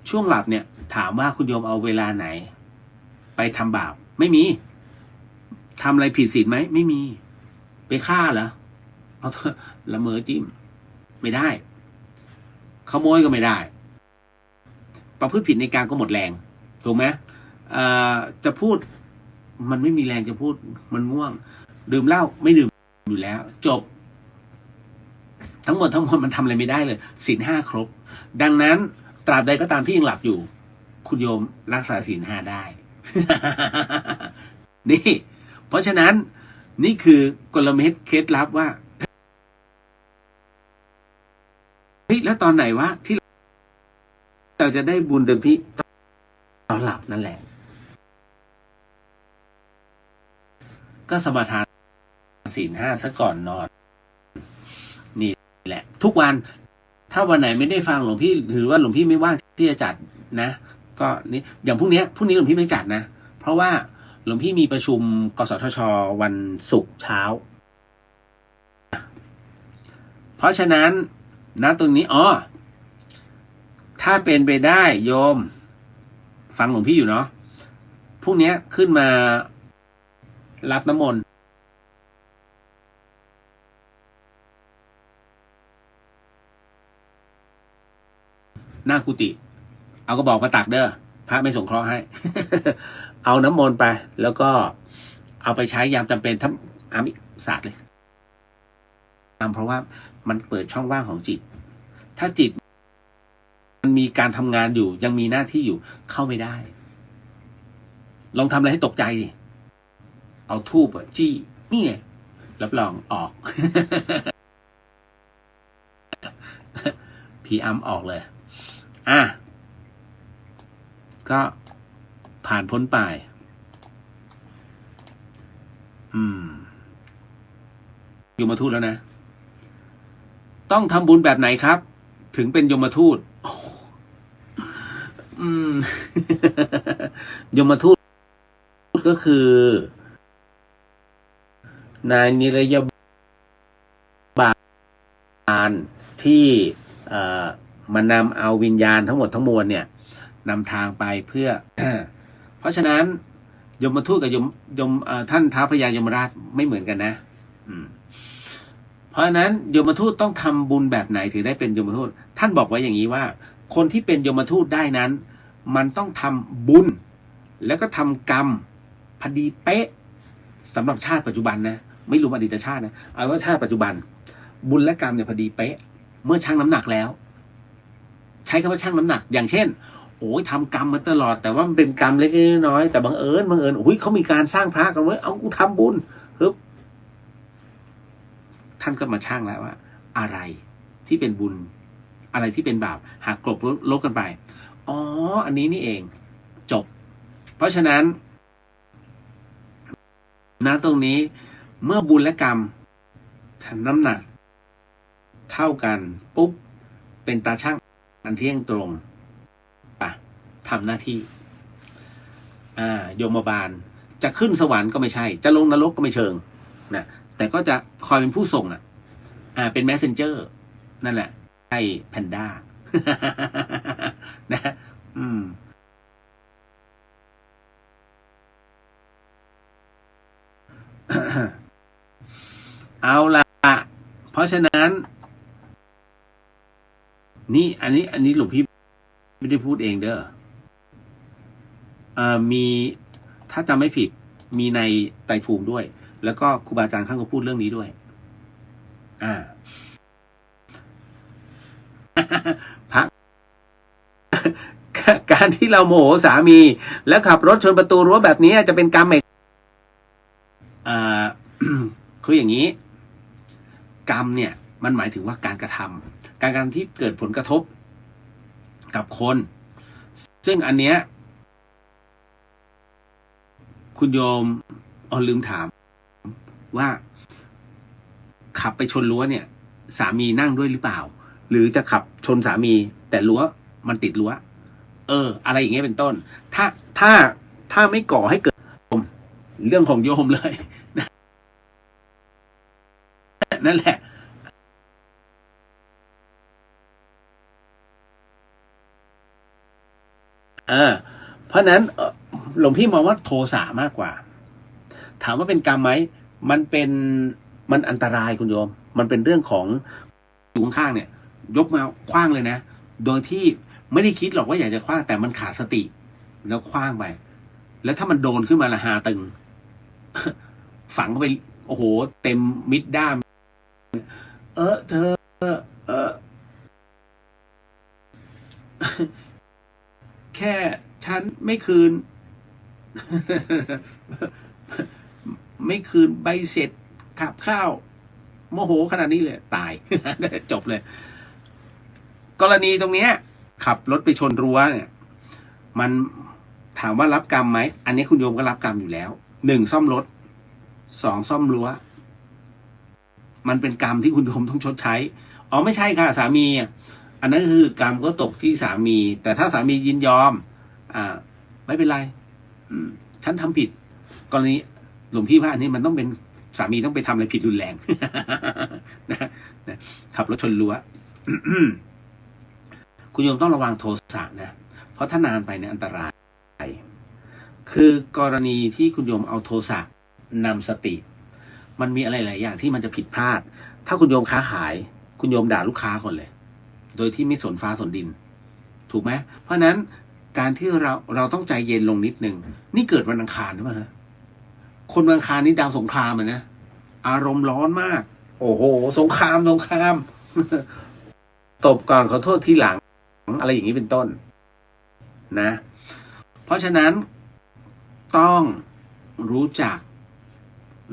ช่วงหลับเนี่ยถามว่าคุณโยมเอาเวลาไหนไปทำบาปไม่มีทำอะไรผิดศีลไหมไม่มีไปฆ่าเหรอเอาละเมอจิ้มไม่ได้ขโมยก็ไม่ได้ประพฤติผิดในการก็หมดแรงถูกไหมจะพูดมันไม่มีแรงจะพูดมันง่วงดื่มเหล้าไม่ดื่มอยู่แล้วจบทั้งหมดมันทำอะไรไม่ได้เลยศีล 5ครบดังนั้นตราบใดก็ตามที่ยังหลับอยู่คุณโยมรักษาศีล 5ได้ นี่เพราะฉะนั้นนี่คือกลเม็ดเคล็ดลับว่าแล้วตอนไหนวะที่เราจะได้บุญเต็มที่ตอนหลับนั่นแหละก็สมาทานศีล 5ซะก่อนนอนนี่แหละทุกวันถ้าวันไหนไม่ได้ฟังหลวงพี่ถือว่าหลวงพี่ไม่ว่างที่จะจัดนะก็นี่อย่างพรุ่งนี้หลวงพี่ไม่จัดนะเพราะว่าหลวงพี่มีประชุมกสทช.วันศุกร์เช้าเพราะฉะนั้นตรงนี้ถ้าเป็นไปได้โยมฟังหลวงพี่อยู่เนาะพรุ่งนี้ขึ้นมารับน้ำมนต์หน้ากุฏิเอากระบอกมาตักเด้อพระไม่สงเคราะห์ให้ เอาน้ำมนต์ไปแล้วก็เอาไปใช้ยามจำเป็นทั้งอามิศาสตร์เลยเพราะว่ามันเปิดช่องว่างของจิตถ้าจิตมันมีการทำงานอยู่ยังมีหน้าที่อยู่เข้าไม่ได้ลองทำอะไรให้ตกใจดิเอาธูปจี้นี่ไงรับรองออก พีอัมออกเลยก็ผ่านพ้นไปยมทูตแล้วนะต้องทำบุญแบบไหนครับถึงเป็นยมทูตยมทูตก็คือนายนิรยบาลที่มานำเอาวิญญาณทั้งหมดทั้งมวลเนี่ยนำทางไปเพื่อ เพราะฉะนั้นยมทูตกับยมท่านท้าวพญายมราชไม่เหมือนกันนะเพราะฉะนั้นยมทูตต้องทำบุญแบบไหนถึงได้เป็นยมทูตท่านบอกไว้อย่างนี้ว่าคนที่เป็นยมทูตได้นั้นมันต้องทำบุญแล้วก็ทำกรรมพอดีเป๊ะสำหรับชาติปัจจุบันนะไม่รู้อดีตชาตินะเอาว่าชาติปัจจุบันบุญและกรรมเนี่ยพอดีเป๊ะเมื่อชั่งน้ำหนักแล้วใช้คำว่าชั่งน้ำหนักอย่างเช่นโอ้ยทำกรรมมาตลอดแต่ว่ามันเป็นกรรมเล็กๆน้อยๆแต่บังเอิญโอ้ยเขามีการสร้างพระกันไว้เอากูทำบุญท่านก็มาชั่งแล้วว่าอะไรที่เป็นบุญอะไรที่เป็นบาปหากกลบลบกันไปอันนี้นี่เองจบเพราะฉะนั้น นะตรงนี้เมื่อบุญและกรรมน้ำหนักเท่ากันปุ๊บเป็นตาช่างอันเที่ยงตรงทำหน้าที่โยมบาลจะขึ้นสวรรค์ก็ไม่ใช่จะลงนรกก็ไม่เชิงนะแต่ก็จะคอยเป็นผู้ส่งเป็น messenger นั่นแหละไอ้แพนด้า นะเอาละเพราะฉะนั้นนี่อันนี้หลวงพี่ไม่ได้พูดเองเด้อมีถ้าจำไม่ผิดมีในไตรภูมิด้วยแล้วก็ครูบาอาจารย์ท่านก็พูดเรื่องนี้ด้วยพระการที่เราโมโหสามีแล้วขับรถชนประตูรั้วแบบนี้จะเป็นกรรมไหมคืออย่างนี้กรรมเนี่ยมันหมายถึงว่าการกระทำการที่เกิดผลกระทบกับคนซึ่งอันเนี้ยคุณโยมลืมถามว่าขับไปชนรั้วเนี่ยสามีนั่งด้วยหรือเปล่าหรือจะขับชนสามีแต่รั้วมันติดรั้วอะไรอย่างเงี้ยเป็นต้นถ้าไม่ก่อให้เกิดเรื่องของโยมเลยนั่นแหละเพราะนั้นหลวงพี่มองว่าโทสะมากกว่าถามว่าเป็นกรรมไหมมันอันตรายคุณโยมมันเป็นเรื่องของอยู่ข้างๆเนี่ยยกมาคว้างเลยนะโดยที่ไม่ได้คิดหรอกว่าอยากจะคว้างแต่มันขาดสติแล้วคว้างไปแล้วถ้ามันโดนขึ้นมาละหาตึงฝังเข้าไปโอ้โหเต็มมิดด้ามเธอแค่ฉันไม่คืนใบเสร็จขับข้าวโมโหขนาดนี้เลยตาย จบเลย กรณีตรงเนี้ยขับรถไปชนรั้วเนี่ยมันถามว่ารับกรรมไหมอันนี้คุณโยมก็รับกรรมอยู่แล้ว1ซ่อมรถ2ซ่อมรั้วมันเป็นกรรมที่คุณโยมต้องชดใช้ไม่ใช่ค่ะสามีอันนั้นคือกรรมก็ตกที่สามีแต่ถ้าสามียินยอมไม่เป็นไรฉันทำผิดกรณีหลวงพี่ว่าอันนี้มันต้องเป็นสามีต้องไปทำอะไรผิดรุนแรง นะขับรถชนรั้ว คุณโยมต้องระวังโทสะนะเพราะถ้านานไปเนี่ยอันตรายคือกรณีที่คุณโยมเอาโทสะนำสติมันมีอะไรหลายอย่างที่มันจะผิดพลาดถ้าคุณโยมค้าขายคุณโยมด่าลูกค้าคนเลยโดยที่ไม่สนฟ้าสนดินถูกไหมเพราะนั้นการที่เราต้องใจเย็นลงนิดนึงนี่เกิดวันอังคารใช่ไหมฮะคนวันอังคารนี่ดาวสงครามนะอารมณ์ร้อนมากโอ้โหสงครามตบก่อนขอโทษทีหลังอะไรอย่างนี้เป็นต้นนะเพราะฉะนั้นต้องรู้จัก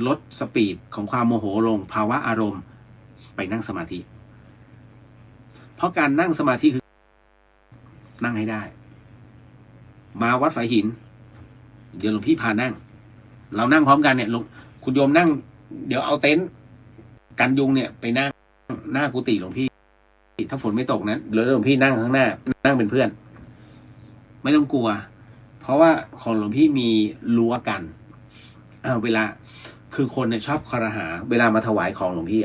ลดสปีดของความโมโหลงภาวะอารมณ์ไปนั่งสมาธิเพราะการนั่งสมาธิคือนั่งให้ได้มาวัดฝายหินเดี๋ยวหลวงพี่พานั่งเรานั่งพร้อมกันเนี่ยคุณโยมนั่งเดี๋ยวเอาเต็นท์กันยุงเนี่ยไปนั่งหน้ากุฏิหลวงพี่ถ้าฝนไม่ตกนั้นหรือหลวงพี่นั่งข้างหน้านั่งเป็นเพื่อนไม่ต้องกลัวเพราะว่าของหลวงพี่มีรั้วกันเวลาคือคนเนี่ยชอบคารหาเวลามาถวายของหลวงพี่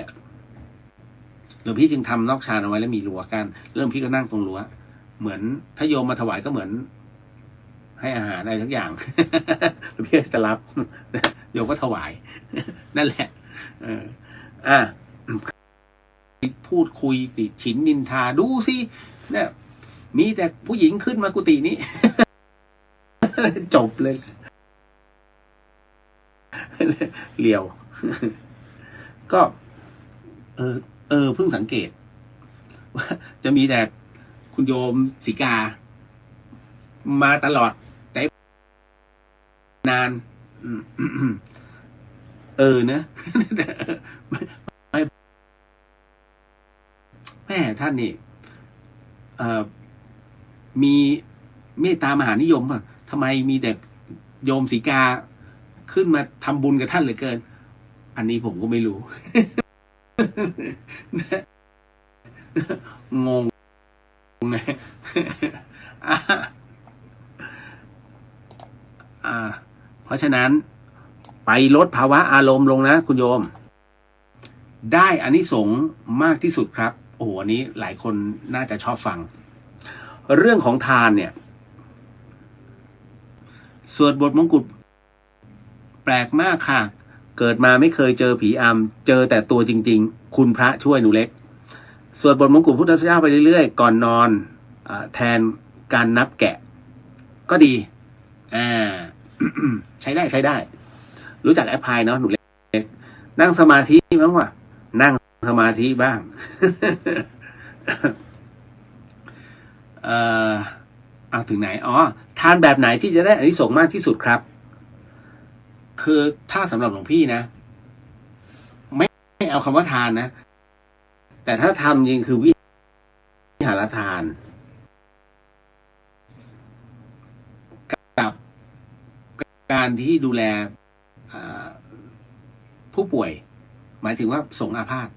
หลวงพี่จึงทำนอกชานเอาไว้แล้วมีรั้วกันเริ่มพี่ก็นั่งตรงรั้วเหมือนถ้าโยมมาถวายก็เหมือนให้อาหารอะไรทุกอย่างหลวงพี่จะรับโยมก็ถวายนั่นแหละพูดคุยติฉินนินทาดูสิเนี่ยมีแต่ผู้หญิงขึ้นมากุฏินี้ จบเลยเลียวก็เพิ่งสังเกตว่าจะมีแต่คุณโยมศิกามาตลอดแต่นานนะแม่ท่านนี่มีเมตตามหานิยมอ่ะทำไมมีแต่โยมศิกา ขึ้นมาทำบุญกับท่านเหลือเกิน อันนี้ผมก็ไม่รู้ งงนะเพราะฉะนั้นไปลดภาวะอารมณ์ลงนะคุณโยมได้อานิสงส์มากที่สุดครับโอ้โหอันนี้หลายคนน่าจะชอบฟังเรื่องของทานเนี่ยสวดบทมงกุฎแปลกมากค่ะเกิดมาไม่เคยเจอผีอำเจอแต่ตัวจริงๆคุณพระช่วยหนูเล็กสวดบทมงกุฎพุทธเจ้าไปเรื่อยๆก่อนนอนแทนการนับแกะก็ดีใช้ได้รู้จักแอปพลายเนาะหนูเล็กนั่งสมาธิบ้างวะนั่งสมาธิบ้าง เอาถึงไหนทานแบบไหนที่จะได้อานิสงส์มากที่สุดครับคือถ้าสำหรับหลวงพี่นะไม่เอาคำว่าทานนะแต่ถ้าทำจริงคือวิหารทานกับการที่ดูแลผู้ป่วยหมายถึงว่าสงฆ์อาพาธ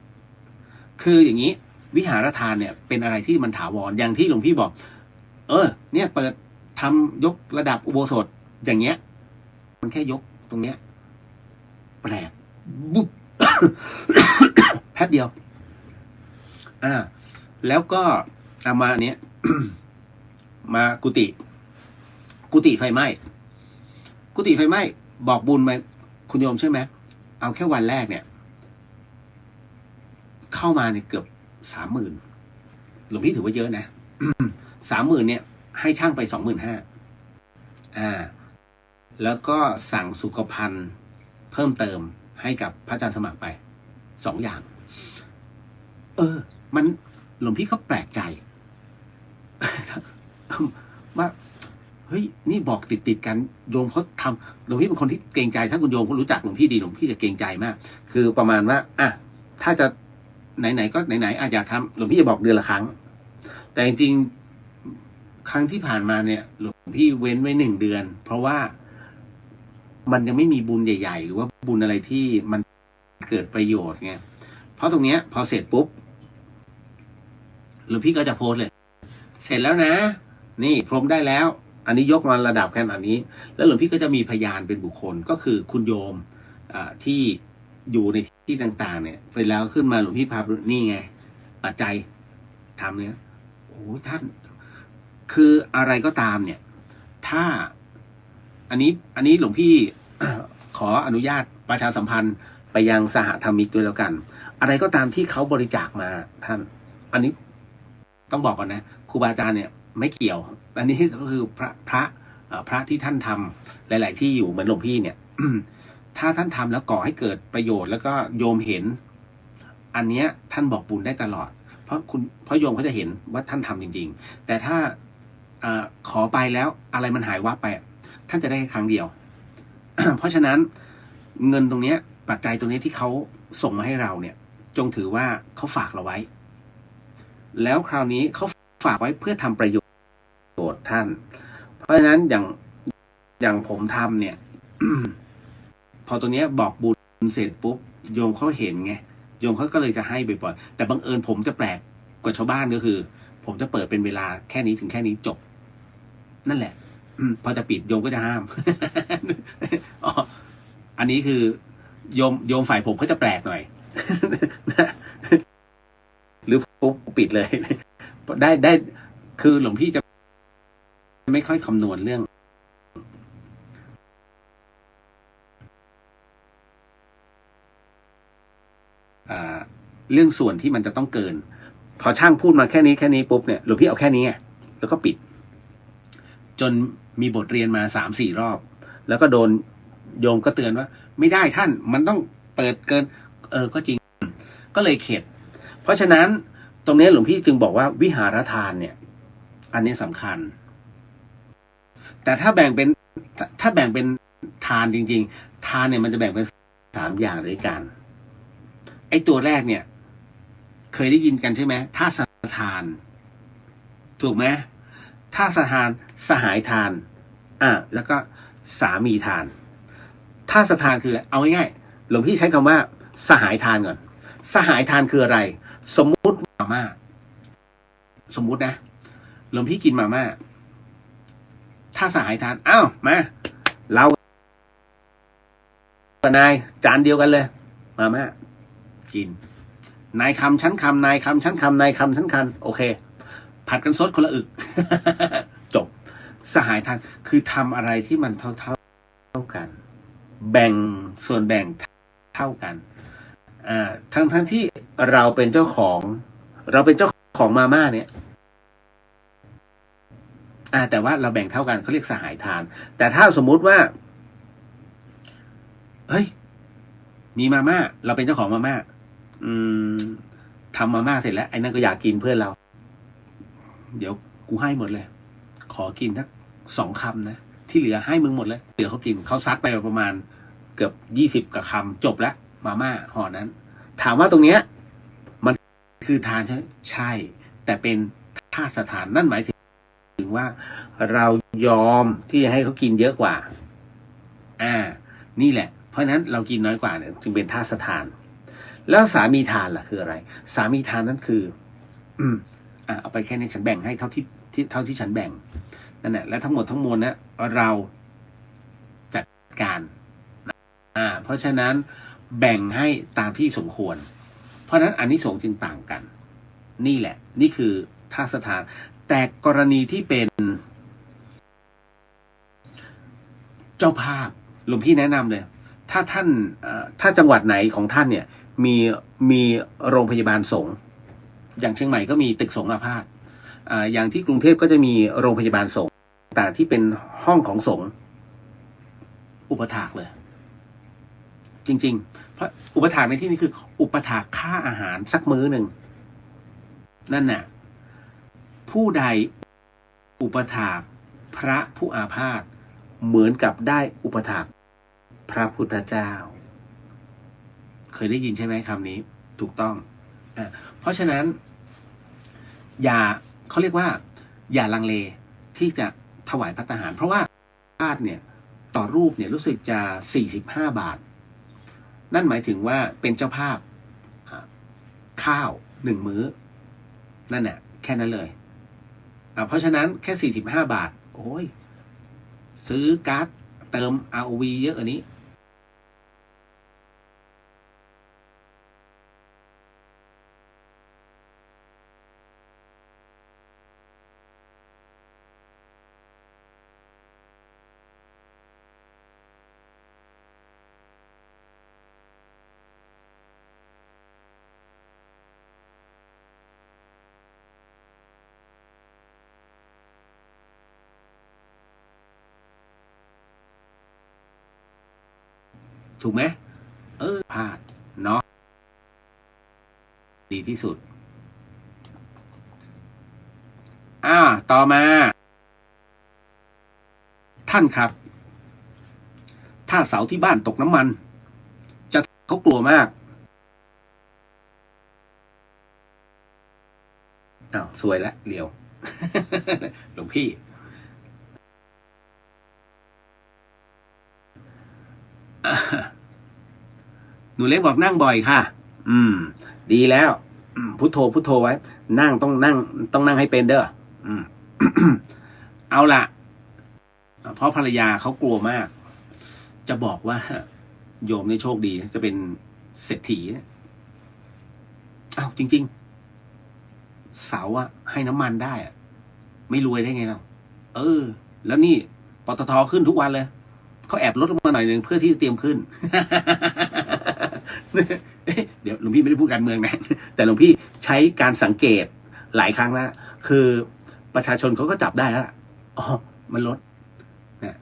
คืออย่างนี้วิหารทานเนี่ยเป็นอะไรที่มันถาวรอย่างที่หลวงพี่บอกเนี่ยเปิดทำยกระดับอุโบสถอย่างเงี้ยมันแค่ยกตรงเนี้ยแปลกบุ๊บ แป๊บเดียวแล้วก็ตามมาเนี้ย มากุฏิไฟไหม้บอกบุญไปคุณโยมใช่ไหมเอาแค่วันแรกเนี่ยเข้ามาเนี่ยเกือบ 30,000หลวงพี่ถือว่าเยอะนะ 30,000เนี่ยให้ช่างไป 25,000แล้วก็สั่งสุขภัณฑ์เพิ่มเติมให้กับพระอาจารย์สมัครไป2 อย่างมันหลวงพี่ก็แปลกใจ ว่าเฮ้ยนี่บอกติดกันโยมเขาทำหลวงพี่เป็นคนที่เกรงใจถ้าคุณโยมเขารู้จักหลวงพี่ดีหลวงพี่จะเกรงใจมากคือประมาณว่าถ้าจะไหนก็ไหนอยากทำหลวงพี่จะบอกเดือนละครั้งแต่จริงๆครั้งที่ผ่านมาเนี่ยหลวงพี่เว้นไว้1 เดือนเพราะว่ามันยังไม่มีบุญใหญ่ๆหรือว่าบุญอะไรที่มันเกิดประโยชน์ไงเพราะตรงเนี้ยพอเสร็จปุ๊บหลวงพี่ก็จะโพสเลยเสร็จแล้วนะนี่พรมได้แล้วอันนี้ยกมาระดับขนาดนี้แล้วหลวงพี่ก็จะมีพยานเป็นบุคคลก็คือคุณโยมที่อยู่ในที่ต่างๆเนี่ยไปแล้วขึ้นมาหลวงพี่พานี่ไงปัจจัยทำเนี่ยโอ้ท่านคืออะไรก็ตามเนี่ยถ้าอันนี้หลวงพี่ ขออนุญาตประชาสัมพันธ์ไปยังสหธรรมิกด้วยแล้วกันอะไรก็ตามที่เขาบริจาคมาท่านอันนี้ต้องบอกก่อนนะครูบาอาจารย์เนี่ยไม่เกี่ยวอันนี้ก็คือพระที่ท่านทำหลายๆที่อยู่เหมือนหลวงพี่เนี่ย ถ้าท่านทำแล้วก่อให้เกิดประโยชน์แล้วก็โยมเห็นอันเนี้ยท่านบอกบุญได้ตลอดเพราะโยมเขาจะเห็นว่าท่านทำจริงๆแต่ถ้าขอไปแล้วอะไรมันหายวับไปท่านจะได้แค่ครั้งเดียว เพราะฉะนั้นเงินตรงนี้ปัจจัยตรงนี้ที่เขาส่งมาให้เราเนี่ยจงถือว่าเขาฝากเราไว้แล้วคราวนี้เขาฝากไว้เพื่อทำประโยชน์ท่านเพราะฉะนั้นอย่างผมทำเนี่ย พอตัวเนี้ยบอกบุญเสร็จปุ๊บโยมเขาเห็นไงโยมเขาก็เลยจะให้บ่อยๆแต่บังเอิญผมจะแปลกกว่าชาวบ้านก็คือ ผมจะเปิดเป็นเวลาแค่นี้ถึงแค่นี้จบนั่นแหละพอจะปิดโยมก็จะห้าม อันนี้คือโยมฝ่ายผมเขาจะแปลกหน่อย หรือปุ๊บปิดเลย ได้คือหลวงพี่จะไม่ค่อยคำนวณเรื่องส่วนที่มันจะต้องเกินพอช่างพูดมาแค่นี้ปุ๊บเนี่ยหลวงพี่เอาแค่นี้ไงแล้วก็ปิดจนมีบทเรียนมา3-4 รอบแล้วก็โดนโยมก็เตือนว่าไม่ได้ท่านมันต้องเปิดเกินก็จริงก็เลยเข็ดเพราะฉะนั้นตรงนี้หลวงพี่จึงบอกว่าวิหารทานเนี่ยอันนี้สำคัญแต่ถ้าแบ่งเป็นทานจริงๆทานเนี่ยมันจะแบ่งเป็น3 อย่างด้วยกันไอ้ตัวแรกเนี่ยเคยได้ยินกันใช่ไหมท่าสทานถูกไหมท่าสทานสหายทานแล้วก็สามีทานท ท่าสถานคืออะไรเอาง่ายๆหลวงพี่ใช้คำว่าสหายทานก่อนสหายทานคืออะไรสมมุติมาม่าสมมุตินะหลวงพี่กินมาม่าถ้าสหายทานอ้าวมาเรากับนายจานเดียวกันเลยมาม่ากินนายคำชั้นคำนายคำชั้นคำนายคำชั้นคำโอเคผัดกันซดคนละอึก จบสหายทานคือทำอะไรที่มันเท่ากันแบ่งส่วนแบ่งเท่ากันทั้งที่เราเป็นเจ้าของมาม่าเนี่ยแต่ว่าเราแบ่งเท่ากันเขาเรียกสหายทานแต่ถ้าสมมุติว่าเฮ้ยมีมาม่าเราเป็นเจ้าของมาม่าทำมาม่าเสร็จแล้วไอ้นั่นก็อยากกินเพื่อนเราเดี๋ยวกูให้หมดเลยขอกินสัก2 คำนะที่เหลือให้มึงหมดเลยเหลือเขากินเขาซัดไปประมาณเกือบ20กว่าคำจบแล้วมาม่าห่อนั้นถามว่าตรงเนี้ยมันคือทานใช่แต่เป็นท่าสถานนั่นหมายถึงว่าเรายอมที่จะให้เขากินเยอะกว่านี่แหละเพราะฉะนั้นเรากินน้อยกว่าเนี่ยจึงเป็นท่าสถานแล้วสามีทานล่ะคืออะไรสามีทานนั่นคือเอาไปแค่นี้ฉันแบ่งให้เท่าที่ฉันแบ่งนั่นแหละและทั้งหมดทั้งมวลนะเราจัดการเพราะฉะนั้นแบ่งให้ตามที่สมควรเพราะฉะนั้นอานิสงส์จึงต่างกันนี่แหละนี่คือท่าสถานแต่กรณีที่เป็นเจ้าภาพหลวงพี่แนะนำเลยถ้าท่านถ้าจังหวัดไหนของท่านเนี่ยมีโรงพยาบาลสงฆ์อย่างเชียงใหม่ก็มีตึกสงฆ์อาพาธอย่างที่กรุงเทพก็จะมีโรงพยาบาลสงฆ์แต่ที่เป็นห้องของสงฆ์อุปถากเลยจริงๆเพราะอุปถากในที่นี้คืออุปถากค่าอาหารสักมื้อหนึ่งนั่นน่ะผู้ใดอุปถากพระผู้อาพาธเหมือนกับได้อุปถากพระพุทธเจ้าเคยได้ยินใช่ไหมคำนี้ถูกต้องเพราะฉะนั้นเขาเรียกว่าอย่าลังเลที่จะถวายภัตตาหารเพราะว่าพาธเนี่ยต่อรูปเนี่ยรู้สึกจะ45 บาทนั่นหมายถึงว่าเป็นเจ้าภาพข้าว1 มื้อนั่นแหละแค่นั้นเลยเพราะฉะนั้นแค่45 บาทโอ้ยซื้อการ์ดเติม ROV เยอะอันนี้ถูกไหมพลาดเนาะดีที่สุดต่อมาท่านครับถ้าเสาที่บ้านตกน้ำมันเขากลัวมากสวยแล้วเลียว หลวงพี่หนูเล็กบอกนั่งบ่อยค่ะดีแล้วพุทโธไว้นั่งต้องนั่งให้เป็นเด้อเอาล่ะเพราะภรรยาเขากลัวมากจะบอกว่าโยมในโชคดีจะเป็นเศรษฐีจริงๆเสาให้น้ำมันได้ไม่รวยได้ไงเราแล้วนี่ปตท.ขึ้นทุกวันเลยเขาแอบลดลงมาหน่อยหนึ่งเพื่อที่จะเตรียมขึ้น เดี๋ยวหลวงพี่ไม่ได้พูดการเมืองนะแต่หลวงพี่ใช้การสังเกตหลายครั้งแล้วคือประชาชนเขาก็จับได้แล้วมันลดนะ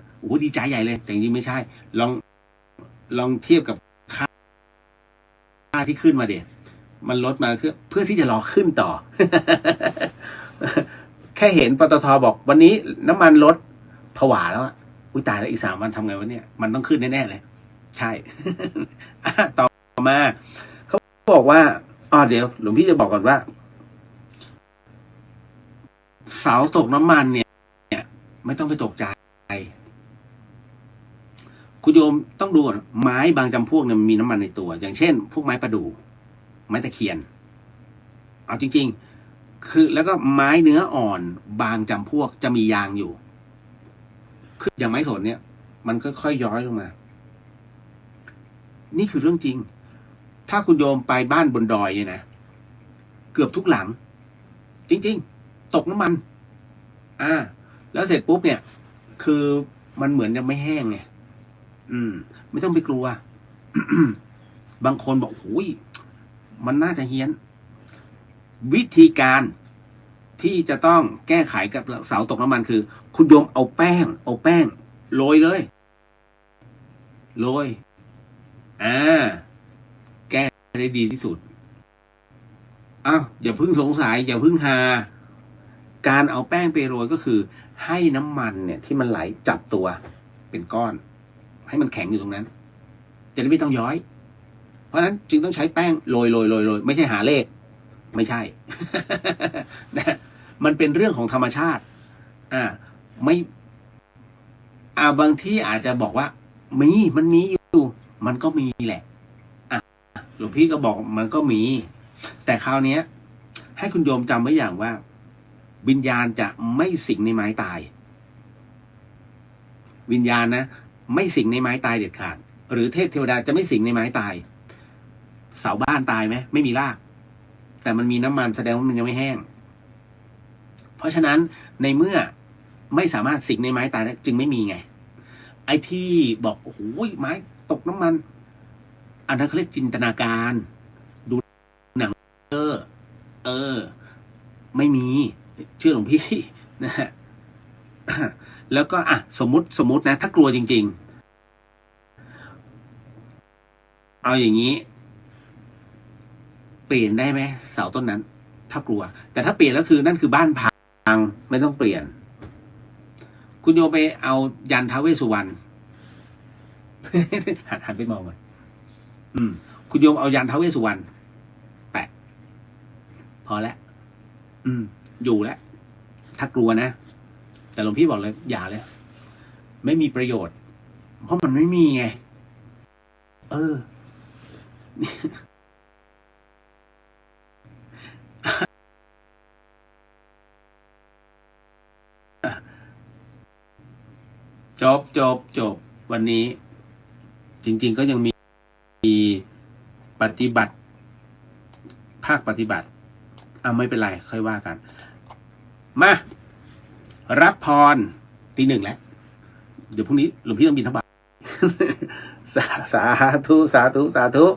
ดีใจใหญ่เลยแต่จริงๆไม่ใช่ลองเทียบกับค่าที่ขึ้นมาเดี๋ยวมันลดมาเพื่อที่จะรอขึ้นต่อ แค่เห็นปตท.บอกวันนี้น้ำมันลดผวาแล้วตายแล้วอีก3 วันทำไงวะเนี่ยมันต้องขึ้นแน่ๆเลยใช่ ต่อมาเขาบอกว่าเดี๋ยวหลวงพี่จะบอกก่อนว่าเสาตกน้ำมันเนี่ยไม่ต้องไปตกใจ คุณโยมต้องดูก่อนไม้บางจำพวกเนี่ยมันมีน้ำมันในตัว อย่างเช่น พวกไม้ประดู่ไม้ตะเคียนเอาจริงๆคือแล้วก็ไม้เนื้ออ่อนบางจำพวกจะมียางอยู่คืออย่างไม้สนเนี่ย มันค่อยๆย้อยลงมา นี่คือเรื่องจริง ถ้าคุณโยมไปบ้านบนดอยเนี่ยนะเกือบทุกหลัง จริงๆตกน้ำมันแล้วเสร็จปุ๊บเนี่ย คือมันเหมือนจะไม่แห้งไงไม่ต้องไปกลัว บางคนบอกโอ้ยมันน่าจะเฮี้ยน วิธีการที่จะต้องแก้ไขกับเสาตกน้ำมันคือ คุณโยมเอาแป้งโรยเลยโรยแก้ได้ดีที่สุดอย่าเพิ่งสงสัยอย่าเพิ่งหาการเอาแป้งไปโรยก็คือ ให้น้ำมันเนี่ยที่มันไหลจับตัวเป็นก้อน ให้มันแข็งอยู่ตรงนั้นจะได้ไม่ต้องย้อย เพราะฉะนั้นจึงต้องใช้แป้งโรยไม่ใช่หาเลขไม่ใช่ นะมันเป็นเรื่องของธรรมชาติไม่บางที่อาจจะบอกว่ามันมีอยู่มันก็มีแหละหลวงพี่ก็บอกมันก็มี แต่คราวนี้ให้คุณโยมจำไว้อย่างว่า วิญญาณจะไม่สิงในไม้ตาย วิญญาณนะไม่สิงในไม้ตายเด็ดขาดหรือเทพเทวดาจะไม่สิงในไม้ตายเสาบ้านตายไหมไม่มีรากแต่มันมีน้ำมันแสดงว่ามันยังไม่แห้งเพราะฉะนั้นในเมื่อไม่สามารถสิงในไม้ตายจึงไม่มีไงไอ้ที่บอกโอ้โหไม้ตกน้ำมันอันนั้นเขาเรียกจินตนาการดูหนังไม่มีเชื่อหลวงพี่นะฮะแล้วก็สมมุตินะถ้ากลัวจริงๆเอาอย่างนี้เปลี่ยนได้ไหมเสาต้นนั้นถ้ากลัวแต่ถ้าเปลี่ยนแล้วคือนั่นคือบ้านพังไม่ต้องเปลี่ยนคุณโยไปเอายันท้าวเวสสุวรรณ หันไปมองก่อนคุณโยมเอายันท้าวเวสสุวรรณแปะพอแล้วอยู่แล้วถ้ากลัวนะแต่หลวงพี่บอกเลยอย่าเลยไม่มีประโยชน์เพราะมันไม่มีไงจบวันนี้จริงๆก็ยังมีปฏิบัติภาคปฏิบัติไม่เป็นไรค่อยว่ากันมารับพรตี 1แล้วเดี๋ยวพรุ่งนี้หลวงพี่ต้องบิณฑบาต สาธุ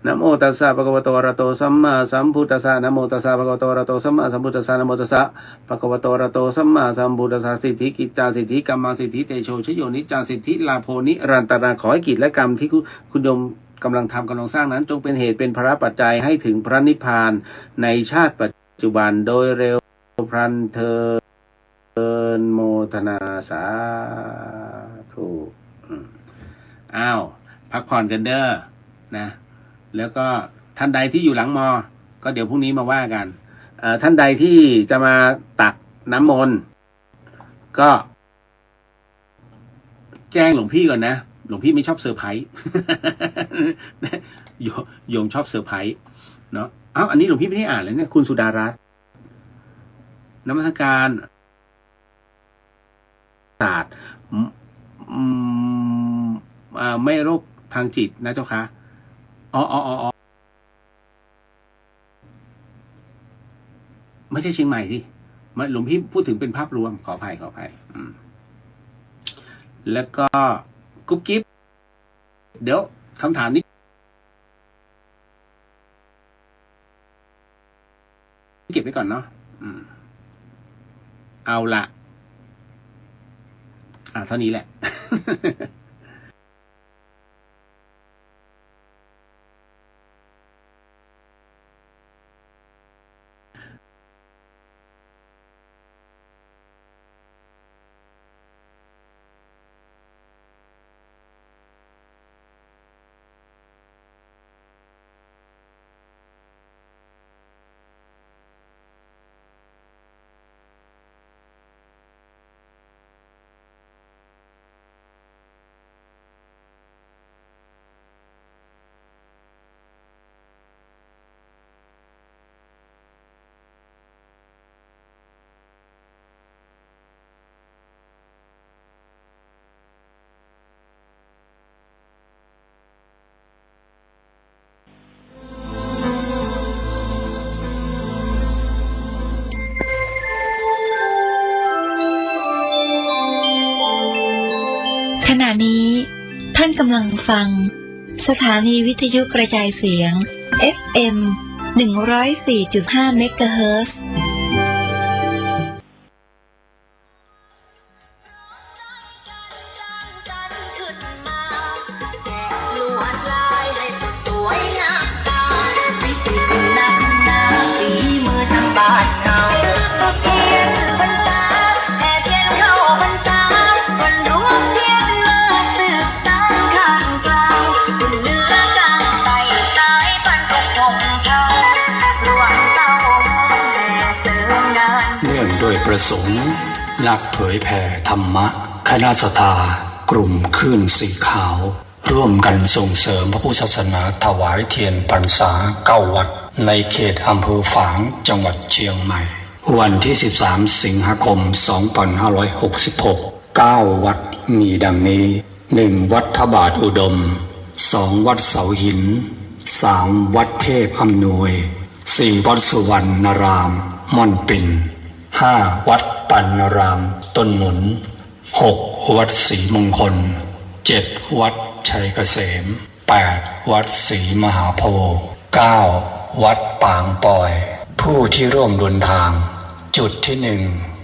นะโมตัสสะภะคะวะโตอะระหะโตสัมมาสัมพุทธัสสะนะโมตัสสะภะคะวะโตอะระหะโตสัมมาสัมพุทธัสสะนะโมตัสสะภะคะวะโตอะระหะโตสัมมาสัมพุทธัสสะสิทธิกิจจาสิทธิกรรมสิทธิเตโชชโยนิจจาสิทธิลาโภนิรันตราขอให้กิจและกรรมที่คุณโยมกำลังทำกำลังสร้างนั้นจงเป็นเหตุเป็นภาระปัจจัยให้ถึงพระนิพพานในชาติปัจจุบันโดยเร็วพลันเทินโมทนาสาธุพักผ่อนกันเด้อนะแล้วก็ท่านใดที่อยู่หลังมอก็เดี๋ยวพรุ่งนี้มาว่ากันท่านใดที่จะมาตักน้ำมนต์ก็แจ้งหลวงพี่ก่อนนะหลวงพี่ไม่ชอบเซอร์ไพรส์ โยมชอบเซอร์ไพรส์เนาะอันนี้หลวงพี่ไม่ได้อ่านเลยเนี่ยคุณสุดารัตน์นมัสการศาสตร์ไม่โรคทางจิตนะเจ้าคะไม่ใช่เชียงใหม่สิหลวงพี่พูดถึงเป็นภาพรวมขออภัยแล้วก็กุ๊บกิ๊บเดี๋ยวคำถามนี้เก็บไว้ก่อนเนาะเอาละเท่านี้แหละ ขณะนี้ท่านกำลังฟังสถานีวิทยุกระจายเสียง FM 104.5 เมกะเฮิรตซ์ ด้วยประสงค์นักเผยแผ่ธรรมะคณะสัทธากลุ่มคลื่นสีขาวร่วมกันส่งเสริมพระพุทธศาสนาถวายเทียนพรรษา9 วัดในเขตอำเภอฝางจังหวัดเชียงใหม่วันที่13 สิงหาคม 2566 9 วัดมีดังนี้ 1. วัดพระบาทอุดม 2. วัดเสาหิน 3. วัดเทพอำนวย 4. วัดสุวรรณรามม่อนปิ่น 5. วัดปัณณรามต้นหนุน 6. วัดศรีมงคล 7. วัดชัยเกษม 8. วัดศรีมหาโพธิ์ 9. วัดปางปอย ผู้ที่ร่วมเดินทาง จุดที่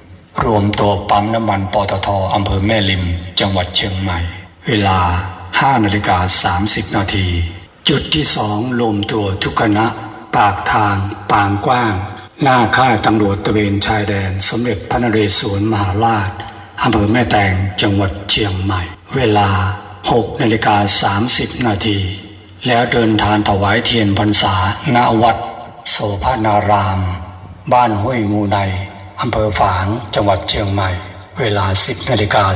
1 รวมตัวปั๊มน้ำมันปตท.อำเภอแม่ริมจังหวัดเชียงใหม่เวลา 5:30 นาที จุดที่ 2 รวมตัวทุกคณะปากทางปางกว้างหน้าค่ายตำรวจตระเวนชายแดนสมเด็จพระนเรศวรมหาราชอำเภอแม่แตงจังหวัดเชียงใหม่เวลา 6:30 นาทีแล้วเดินทางถวายเทียนพรรษาณวัดโสภณารามบ้านห้วยงูในอำเภอฝางจังหวัดเชียงใหม่เวลา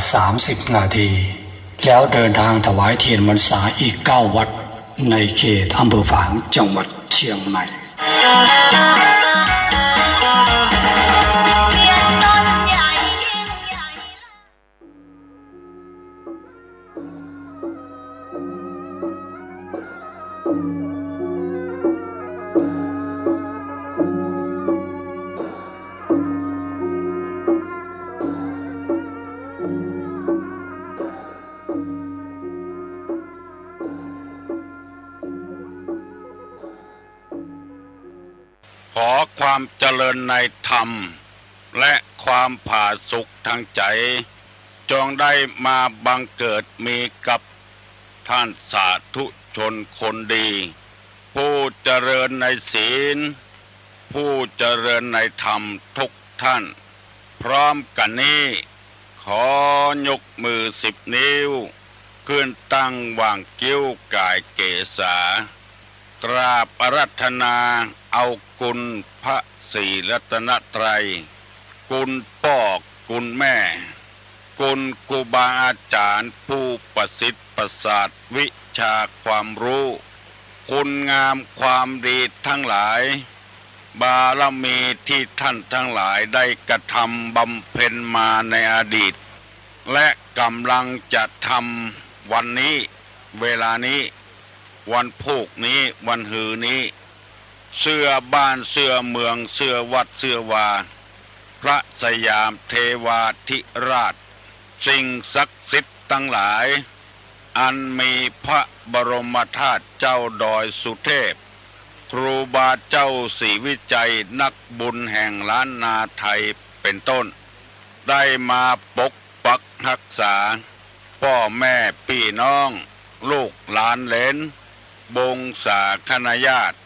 10:30 นาทีแล้วเดินทางถวายเทียนพรรษาอีก9 วัดในเขตอำเภอฝางจังหวัดเชียงใหม่ขอความเจริญในธรรมและความผาสุกทางใจจงได้มาบังเกิดมีกับท่านสาธุชนคนดีผู้เจริญในศีลผู้เจริญในธรรมทุกท่านพร้อมกันนี้ขอยกมือ10 นิ้วขึ้นตั้งวางกิ้วกายเกษากราบอาราธนาเอากุลพระศรีรัตนตรัยกุลพ่อกุลแม่กุลครูบาอาจารย์ผู้ประสิทธิ์ประสาทวิชาความรู้คุณงามความดีทั้งหลายบารมีที่ท่านทั้งหลายได้กระทำบำเพ็ญมาในอดีตและกำลังจะทำวันนี้เวลานี้วันพุกนี้วันหือนี้เสื้อบ้านเสื้อเมืองเสื้อวัดเสื้อวาพระสยามเทวาธิราชสิ่งศักดิ์สิทธิ์ทั้งหลายอันมีพระบรมธาตุเจ้าดอยสุเทพครูบาเจ้าศรีวิจัยนักบุญแห่งล้านนาไทยเป็นต้นได้มาปกปักรักษาพ่อแม่พี่น้องลูกหลานเหลนบงสาคณาญาติ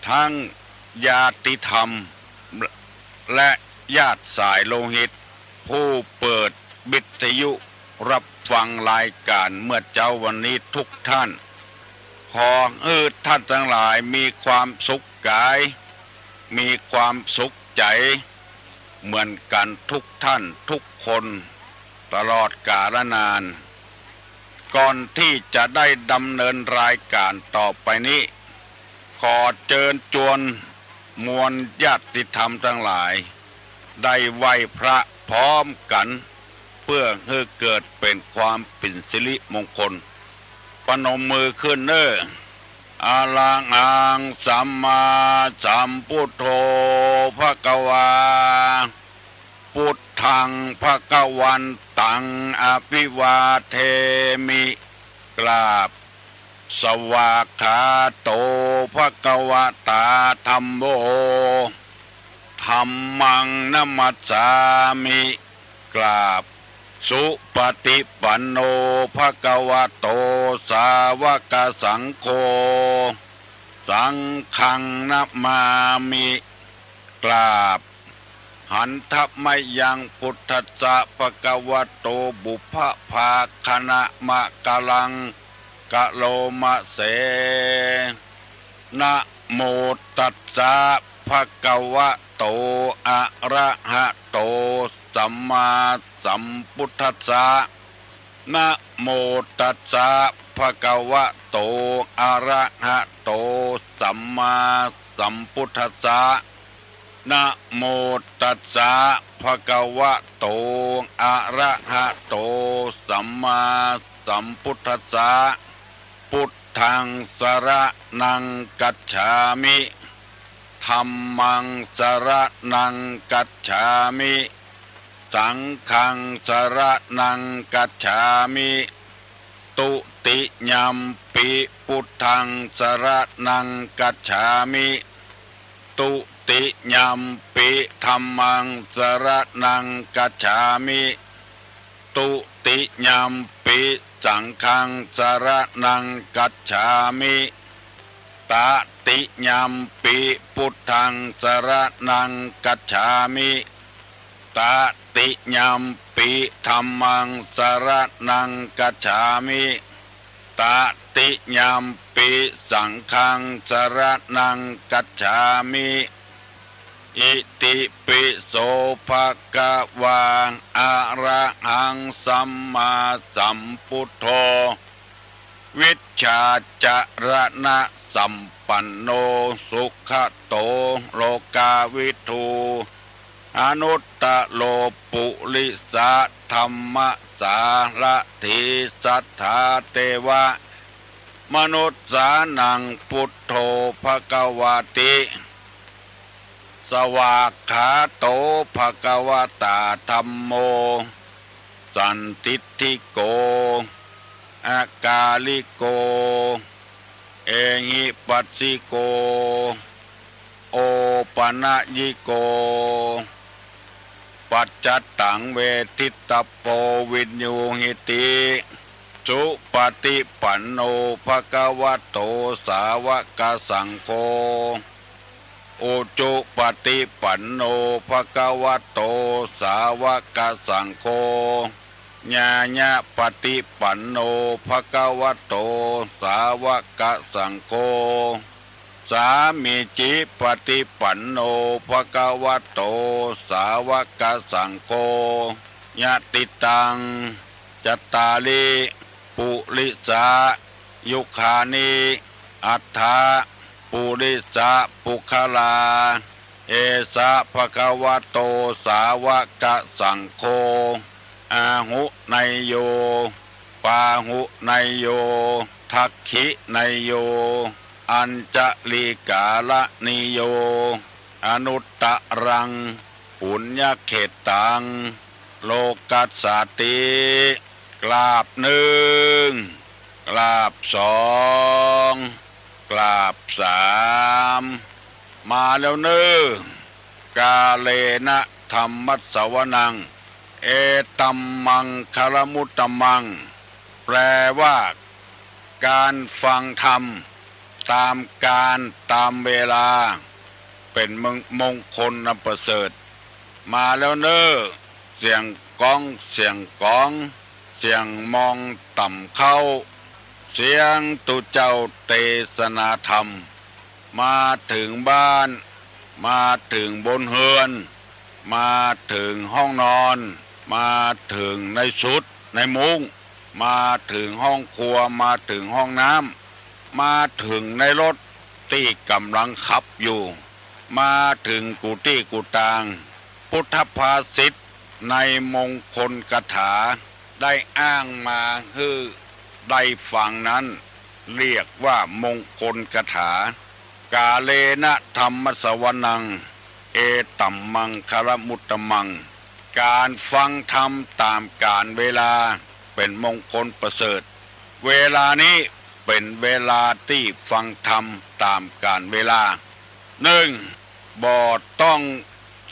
ทั้งญาติธรรมและญาติสายโลหิตผู้เปิดวิทยุรับฟังรายการเมื่อเจ้าวันนี้ทุกท่านขอให้ท่านทั้งหลายมีความสุขกายมีความสุขใจเหมือนกันทุกท่านทุกคนตลอดกาลนานก่อนที่จะได้ดำเนินรายการต่อไปนี้ขอเชิญชวนมวลญาติธรรมทั้งหลายได้ไหว้พระพร้อมกันเพื่อให้เกิดเป็นความเป็นสิริมงคลปนมมือขึ้นเน้ออะระหังสัมมาสัมพุทโธภะคะวาพุทธ ธังภควันตังอภิวาเทมิกราบสวากขาโตภควตาธัมโมธัมมังนัมมัสสามิกราบสุปฏิปันโนภควโตสาวกสังโฆสังฆังนัมมามิกราบหันทัพมยังพุทธัสสะภควโตบุพภาคณะมะกะลังกะโลมะเสนะโมตัสสะภะคะวะโตอะระหะโตสัมมาสัมพุทธัสสะนะโมตัสสะภะคะวะโตอะระหะโตสัมมาสัมพุทธัสสะนะโมตัสสะภะคะวะโตอะระหะโตสัมมาสัมพุทธัสสะพุทธังสรณังกัจฉามิธัมมังสรณังกัจฉามิสังฆังสรณังกัจฉามิตุติยัมปิพุทธังสรณังกัจฉามิตุติยัมปิธัมมังสรณังกัจฉามิตุติยัมปิสังฆังสรณังกัจฉามิตติยัมปิพุทธังสรณังกัจฉามิตติยัมปิธัมมังสรณังกัจฉามิตติยัมปิสังฆังสรณังกัจฉามิอิติปิโสภะคะวะอะระหังสัมมาสัมพุทโธวิชชาจรณะสัมปันโนสุขโตโลกาวิทูอนุตตโลปุริสะธรรมสารถิสัทธาเทวะมนุษสานังพุทโธภควติสวากขาโตภควตาธัมโมสันติทิโกอากาลิโกเอหิปัสสิโกโอปนะยิโกปัจจัตตังเวทิตโปวิญญูหิติสุปฏิปันโนภควโตสาวกสังโฆโอจุปฏิปันโนภควโตสาวกสังโฆญาญะปฏิปันโนภควโตสาวกสังโฆสามีจิปฏิปันโนภควโตสาวกสังโฆญาติตังจัตตาลิปุริสายุคานิอัฏฐาปุริสะปุคลาเอสะภควโตสาวกสังโฆอาหุไนโยปาหุไนโยทักขิไนโยอัญจลิกาลนิโยอนุตตรังปุญญเขตังโลกัสสติกราบหนึ่งกราบสองกราบสามมาแล้วเน้อกาเลนะธรรมัสสวนังเอตัมมังคารมุตตมังแปลว่าการฟังธรรมตามการตามเวลาเป็นมงคลอันประเสริฐมาแล้วเน้อเสียงก้องเสียงก้องเสียงมองต่ำเข้าเสียงตุเจ้าเทศนาธรรมมาถึงบ้านมาถึงบนเฮือนมาถึงห้องนอนมาถึงในชุดในมุ้งมาถึงห้องครัวมาถึงห้องน้ำมาถึงในรถที่กำลังขับอยู่มาถึงกุฏิกุฏางพุทธภาษิตในมงคลกถาได้อ้างมาคือได้ฟังนั้นเรียกว่ามงคลกถากาเลนะธรรมสวนังเอตัมมังคารมุตตมัง การฟังธรรมตามกาลเวลาเป็นมงคลประเสริฐเวลานี้เป็นเวลาที่ฟังธรรมตามกาลเวลาบ่ต้อง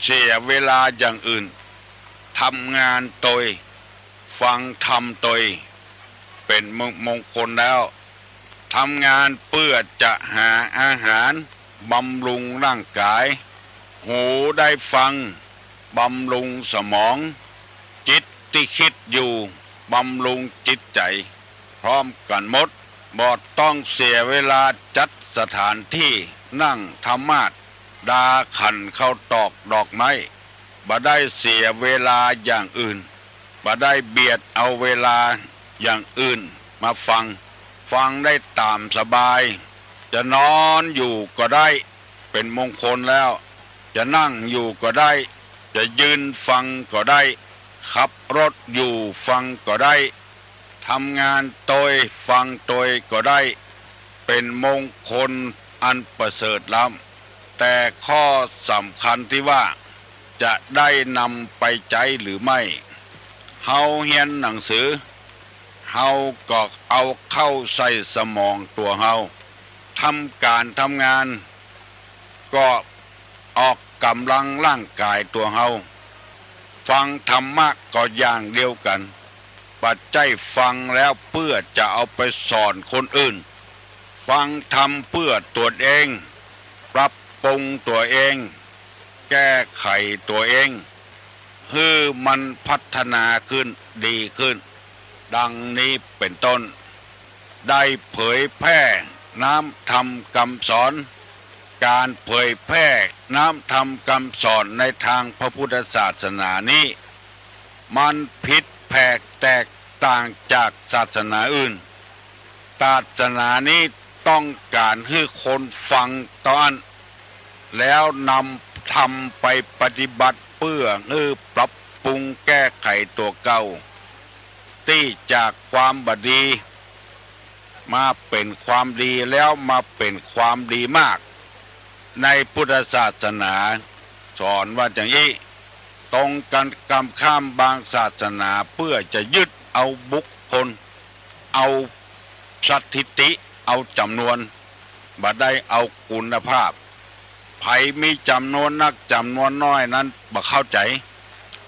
เสียเวลาอย่างอื่นทำงานโดยฟังธรรมโดยเป็นมงคลแล้วทำงานเพื่อจะหาอาหารบำรุงร่างกายหูได้ฟังบำรุงสมองจิตที่คิดอยู่บำรุงจิตใจพร้อมกันหมดบ่ต้องเสียเวลาจัดสถานที่นั่งธรรมาสดาขันเข้าตอกดอกไม้บ่ได้เสียเวลาอย่างอื่นบ่ได้เบียดเอาเวลาอย่างอื่นมาฟังได้ตามสบายจะนอนอยู่ก็ได้เป็นมงคลแล้วจะนั่งอยู่ก็ได้จะยืนฟังก็ได้ขับรถอยู่ฟังก็ได้ทำงานโดยฟังโดยก็ได้เป็นมงคลอันประเสริฐล้ำแต่ข้อสำคัญที่ว่าจะได้นำไปใจหรือไม่เฮาเรียนหนังสือเฮาก็เอาเข้าใส่สมองตัวเฮาทำการทำงานก็ออกกำลังร่างกายตัวเฮาฟังธรรมะก็อย่างเดียวกันปัจจัยฟังแล้วเพื่อจะเอาไปสอนคนอื่นฟังธรรมเพื่อตัวเองปรับปรุงตัวเองแก้ไขตัวเองให้มันพัฒนาขึ้นดีขึ้นดังนี้เป็นต้นได้เผยแพร่น้ำธรรมคำสอนการเผยแพร่น้ำธรรมคำสอนในทางพระพุทธศาสนานี้มันผิดแผกแตกต่างจากศาสนาอื่นศาสนานี้ต้องการให้คนฟังตอนแล้วนำธรรมไปปฏิบัติเพื่อให้ปรับปรุงแก้ไขตัวเก่าที่จากความบดีมาเป็นความดีแล้วมาเป็นความดีมากในพุทธศาสนาสอนว่าอย่างนี้ตรงกันข้ามบางศาสนาเพื่อจะยึดเอาบุคคลเอาสถิติเอาจำนวนบ่ได้เอาคุณภาพไผมีจำนวนนักจำนวนน้อยนั้นบ่เข้าใจ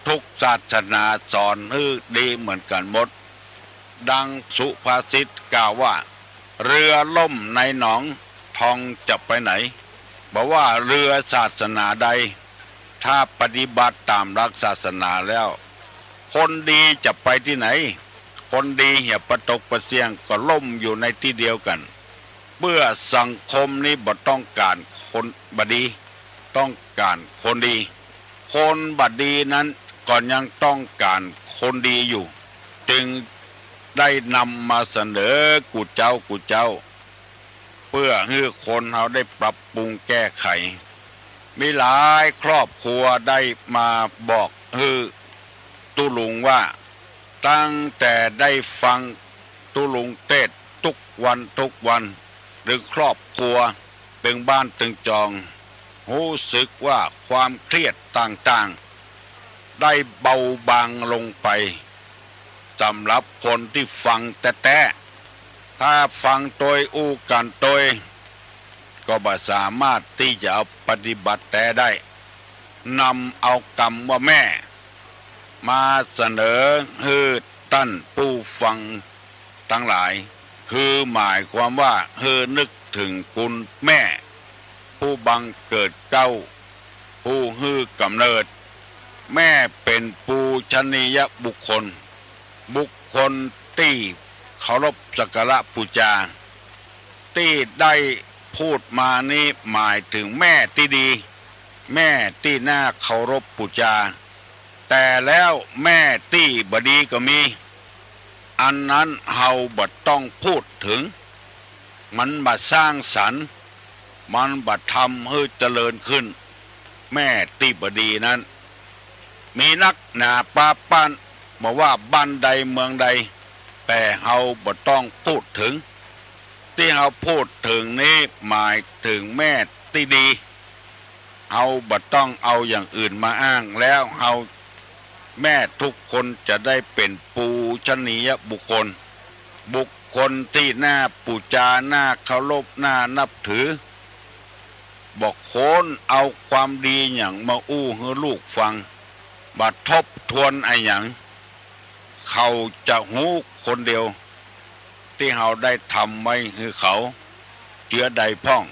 ทุกศาสนาสอนให้ดีเหมือนกันหมดดังสุภาษิตกล่าวว่าเรือล่มในหนองทองจะไปไหนบอกว่าเรือศาสนาใดถ้าปฏิบัติตามหลักศาสนาแล้วคนดีจะไปที่ไหนคนดีเหี่ยประตกประเสียงก็ล่มอยู่ในที่เดียวกันเมื่อสังคมนี้บ่ต้องการคนบดีต้องการคนดีคนบดีนั้นก็ยังต้องการคนดีอยู่จึงได้นำมาเสนอกูเจ้าเพื่อให้คนเขาได้ปรับปรุงแก้ไขมีหลายครอบครัวได้มาบอกตุลุงว่าตั้งแต่ได้ฟังตุลุงเทศทุกวันหรือครอบครัวตึงบ้านตึงจองรู้สึกว่าความเครียดต่างๆได้เบาบางลงไปสำหรับคนที่ฟังแต่ถ้าฟังโดยอู้กันโดยก็บ่สามารถที่จะเอาปฏิบัติแต่ได้นำเอาคำว่าแม่มาเสนอให้ท่านผู้ฟังทั้งหลายคือหมายความว่าให้นึกถึงคุณแม่ผู้บังเกิดเก้าผู้ให้กำเนิดแม่เป็นปูชนียบุคคลที่เคารพสักการะบูชาที่ได้พูดมานี้หมายถึงแม่ที่ดีแม่ที่น่าเคารพบูชาแต่แล้วแม่ที่บดีก็มีอันนั้นเฮาบ่ต้องพูดถึงมันบ่สร้างสรรค์มันบ่ทำให้เจริญขึ้นแม่ที่บดีนั้นมีนักหนาปาปานบอกว่าบ้านใดเมืองใดแต่เฮาบ่ต้องพูดถึงที่เฮาพูดถึงนี้หมายถึงแม่ที่ดีเฮาบ่ต้องเอาอย่างอื่นมาอ้างแล้วเฮา แม่ทุกคนจะได้เป็นปูชนียบุคคล บุคคลที่น่าปูจาน่าเคารพน่านับถือบอกโคนเอาความดีอย่างมาอู้ให้ลูกฟังมาทบทวนไอ้อย่างเขาจะหูคนเดียวที่เขาได้ทำไว้คือเขาเจือใดพ่อง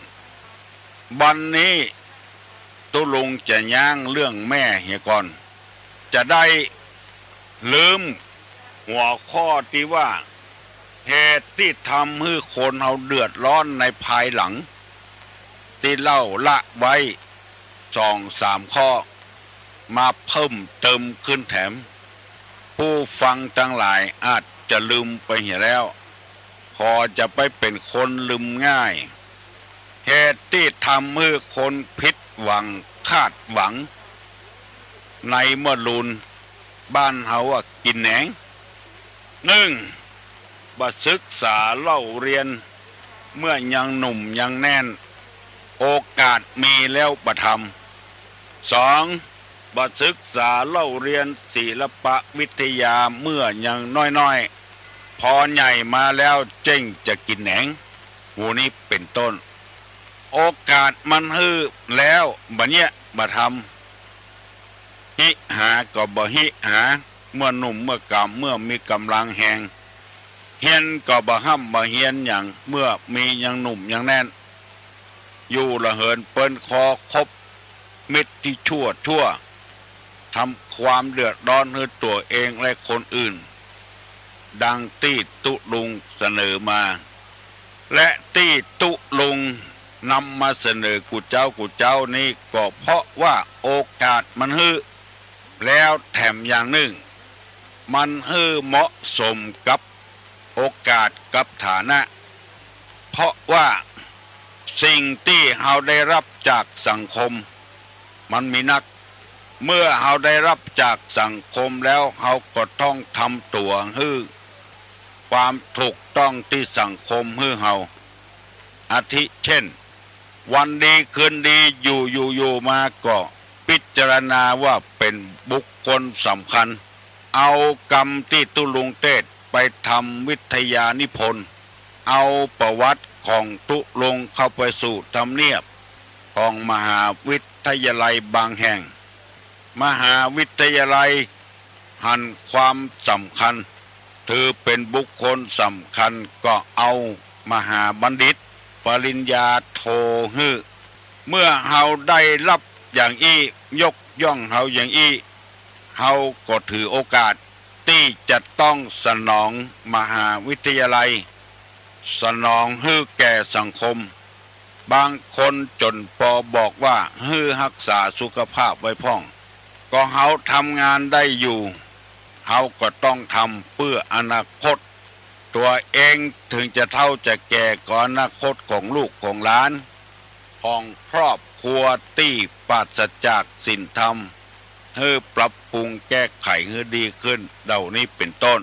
บันนี้ตุลุงจะย่างเรื่องแม่เฮียก่อนจะได้ลืมหัวข้อที่ว่าเหตุที่ทำให้คนเขาเดือดร้อนในภายหลังที่เล่าละไว้2-3 ข้อมาเพิ่มเติมขึ้นแถมผู้ฟังทั้งหลายอาจจะลืมไปเหียแล้วพอจะไปเป็นคนลืมง่ายเหตุที่ทำให้คนผิดหวังคาดหวังในเมื่อลุนบ้านเฮาว่ากินแหนง1. บ่ศึกษาเล่าเรียนเมื่อยังหนุ่มยังแน่นโอกาสมีแล้วบ่ทำ 2. บ่ศึกษาเล่าเรียนศิลปวิทยาเมื่อยังน้อยๆพอใหญ่มาแล้วเจ้งจะกินแหนงหูนี้เป็นต้นโอกาสมันฮื้อแล้วบัดเนี้ยบ่ทำหิหาก็บ่หิหาเมื่อหนุ่มเมื่อกำเมื่อมีกำลังแหงเฮียนก็บ่ห้ำบ่เฮียนอย่างเมื่อมียังหนุ่มยังแน่นอยู่ละเหินเปิ้นคอคบมิตรที่ชั่วทำความเดือดร้อนให้ตัวเองและคนอื่นดังที่ตุลุงเสนอมาและที่ตุลุงนำมาเสนอกูเจ้านี้ก็เพราะว่าโอกาสมันฮื้อแล้วแถมอย่างหนึ่งมันฮื้อเหมาะสมกับโอกาสกับฐานะเพราะว่าสิ่งที่เราได้รับจากสังคมมันมีนักเมื่อเราได้รับจากสังคมแล้วเราก็ต้องทำตัวฮื้อความถูกต้องที่สังคมฮื้อเราอาทิเช่นวันดีคืนดีอยู่มาก็พิจารณาว่าเป็นบุคคลสำคัญเอากรรมที่ตุลุงเทศไปทำวิทยานิพนธ์เอาประวัติของตุลุงเข้าไปสู่ทำเนียบของมหาวิทยาลัยบางแห่งมหาวิทยาลัยหันความสำคัญถือเป็นบุคคลสำคัญก็เอามหาบัณฑิตปริญญาโทฮื้อเมื่อเฮาได้รับอย่างอี้ยกย่องเฮาอย่างอี้เฮาก็ถือโอกาสที่จะต้องสนองมหาวิทยาลัยสนองฮื้อแก่สังคมบางคนจนพอบอกว่าฮื้อรักษาสุขภาพไว้พ่องก็เฮาทำงานได้อยู่เฮาก็ต้องทำเพื่ออนาคตตัวเองถึงจะเฒ่าจะแก่ก่อนอนาคตของลูกของหลานของครอบครัวที่ปราศจากศีลธรรมให้ปรับปรุงแก้ไขให้ดีขึ้นเดี๋ยวนี้เป็นต้น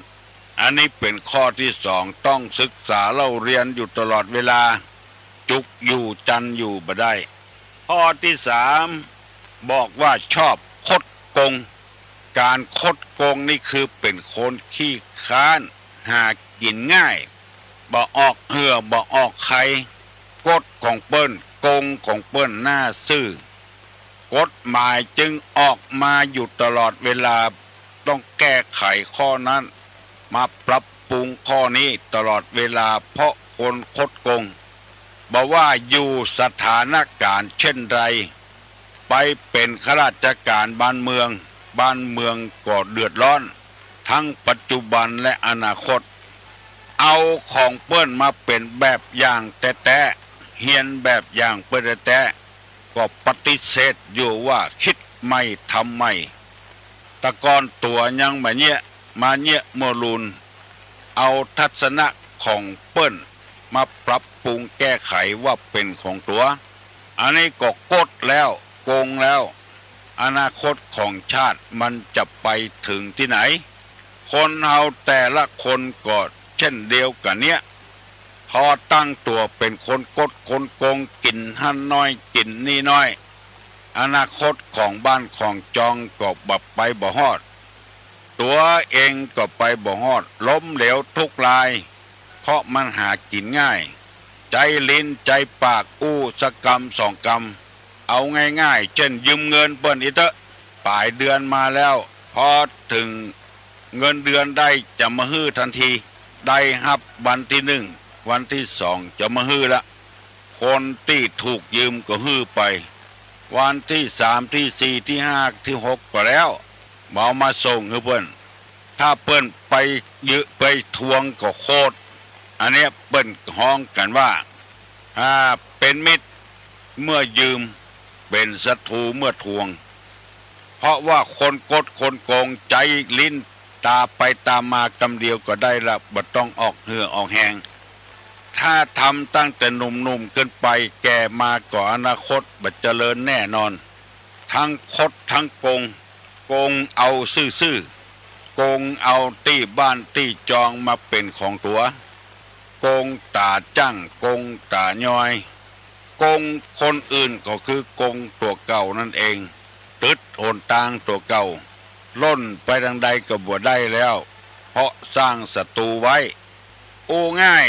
อันนี้เป็นข้อที่2ต้องศึกษาเล่าเรียนอยู่ตลอดเวลาจุกอยู่จันอยู่บ่ได้ข้อที่3บอกว่าชอบคดโกงการคดโกงนี่คือเป็นคนขี้ค้านหากินง่ายบ่ออกเหือบ่ออกไข่กฎของเปิ้นโกงของเปิ้นหน้าซื่อกฎหมายจึงออกมาอยู่ตลอดเวลาต้องแก้ไขข้อนั้นมาปรับปรุงข้อนี้ตลอดเวลาเพราะคนคดโกงบอกว่าอยู่สถานการณ์เช่นไรไปเป็นข้าราชการบ้านเมืองก็เดือดร้อนทั้งปัจจุบันและอนาคตเอาของเปิ้นมาเป็นแบบอย่างแต่เฮียนแบบอย่างเปิ้นแต่ก็ปฏิเสธอยู่ว่าคิดไม่ทำไม่ตะกอนตัวยังมาเนี่ยโมลูนเอาทัศนะของเปิ้นมาปรับปรุงแก้ไขว่าเป็นของตัวอันนี้ก็กดแล้วโกงแล้วอนาคตของชาติมันจะไปถึงที่ไหนคนเฮาแต่ละคนก็เช่นเดียวกันเนี้ยพอตั้งตัวเป็นคนกดคนโกงกินหั่นน้อยกินนี่น้อยอนาคตของบ้านของจองก็บับไปบ่ฮอด ตัวเองก็ไปบ่ฮอดล้มเหลวทุกราย เพราะมันหากินง่าย ใจลิ้นใจปากอู้สักกรรมสองกรรมเอาง่ายๆเช่นยืมเงินเปิ้นอีเตอะปลายเดือนมาแล้วพอถึงเงินเดือนได้จะมาฮื้อทันทีได้ฮับวันที่หนึ่งวันที่สองจะมาฮื้อละคนที่ถูกยืมก็ฮื้อไปวันที่สามที่สี่ที่ห้าที่หกก็แล้วมาส่งให้เปิ้นถ้าเปิ้นไปยืไปทวงก็โคตรอันเนี้ยเปิ้นฮ้องกันว่าเป็นมิตรเมื่อยืมเป็นศัตรูเมื่อทวงเพราะว่าคนกดคนโกงใจลิ้นตาไปตามมากำเดียวก็ได้ละบ่ต้องออกเหือออกแหงถ้าทำตั้งแต่หนุ่มๆเกินไปแก่มาก่ออนาคตบ่เจริญแน่นอนทั้งคดทั้งโกงเอาซื่อๆโกงเอาตี้บ้านตี้จองมาเป็นของตัวโกงตาจ้างโกงตาย้อยโกงคนอื่นก็คือโกงตัวเก่านั่นเองตึดโอนตางตัวเก่าล่นไปทางใดก็บ่ได้แล้วเพราะสร้างศัตรูไว้โอ้ง่าย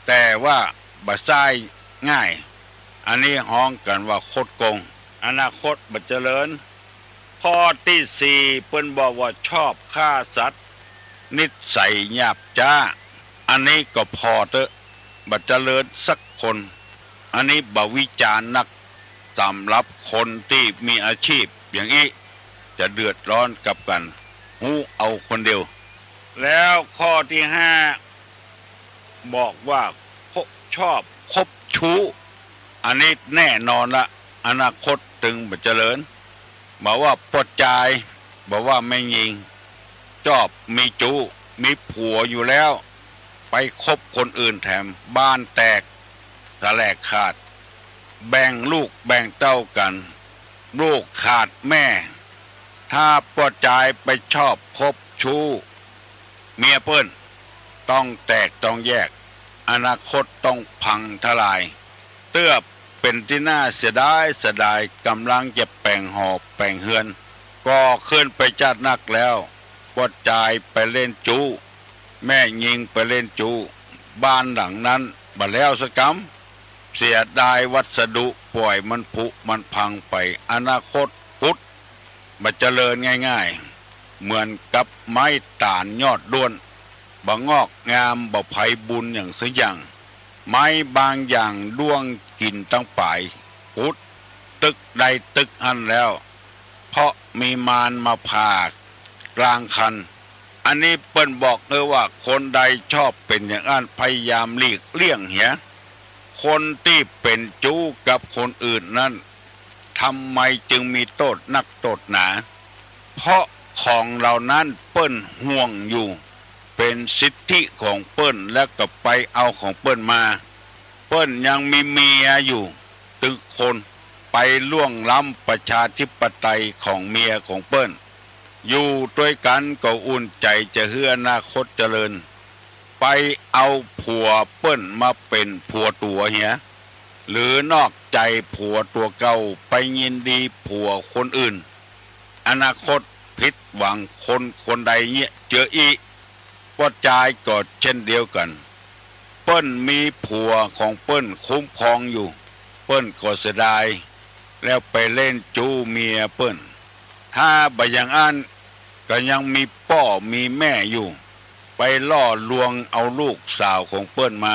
แต่ว่าบ่ใช่ง่ายอันนี้ฮ้องกันว่าโคตรโกงอนาคตบ่เจริญข้อที่สี่เพิ่นบอกว่าชอบฆ่าสัตว์นิสัยหยาบจ้าอันนี้ก็พอเถอะบ่เจริญสักคนอันนี้บ่วิจารณ์นักสำหรับคนที่มีอาชีพอย่างนี้จะเดือดร้อนกับกันหูเอาคนเดียวแล้วข้อที่ห้าบอกว่าชอบคบชู้อันนี้แน่นอนละอนาคตถึงบ่เจริญบอกว่าปดใจบอกว่าไม่ยิงชอบมีจู้มีผัวอยู่แล้วไปคบคนอื่นแถมบ้านแตกสะแลกขาดแบ่งลูกแบ่งเต้ากันลูกขาดแม่ถ้าปดใจไปชอบคบชู้เมียเปิ้นต้องแตกต้องแยกอนาคตต้องพังทลายเตื้อเป็นที่น่าเสียดายกำลังจะแปลงหอบแปลงเฮือนก็ขึ้นไปจัดนักแล้วปดใจไปเล่นจู้แม่ยิงไปเล่นจู้บ้านหลังนั้นบ่แล้วสักกำเสียดายวัสดุปล่อยมันผุมันพังไปอนาคตกุดบ่เจริญง่ายๆเหมือนกับไม้ต่านยอดด้วนบ่งอกงามบ่ไผบุญอย่างสักอย่างไม้บางอย่างด้วงกินตั้งป่ายกุดตึกใดตึกอันแล้วเพราะมีมารมาพากลางคันอันนี้เปิ้นบอกเลยว่าคนใดชอบเป็นอย่างนั้นพยายามหลีกเลี่ยงเหียคนที่เป็นจู้กับคนอื่นนั้นทำไมจึงมีโทษนักโทษหนาเพราะของเหล่านั้นเปิ้นห่วงอยู่เป็นสิทธิของเปิ้นแล้วก็ไปเอาของเปิ้นมาเปิ้นยังมีเมียอยู่ตึกคนไปล่วงล้ำประชาธิปไตยของเมียของเปิ้นอยู่ด้วยกันก็อุ่นใจจะเฮืออนาคตเจริญไปเอาผัวเปิ้นมาเป็นผัวตัวเหียหรือนอกใจผัวตัวเก่าไปยินดีผัวคนอื่นอนาคตผิดหวังคนใดเนี่ยเจออีว่าใจก็เช่นเดียวกันเปิ้นมีผัวของเปิ้นคุ้มครองอยู่เปิ้นก็เสียดายแล้วไปเล่นจู้เมียเปิ้นถ้าบ่อย่างอันก็ยังมีพ่อมีแม่อยู่ไปล่อลวงเอาลูกสาวของเปิ้นมา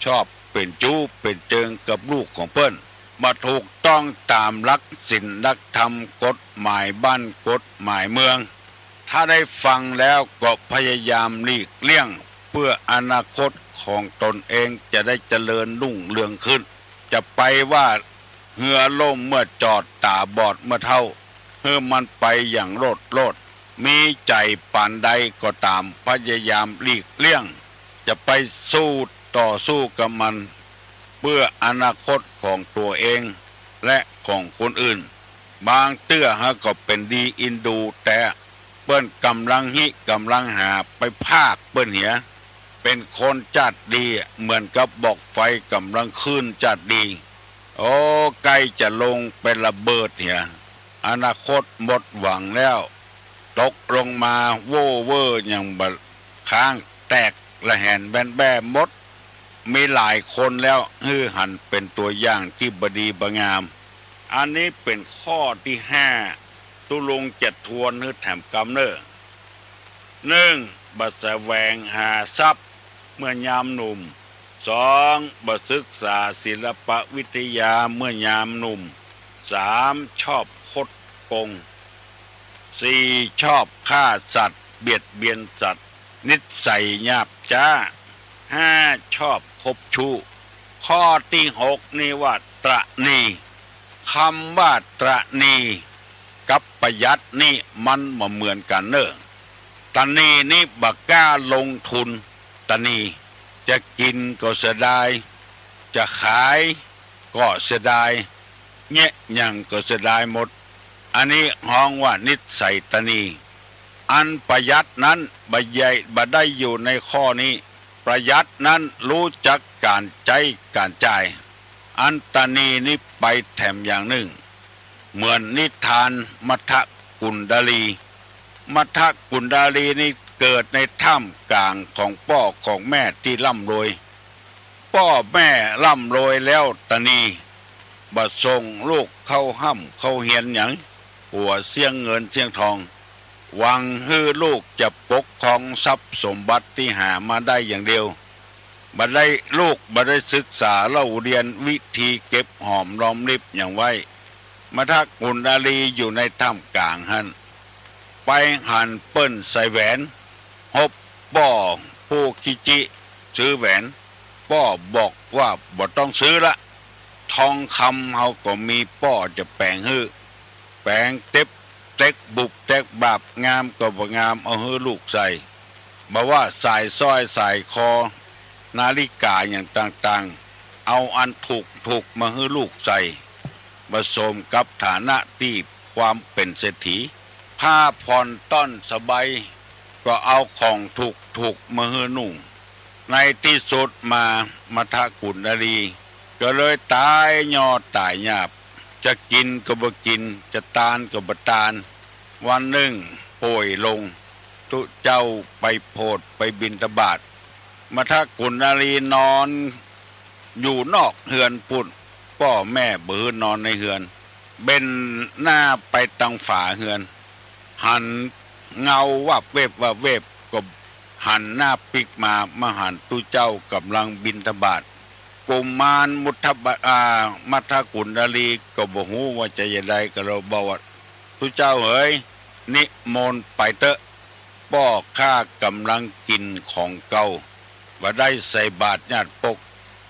ชอบเป็นจู้เป็นเจิงกับลูกของเปิ้นมาถูกต้องตามหลักศีลหลักธรรมกฎหมายบ้านกฎหมายเมืองถ้าได้ฟังแล้วก็พยายามหลีกเลี่ยงเพื่ออนาคตของตนเองจะได้เจริญรุ่งเรืองขึ้นจะไปว่าเหือล่มเมื่อจอดตาบอดเมื่อเท่าเพื่อมันไปอย่างโลดมีใจปานใดก็ตามพยายามหลีกเลี่ยงจะไปต่อสู้กับมันเพื่ออนาคตของตัวเองและของคนอื่นบางเตื้อฮะก็เป็นดีอินดูแต่เปิ้นกำลังหาไปภาคเปิ้นเหียเป็นคนจัดดีเหมือนกับบอกไฟกำลังขึ้นจัดดีโอ้ใกล้จะลงเป็นระเบิดเหียอนาคตหมดหวังแล้ว ตกลงมาโว่เวอร์อย่างบะค้างแตกละแหนแบนแบ้หมดมีหลายคนแล้วหันเป็นตัวอย่างที่บดีบงามอันนี้เป็นข้อที่5ตุลุงจะทวนแถมกำเนิด1บ่แสวงหาทรัพย์เมื่อยามหนุ่ม2บ่ศึกษาศิลปวิทยาเมื่อยามหนุ่ม3ชอบคดโกง4ชอบฆ่าสัตว์เบียดเบียนสัตว์นิสัยหยาบช้า5ชอบคบชู้ข้อที่6นี่ว่าตระหนี่คำว่าตระหนี่กับประหยัดนี่มันบ่เหมือนกันเนอะตระหนี่นี่บ่กล้าลงทุนตระหนี่จะกินก็เสียดายจะขายก็เสียดายเงี้ยยังก็เสียดายหมดอันนี้ฮ้องว่านิสัยตระหนี่อันประหยัดนั้นบ่ได้อยู่ในข้อนี้ประหยัดนั้นรู้จักการใจการจ่ายอันตระหนี่นี่ไปแถมอย่างหนึ่งเหมือนนิทานมัทธกุณดาลีมัทธกุณดาลีนี่เกิดในถ้ำกลางของพ่อของแม่ที่ร่ำรวยพ่อแม่ร่ำรวยแล้วตระหนี่บ่ส่งลูกเข้าห้ำเข้าเฮียนหยังหัวเสี่ยงเงินเสี่ยงทองหวังให้ลูกจะปกครองทรัพย์สมบัติที่หามาได้อย่างเดียวบ่ได้ลูกบ่ได้ศึกษาเล่าเรียนวิธีเก็บหอมรอมริบอย่างไว้มัทธกุณดาลีอยู่ในถ้ำกลางหันไปหันเปิ้นใส่แหวนฮบป้อผู้คิจิซื้อแหวนป้อบอกว่าบ่ต้องซื้อละทองคำเฮาก็มีป้อจะแปลงฮื้อแปลงเต็กบุกเต็กบาบงามก็บ่งามเอาฮื้อลูกใส่บ่ว่าสายสร้อยสายคอนาฬิกาอย่างต่างๆเอาอันถูกมาฮื้อลูกใส่ผสมกับฐานะที่ความเป็นเศรษฐีผ้าผ่อนต้อนสบายก็เอาของถูกมาฮื้อนุ่งในที่สุดมามัทธกุณดาลีก็เลยตายยอดตายหยาบจะกินก็บ่กินจะตานก็บ่ตานวันหนึ่งป่วยลงตุเจ้าไปโพดไปบิณฑบาตมัทธกุณดาลีนอนอยู่นอกเฮือนปุ่นพ่อแม่บ่ฮื้อนอนในเฮือนเบ็นหน้าไปทางฝาเฮือนหันเงาวับเวบก็หันหน้าปิกมาหันตุเจ้ากำลังบิณฑบาตกุมารมัทธกุณดาลีก็บ่ฮู้ว่าจะยังไงก็เราบอกว่าตุเจ้าเอ๋ยนิมนต์ไปเถอะป้อข้ากำลังกินของเก่าบ่ได้ใส่บาตรญาติปก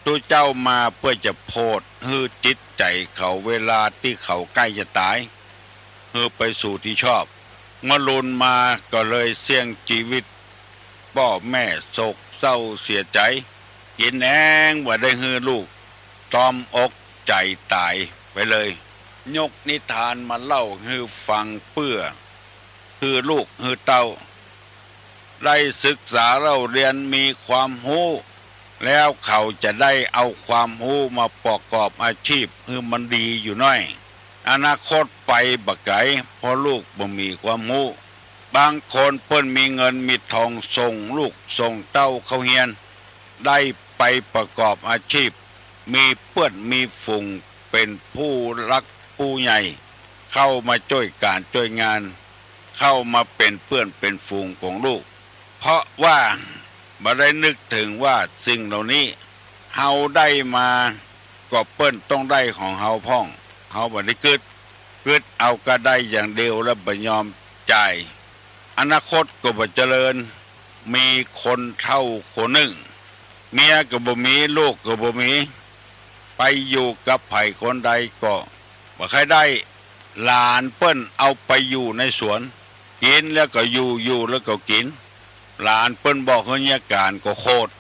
ตุเจ้ามาเพื่อจะโพดฮื้อจิตใจเขาเวลาที่เขาใกล้จะตายฮื้อไปสู่ที่ชอบมรุนมาก็เลยเสี่ยงชีวิตพ่อแม่โศกเศร้าเสียใจกินแองว่าได้ฮื้อลูกตอมอกใจตายไปเลยยกนิทานมาเล่าฮื้อฟังเพื่อฮื้อลูกฮื้อเต้าได้ศึกษาเล่าเรียนมีความรู้แล้วเขาจะได้เอาความรู้มาประกอบอาชีพฮื้อมันดีอยู่น้อยอนาคตไปบักไก่เพราะลูกบ่มีความรู้บางคนเพิ่นมีเงินมีทองส่งลูกส่งเต้าเข้าเฮียนได้ไปประกอบอาชีพมีเพื่อนมีฝูงเป็นผู้รักผู้ใหญ่เข้ามาช่วยการช่วยงานเข้ามาเป็นเพื่อนเป็นฝูงของลูกเพราะว่าบ่ได้นึกถึงว่าสิ่งเหล่านี้เฮาได้มาก็เปิ้นต้องได้ของเฮาพ้องเฮาบ่ได้กึดเอาก็ได้อย่างเดียวแล้วบ่ยอมจ่ายอนาคตก็บ่เจริญมีคนเฒ่าคนหนึ่งเมียก็บ่มีลูกก็บ่มีไปอยู่กับไผคนใดก็บ่ใครได้หลานเปิ้นเอาไปอยู่ในสวนกินแล้วก็อยู่แล้วก็กินหลานเปิ้นบอกเฮือการก็โคตร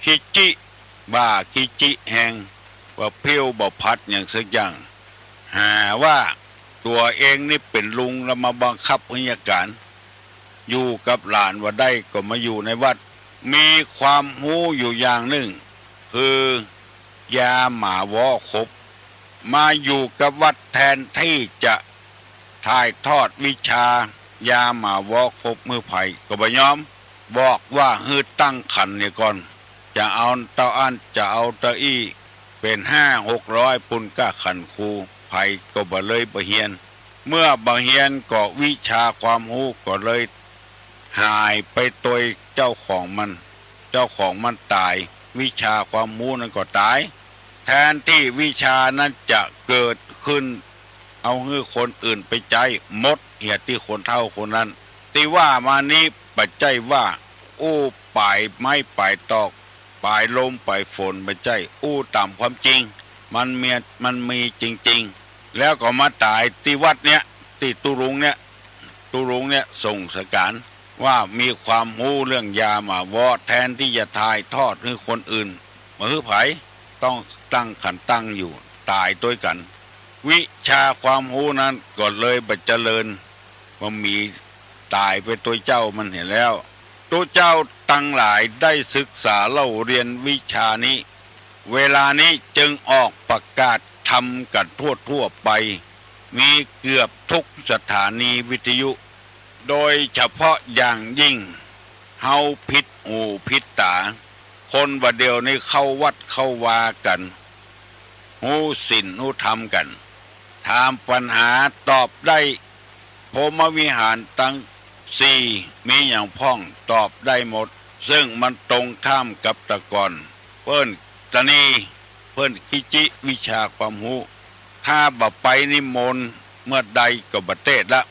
คิจิบ้าคิจิแหงว่าเพี้ยวบ่พัดอย่างสักอย่างหาว่าตัวเองนี่เป็นลุงแล้วมาบังคับเฮือการอยู่กับหลานว่าได้ก็มาอยู่ในวัดมีความรู้อยู่อย่างหนึ่งคือยาหมาวอคบมาอยู่กับวัดแทนที่จะถ่ายทอดวิชา ยาหมาวอกพบมือไผ่ก็บ่ยอมบอกว่าฮือตั้งขันเนี่ยก่อนจะเอาเต้าอันจะเอาเต้าอี้เป็น500-600ปุ่นก้าขันครูไผ่ก็บ่เลยบ่เฮียนเมื่อบ่เฮียนก็วิชาความรู้ก็เลยหายไปโดยเจ้าของมันตายวิชาความรู้นั้นก็ตายแทนที่วิชานั้นจะเกิดขึ้นเอาให้คนอื่นไปใจหมดเหตุที่คนเฒ่าคนนั้นที่ว่ามานี้ปัจจัยว่าอู้ปลายไม้ปลายตอกปลายลมปลายฝนปัจจัยอู้ตามความจริงมันมีจริงๆแล้วก็มาตายที่วัดเนี้ยที่ตุรุงเนี่ยส่งสการว่ามีความรู้เรื่องยาหมาวอแทนที่จะถ่ายทอดให้คนอื่นมาฮื้อไผต้องตั้งขันตั้งอยู่ตายด้วยกัน วิชาความรู้นั้นก็เลยบัดเจริญว่ามีตายไปตัวเจ้ามันเห็นแล้วตัวเจ้าตั้งหลายได้ศึกษาเล่าเรียนวิชานี้เวลานี้จึงออกประกาศทำกันทั่วไปมีเกือบทุกสถานีวิทยุโดยเฉพาะอย่างยิ่งเฮาพิษหูพิษตาคนว่าเดียวนี้เข้าวัดเข้าวากันหูศีลหูธรรมกันถามปัญหาตอบได้พรหมวิหารทั้งสี่มีอย่างพ้องตอบได้หมดซึ่งมันตรงข้ามกับแตะก่อนเพิ่นตะนีเพิ่นคิจิวิชาความรู้ถ้าบ่ไปนิมนต์เมื่อใดก็บ่เทศละ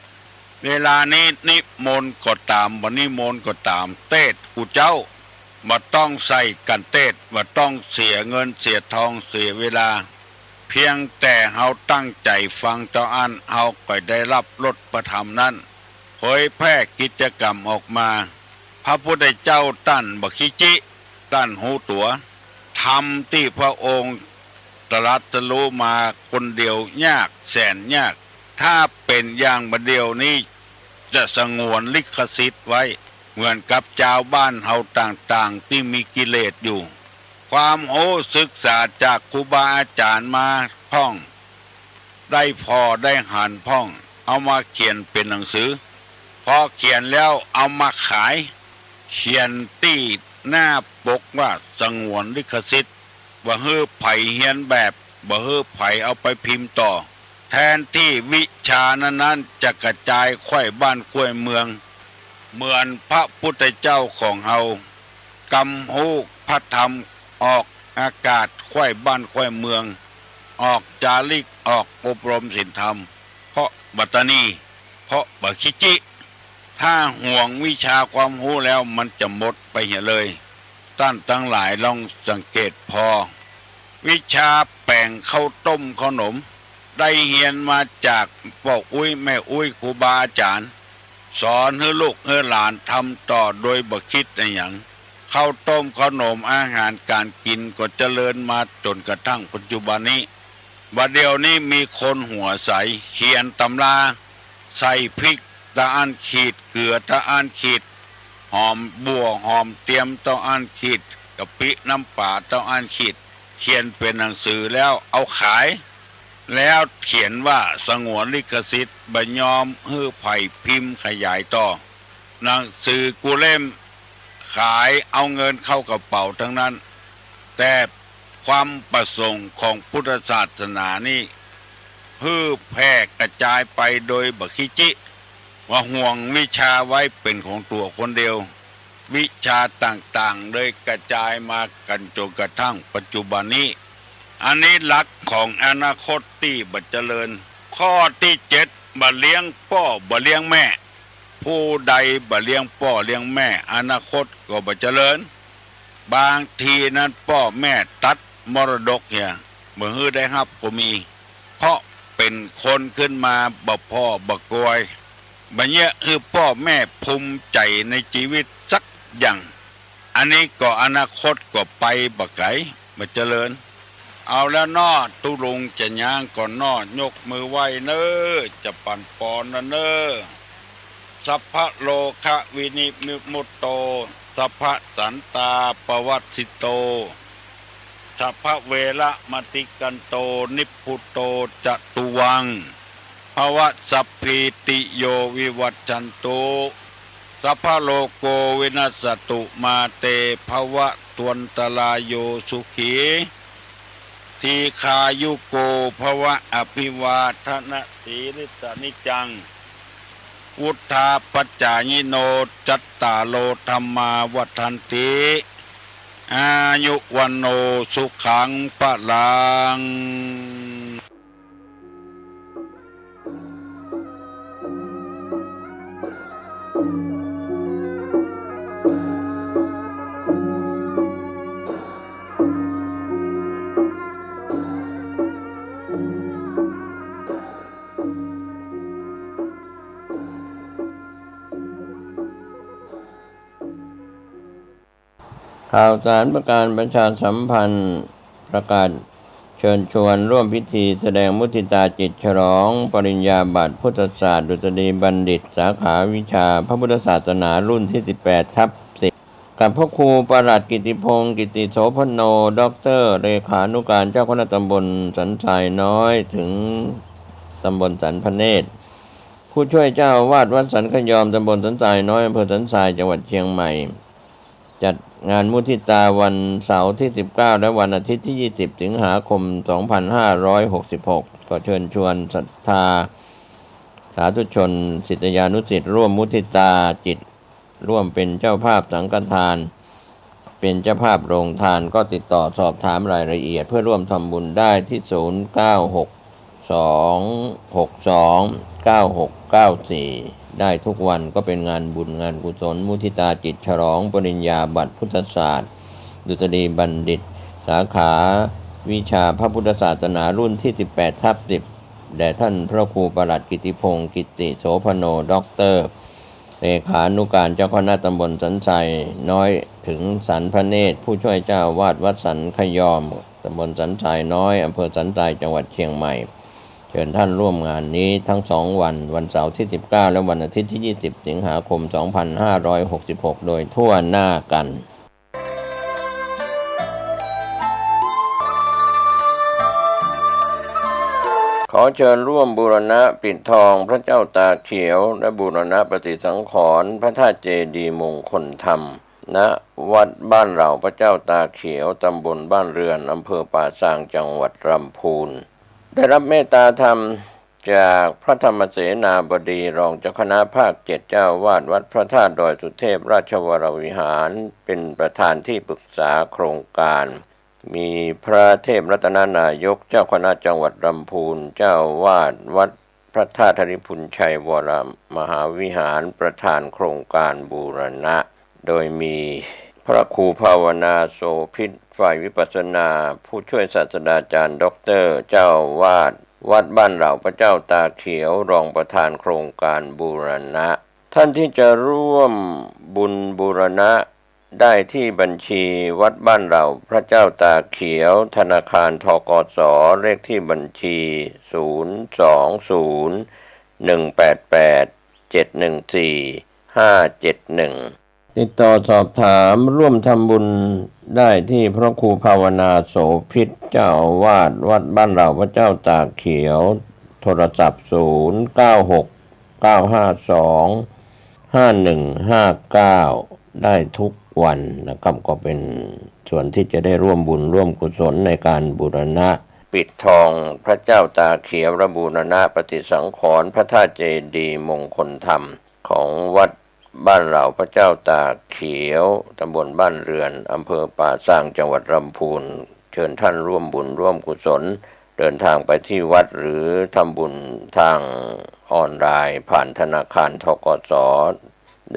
เวลานี้นิมนต์ก็ตามบ่นิมนต์ก็ตามเทศกูเจ้าบ่ต้องใส่กันเทศบ่ต้องเสียเงินเสียทองเสียเวลาเพียงแต่เฮาตั้งใจฟังเจ้าอันเฮาก็ได้รับรสประธรรมนั้นเผยแพร่กิจกรรมออกมาพระพุทธเจ้าตั้นบักขิจิตั้นหูตัวธรรมที่พระองค์ตรัสรู้มาคนเดียวยากแสนยากถ้าเป็นอย่างบัดเดียวนี้จะสงวนลิขสิทธิ์ไว้เหมือนกับชาวบ้านเฮาต่างๆที่มีกิเลสอยู่ความโอ้ศึกษาจากครูบาอาจารย์มาท่องได้พอได้หันพ่องเอามาเขียนเป็นหนังสือพอเขียนแล้วเอามาขายเขียนตี้หน้าปกว่าสงวนลิขสิทธิ์บ่ฮื้อไผเฮียนแบบบ่ฮื้อไผเอาไปพิมพ์ต่อแทนที่วิชานั้นจะกระจายค่อยบ้านค่อยเมืองเหมือนพระพุทธเจ้าของเฮากำหูพระธรรมออกอากาศค่อยบ้านค่อยเมืองออกจาริกออกอบรมศีลธรรมเพราะบัตตานีเพราะบักขิจิถ้าห่วงวิชาความรู้แล้วมันจะหมดไปเหี่ยเลยท่านทั้งหลายลองสังเกตพอวิชาแป้งข้าวต้มขนมได้เรียนมาจากพ่ออุ้ยแม่อุ้ยครูบาอาจารย์สอนให้ลูกให้หลานทำต่อโดยบ่คิดในอย่างข้าวต้มขนมอาหารการกินก็เจริญมาจนกระทั่งปัจจุบันนี้บัดเดียวนี้มีคนหัวใสเขียนตำราใส่พริกตะอันขีดเกลือตะอันขีดหอมบัวหอมเตรียมตะอันขีดกะปิน้ำปลาตะอันขีดเขียนเป็นหนังสือแล้วเอาขายแล้วเขียนว่าสงวนลิขสิทธิ์บ่ยอมฮื้อไผ่พิมพ์ขยายต่อหนังสือกูเล่มขายเอาเงินเข้ากระเป๋าทั้งนั้นแต่ความประสงค์ของพุทธศาสนานี่ฮื้อแพร่กระจายไปโดยบักขิจิว่าห่วงวิชาไว้เป็นของตัวคนเดียววิชาต่างๆเลยกระจายมากันจนกระทั่งปัจจุบันนี้อันนี้หลักของอนาคตที่บัดเจริญข้อที่7บ่เลี้ยงพ่อบ่เลี้ยงแม่ผู้ใดบ่เลี้ยงพ่อเลี้ยงแม่อนาคตก็บ่เจริญบางทีนั้นพ่อแม่ตัดมรดกเนี่ยบ่ฮื้อได้รับก็มีเพราะเป็นคนขึ้นมาบ่พ่อบ่กวยบัดเนี้ยคือพ่อแม่ภูมิใจในชีวิตสักอย่างอันนี้ก็อนาคตก็ไปบ่ไกลบ่เจริญเอาแล้วน้อตุลุงจะย่างก่อนน้อยกมือไหว้เน้อจะปั่นปอนนะเน้อสัพพะโลคะวินิมุตโตสัพพะสันตาปวัตสิโตสัพพะเวระมติกันโตนิพพุโตจตุวัง ภวะสัพพิติโยวิวัชชันตุสัพพะโลกโกวินัสสตุมาเตภวะตวันตรายโยสุขีทีคายุโกภวะอภิวาทนะสีริสนิจังวุธาปัจจายิโนจัตตาโลธรรมาวัฏันติอายุวันโนสุขังปะลังข่าวสารประการประชาสัมพันธ์ประกาศเชิญชวนร่วมพิธีแสดงมุทิตาจิตฉลองปริญญาบัตรพุทธศาสตร์ดุษฎีบัณฑิตสาขาวิชาพระพุทธศาสนารุ่นที่ 18/10 กับพระครูประหลัดกิติพงศ์กิติโสพโนด็อกเตอร์เลขานุการเจ้าคณะตำบลสันทรายน้อยถึงตำบลสันพเนตรผู้ช่วยเจ้าอาวาสวัดสันขยอมตำบลสันทรายน้อยอำเภอสันทรายจังหวัดเชียงใหม่จัดงานมุทิตาวันเสาร์ที่19และวันอาทิตย์ที่20สิงหาคม2566ก็เชิญชวนศรัทธาสาธุชนศิษยานุศิษย์ร่วมมุทิตาจิตร่วมเป็นเจ้าภาพสังฆทานเป็นเจ้าภาพโรงทานก็ติดต่อสอบถามรายละเอียดเพื่อร่วมทำบุญได้ที่0962629694ได้ทุกวันก็เป็นงานบุญงานกุศลมุทิตาจิตฉลองปริญญาบัตรพุทธศาสตร์ดุษฎีบัณฑิตสาขาวิชาพระพุทธศาสนารุ่นที่ 18/10 แด่ท่านพระครูประหลัดกิติพงศ์กิติโสพโนด็อกเตอร์เลขานุการเจ้าคณะตำบลสันทรายน้อยถึงสันพเนตรผู้ช่วยเจ้าวาดวัดสันขยอมตำบลสันทรายน้อยอำเภอสันทรายจังหวัดเชียงใหม่เชิญท่านร่วมงานนี้ทั้ง2วันวันเสาร์ที่19และวันอาทิตย์ที่20สิงหาคม2566โดยทั่วหน้ากันขอเชิญร่วมบูรณะปิดทองพระเจ้าตาเขียวและบูรณะปฏิสังขรณ์พระธาตุเจดีย์มงคลธรรมณวัดบ้านเหล่าพระเจ้าตาเขียวตำบลบ้านเรือนอำเภอป่าซางจังหวัดลำพูนได้รับเมตตาธรรมจากพระธรรมเสนาบดีรองเจ้าคณะภาค7เจ้าวาดวัดพระธาตุดอยสุเทพราชวรวิหารเป็นประธานที่ปรึกษาโครงการมีพระเทพรัตนนายกเจ้าคณะจังหวัดลำพูนเจ้าวาดวัดพระธาตุธริพุนชัยวรมหาวิหารประธานโครงการบูรณะโดยมีพระครูภาวนาโสภิตฝ่ายวิปัสสนาผู้ช่วยศาสตราจารย์ด็อกเตอร์เจ้าวาดวัดบ้านเหล่าพระเจ้าตาเขียวรองประธานโครงการบูรณะท่านที่จะร่วมบุญบูรณะได้ที่บัญชีวัดบ้านเหล่าพระเจ้าตาเขียวธนาคารธกส.เลขที่บัญชี020188714 ติดต่อสอบถามร่วมทำบุญได้ที่พระครูภาวนาโสภิตเจ้าอาวาสวัดบ้านเหล่าพระเจ้าตากเขียวโทรศัพท์0969525159ได้ทุกวันนะครับก็เป็นส่วนที่จะได้ร่วมบุญร่วมกุศลในการบูรณะปิดทองพระเจ้าตาเขียวและบูรณะปฏิสังขรณ์พระธาตุเจดีย์มงคลธรรมของวัดบ้านเหล่าพระเจ้าตาเขียวตำบลบ้านเรือนอำเภอป่าซางจังหวัดลำพูนเชิญท่านร่วมบุญร่วมกุศลเดินทางไปที่วัดหรือทำบุญทางออนไลน์ผ่านธนาคารธกส.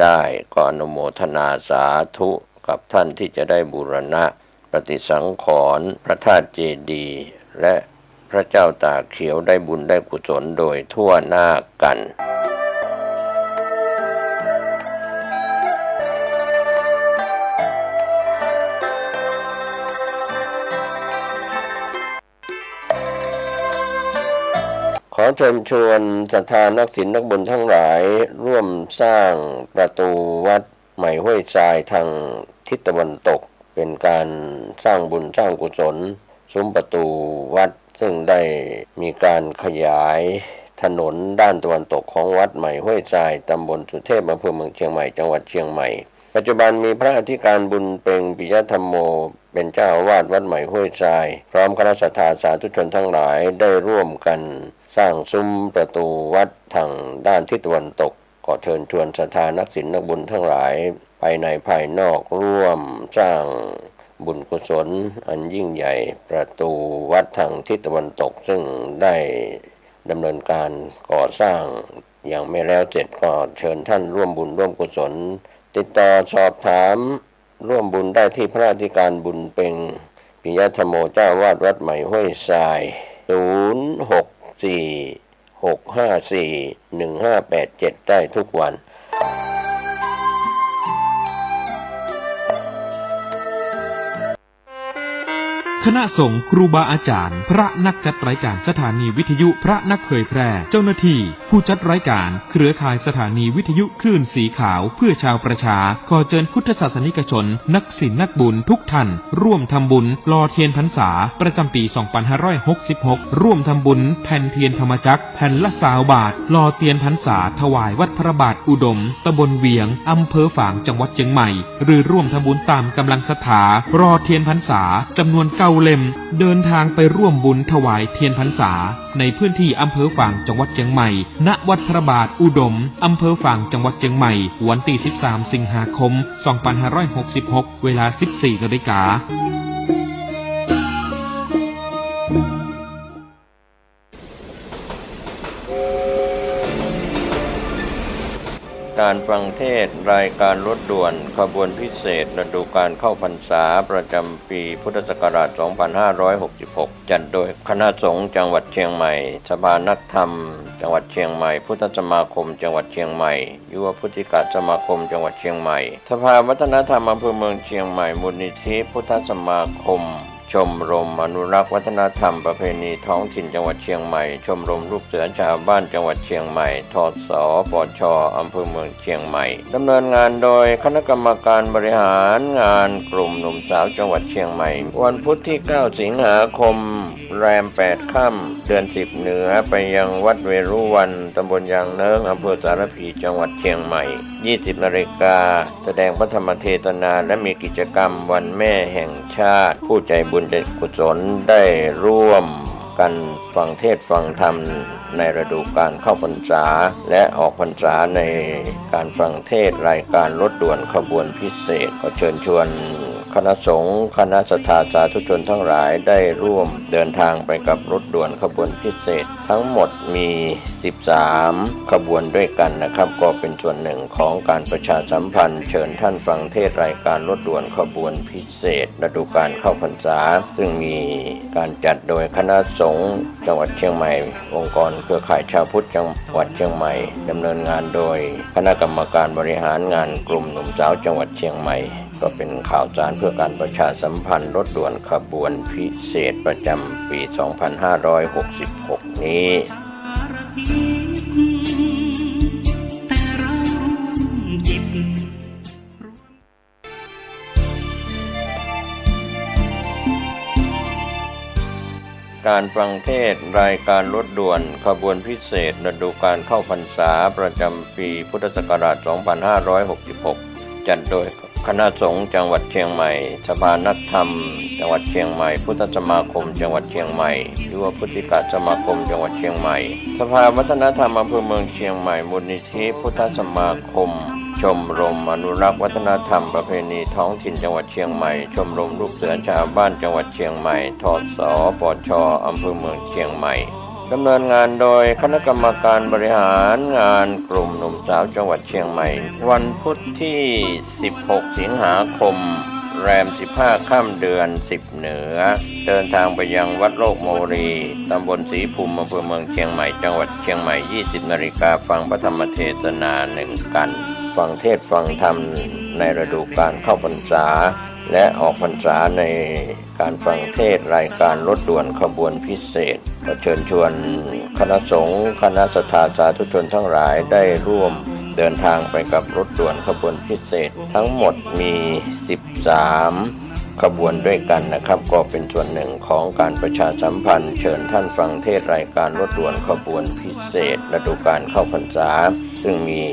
ได้ก็อนุโมทนาสาธุกับท่านที่จะได้บูรณะปฏิสังขรณ์พระธาตุเจดีย์และพระเจ้าตาเขียวได้บุญได้กุศลโดยทั่วหน้ากัน ขอเชิญชวนศรัทธานักศิลป์นักบุญทั้งหลายร่วมสร้างประตูวัดใหม่ห้วยทรายทางทิศตะวันตกเป็นการสร้างบุญสร้างกุศลซุ้มประตูวัดซึ่งได้มีการขยาย ถนนด้านตะวันตกของวัดใหม่ห้วยทรายตำบลสุเทพอำเภอเมืองเชียงใหม่จังหวัดเชียงใหม่ปัจจุบันมีพระอธิการบุญเพ็งปิยธรรมโมเป็นเจ้าอาวาสวัดใหม่ห้วยทรายพร้อมคณะศรัทธาสาธุชนทั้งหลายได้ร่วมกันสร้างซุ้มประตูวัดทางด้านทิศตะวันตกขอเชิญชวนศรัทธานักศีลนักบุญทั้งหลายภายในภายนอกร่วมสร้างบุญกุศลอันยิ่งใหญ่ประตูวัดทางทิศตะวันตกซึ่งได้ดำเนินการก่อสร้างอย่างไม่แล้วเสร็จก็เชิญท่านร่วมบุญร่วมกุศลติดต่อสอบถามร่วมบุญได้ที่พระอธิการบุญเพ็งปิยธรรมโมเจ้าวาดวัดใหม่ห้วยทราย0646541587ได้ทุกวันคณะสงฆ์ครูบาอาจารย์พระนักจัดรายการสถานีวิทยุพระนักเผยแพร่เจ้าหน้าที่ผู้จัดรายการเครือข่ายสถานีวิทยุคลื่นสีขาวเพื่อชาวประชาขอเชิญพุทธศาสนิกชนนักศีลนักบุญทุกท่านร่วมทำบุญหล่อเทียนพรรษาประจำปี 2566 ร่วมทำบุญแผ่นเทียนธรรมจักรแผ่นละ20 บาทหล่อเทียนพรรษาถวายวัดพระบาทอุดมตำบลเวียงอำเภอฝางจังหวัดเชียงใหม่หรือร่วมทำบุญตามกำลังศรัทธารอเทียนพรรษาจำนวน9 เล่มเดินทางไปร่วมบุญถวายเทียนพรรษาในพื้นที่อำเภอฝางจังหวัดเชียงใหม่ณวัดพระบาทอุดมอำเภอฝางจังหวัดเชียงใหม่วันที่ 13 สิงหาคม 2566 เวลา 14 นาฬิกาการฟังเทศน์รายการรถด่วนขบวนพิเศษฤดูการเข้าพรรษาประจำปีพุทธศักราช 2566 จัดโดยคณะสงฆ์จังหวัดเชียงใหม่สภานักธรรมจังหวัดเชียงใหม่พุทธสมาคมจังหวัดเชียงใหม่ยุวพุทธิกสมาคมจังหวัดเชียงใหม่สภาวัฒนธรรมอำเภอเมืองเชียงใหม่มูลนิธิพุทธสมาคมชมรมอนุรักษ์วัฒนธรรมประเพณีท้องถิ่นจังหวัดเชียงใหม่ชมรมลูกเสือชาวบ้านจังหวัดเชียงใหม่ทศปชอำเภอเมืองเชียงใหม่ดำเนินงานโดยคณะกรรมการบริหารงานกลุ่มหนุ่มสาวจังหวัดเชียงใหม่วันพุธที่ 9 สิงหาคมแรม 8 ค่ำเดือน 10 เหนือไปยังวัดเวรุวันตำบลยางเนิ้งอำเภอสารพีจังหวัดเชียงใหม่ 20 นาฬิกาแสดงพระธรรมเทศนาและมีกิจกรรมวันแม่แห่งชาติผู้ใจบุญใจกุศลได้ร่วมกันฟังเทศน์ฟังธรรมในฤดูการเข้าพรรษาและออกพรรษาในการฟังเทศน์รายการรถด่วนขบวนพิเศษก็เชิญชวนคณะสงฆ์คณะศรัทธาสาธุชนทั้งหลายได้ร่วมเดินทางไปกับรถด่วนขบวนพิเศษทั้งหมดมี 13 ขบวนด้วยกันนะครับก็เป็นส่วนหนึ่งของการประชาสัมพันธ์เชิญท่านฟังเทศน์รายการรถด่วนขบวนพิเศษฤดูกาลเข้าพรรษาซึ่งมีการจัดโดยคณะสงฆ์จังหวัดเชียงใหม่องค์กรเครือข่ายชาวพุทธจังหวัดเชียงใหม่ดำเนินงานโดยคณะกรรมการบริหารงานกลุ่มหนุ่มสาวจังหวัดเชียงใหม่ก็เป็นข่าวสารเพื่อการประชาสัมพันธ์รถด่วนขบวนพิเศษประจำปี 2566 นี้การฟังเทศน์รายการรถด่วนขบวนพิเศษฤดูการเข้าพรรษาประจำปีพุทธศักราช 2566 จัดโดยคณะสงฆ์จังหวัดเชียงใหม่สภานักธรรมจังหวัดเชียงใหม่พุทธสมาคมจังหวัดเชียงใหม่ยุวพุทธิกสมาคมจังหวัดเชียงใหม่สภาวัฒนธรรมอำเภอเมืองเชียงใหม่มูลนิธิพุทธสมาคมชมรมอนุรักษ์วัฒนธรรมประเพณีท้องถิ่นจังหวัดเชียงใหม่ชมรมลูกเสือชาวบ้านจังหวัดเชียงใหม่ทศปชอำเภอเมืองเชียงใหม่ดำเนินงานโดยคณะกรรมการบริหารงานกลุ่มหนุ่มสาวจังหวัดเชียงใหม่วันพุธที่ 16 สิงหาคมแรม 15 ค่ำเดือน 10 เหนือเดินทางไปยังวัดโลกโมรีตำบลศรีภูมิอำเภอเมืองเชียงใหม่จังหวัดเชียงใหม่ 20 นาฬิกาฟังพระธรรมเทศนา1 กันฟังเทศน์ฟังธรรมในฤดูกาลเข้าพรรษาและออกพรรษาในการฟังเทศน์รายการรถด่วนขบวนพิเศษก็เชิญชวนคณะสงฆ์คณะศรัทธาสาธุชนทั้งหลายได้ร่วมเดินทางไปกับรถด่วนขบวนพิเศษทั้งหมดมี 13 ข ขบวนด้วยกันนะครับ ก็เป็นส่วนหนึ่งของการประชาสัมพันธ์เชิญท่านฟังเทศรายการรถด่วนขบวนพิเศษฤดูกาลเข้าพรรษาซึ่งมี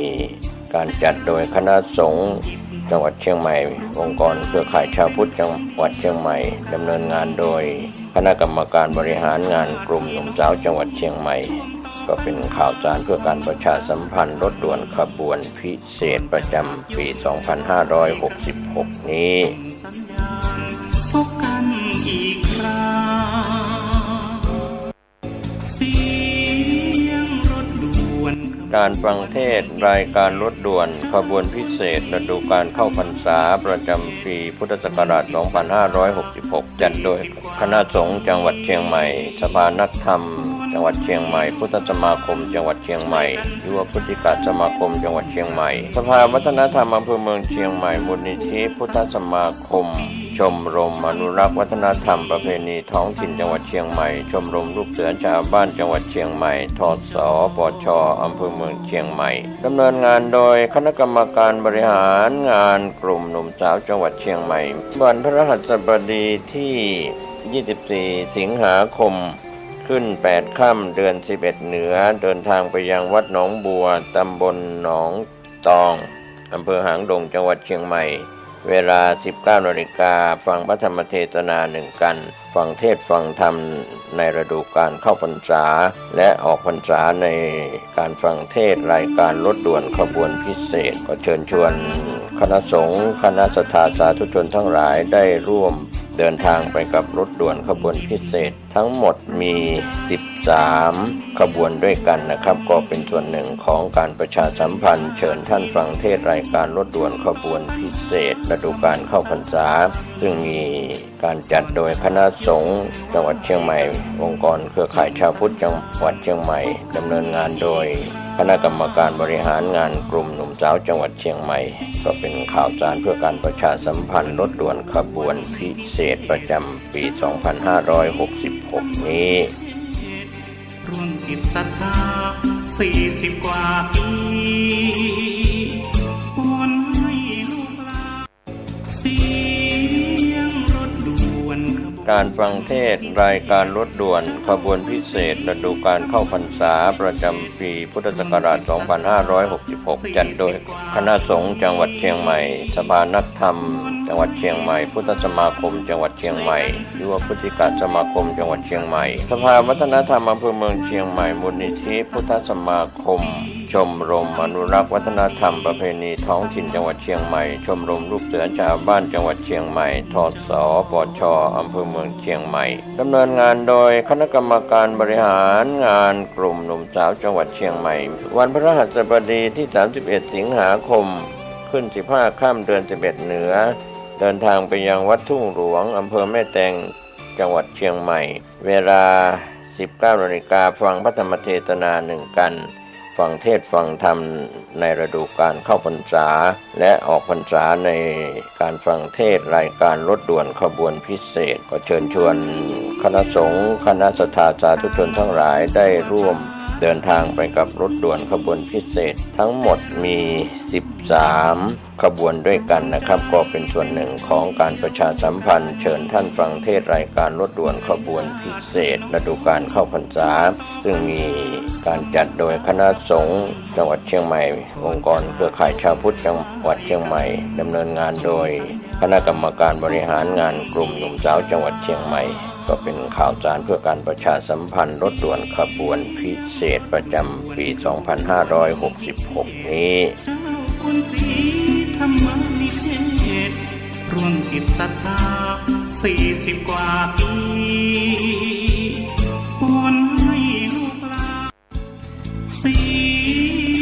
การจัดโดยคณะสงฆ์จังหวัดเชียงใหม่องค์กรเครือข่ายชาวพุทธจังหวัดเชียงใหม่ดำเนินงานโดยคณะกรรมการบริหารงานกลุ่มหนุ่มสาวจังหวัดเชียงใหม่ก็เป็นข่าวสารเพื่อการประชาสัมพันธ์รถด่วนขบวนพิเศษประจำปี 2566 นี้พบกันอีกครั้งเสียงรถด่วนการฟังเทศรายการรถด่วนขบวนพิเศษฤดูกาลเข้าพรรษาประจำปีพุทธศักราช 2566 จัดโดยคณะสงฆ์จังหวัดเชียงใหม่สภานักธรรมจังหวัดเชียงใหม่พุทธสมาคมจังหวัดเชียงใหม่ยุวพุทธิกสมาคมจังหวัดเชียงใหม่สภาวัฒนธรรมอำเภอเมืองเชียงใหม่มูลนิธิพุทธสมาคมชมรมอนุรักษ์วัฒนธรรมประเพณีท้องถิ่นจังหวัดเชียงใหม่ชมรมลูกเสือชาวบ้านจังหวัดเชียงใหม่ทศปชอำเภอเมืองเชียงใหม่ดำเนินงานโดยคณะกรรมการบริหารงานกลุ่มหนุ่มสาวจังหวัดเชียงใหม่วันพฤหัสบดีที่ 24 สิงหาคมขึ้น 8 ค่ำเดือน 11 เหนือเดินทางไปยังวัดหนองบัวตำบลหนองตองอำเภอหางดงจังหวัดเชียงใหม่เวลา 19 นาฬิกาฟังพระธรรมเทศนา1 กันฟังเทศฟังธรรมในฤดูกาลเข้าพรรษาและออกพรรษาในการฟังเทศรายการรถด่วนขบวนพิเศษก็เชิญชวนคณะสงฆ์คณะศรัทธาสาธุชนทั้งหลายได้ร่วมเดินทางไปกับรถด่วนขบวนพิเศษทั้งหมดมี 13 ขบวนด้วยกันนะครับก็เป็นส่วนหนึ่งของการประชาสัมพันธ์เชิญท่านฟังเทศรายการรถด่วนขบวนพิเศษฤดูกาลเข้าพรรษาซึ่งมีการจัดโดยคณะสงฆ์จังหวัดเชียงใหม่องค์กรเครือข่ายชาวพุทธจังหวัดเชียงใหม่ดำเนินงานโดยคณะกรรมการบริหารงานกลุ่มหนุ่มสาวจังหวัดเชียงใหม่ก็เป็นข่าวสารเพื่อการประชาสัมพันธ์รถด่วนขบวนพิเศษประจำปี 2566 นี้ร่วมจิตศรัทธา40 กว่าปีปวนให้ลูกหลานเสียงรถด่วนการฟังเทศรายการรถด่วนขบวนพิเศษฤดูกาลเข้าพรรษาประจำปีพุทธศักราช 2566 จัดโดยคณะสงฆ์จังหวัดเชียงใหม่สภานักธรรมจังหวัดเชียงใหม่พุทธสมาคมจังหวัดเชียงใหม่ยุวพุทธิกสมาคมจังหวัดเชียงใหม่สภาวัฒนธรรมอำเภอเมืองเชียงใหม่มูลนิธิพุทธสมาคมชมรมอนุรักษ์วัฒนธรรมประเพณีท้องถิ่นจังหวัดเชียงใหม่ชมรมลูกเสือชาวบ้านจังหวัดเชียงใหม่ทศปชอำเภอเมืองเชียงใหม่ดำเนินงานโดยคณะกรรมการบริหารงานกลุ่มหนุ่มสาวจังหวัดเชียงใหม่วันพฤหัสบดีที่ 31 สิงหาคมขึ้น 15 ค่ำเดือน 11 เหนือเดินทางไปยังวัดทุ่งหลวงอำเภอแม่แตงจังหวัดเชียงใหม่เวลา 19 นาฬิกาฟังพระธรรมเทศนา1 กันฟังเทศฟังธรรมในฤดูกาลเข้าพรรษาและออกพรรษาในการฟังเทศรายการรถด่วนขบวนพิเศษก็เชิญชวนคณะสงฆ์คณะศรัทธาสาธุชนทั้งหลายได้ร่วมเดินทางไปกับรถด่วนขบวนพิเศษทั้งหมดมี 13 ขบวนด้วยกันนะครับก็เป็นส่วนหนึ่งของการประชาสัมพันธ์เชิญท่านฟังเทศรายการรถด่วนขบวนพิเศษฤดูกาลเข้าพรรษาซึ่งมีการจัดโดยคณะสงฆ์จังหวัดเชียงใหม่องค์กรเครือข่ายชาวพุทธจังหวัดเชียงใหม่ดำเนินงานโดยคณะกรรมการบริหารงานกลุ่มหนุ่มสาวจังหวัดเชียงใหม่ก็เป็นข่าวสารเพื่อการประชาสัมพันธ์รถด่วนขบวนพิเศษประจำปี 2566 นี้คุณศรีธรรมนิเทศร่วมจิตศรัทธา40 กว่าปีปวนให้ลูกหลานเสี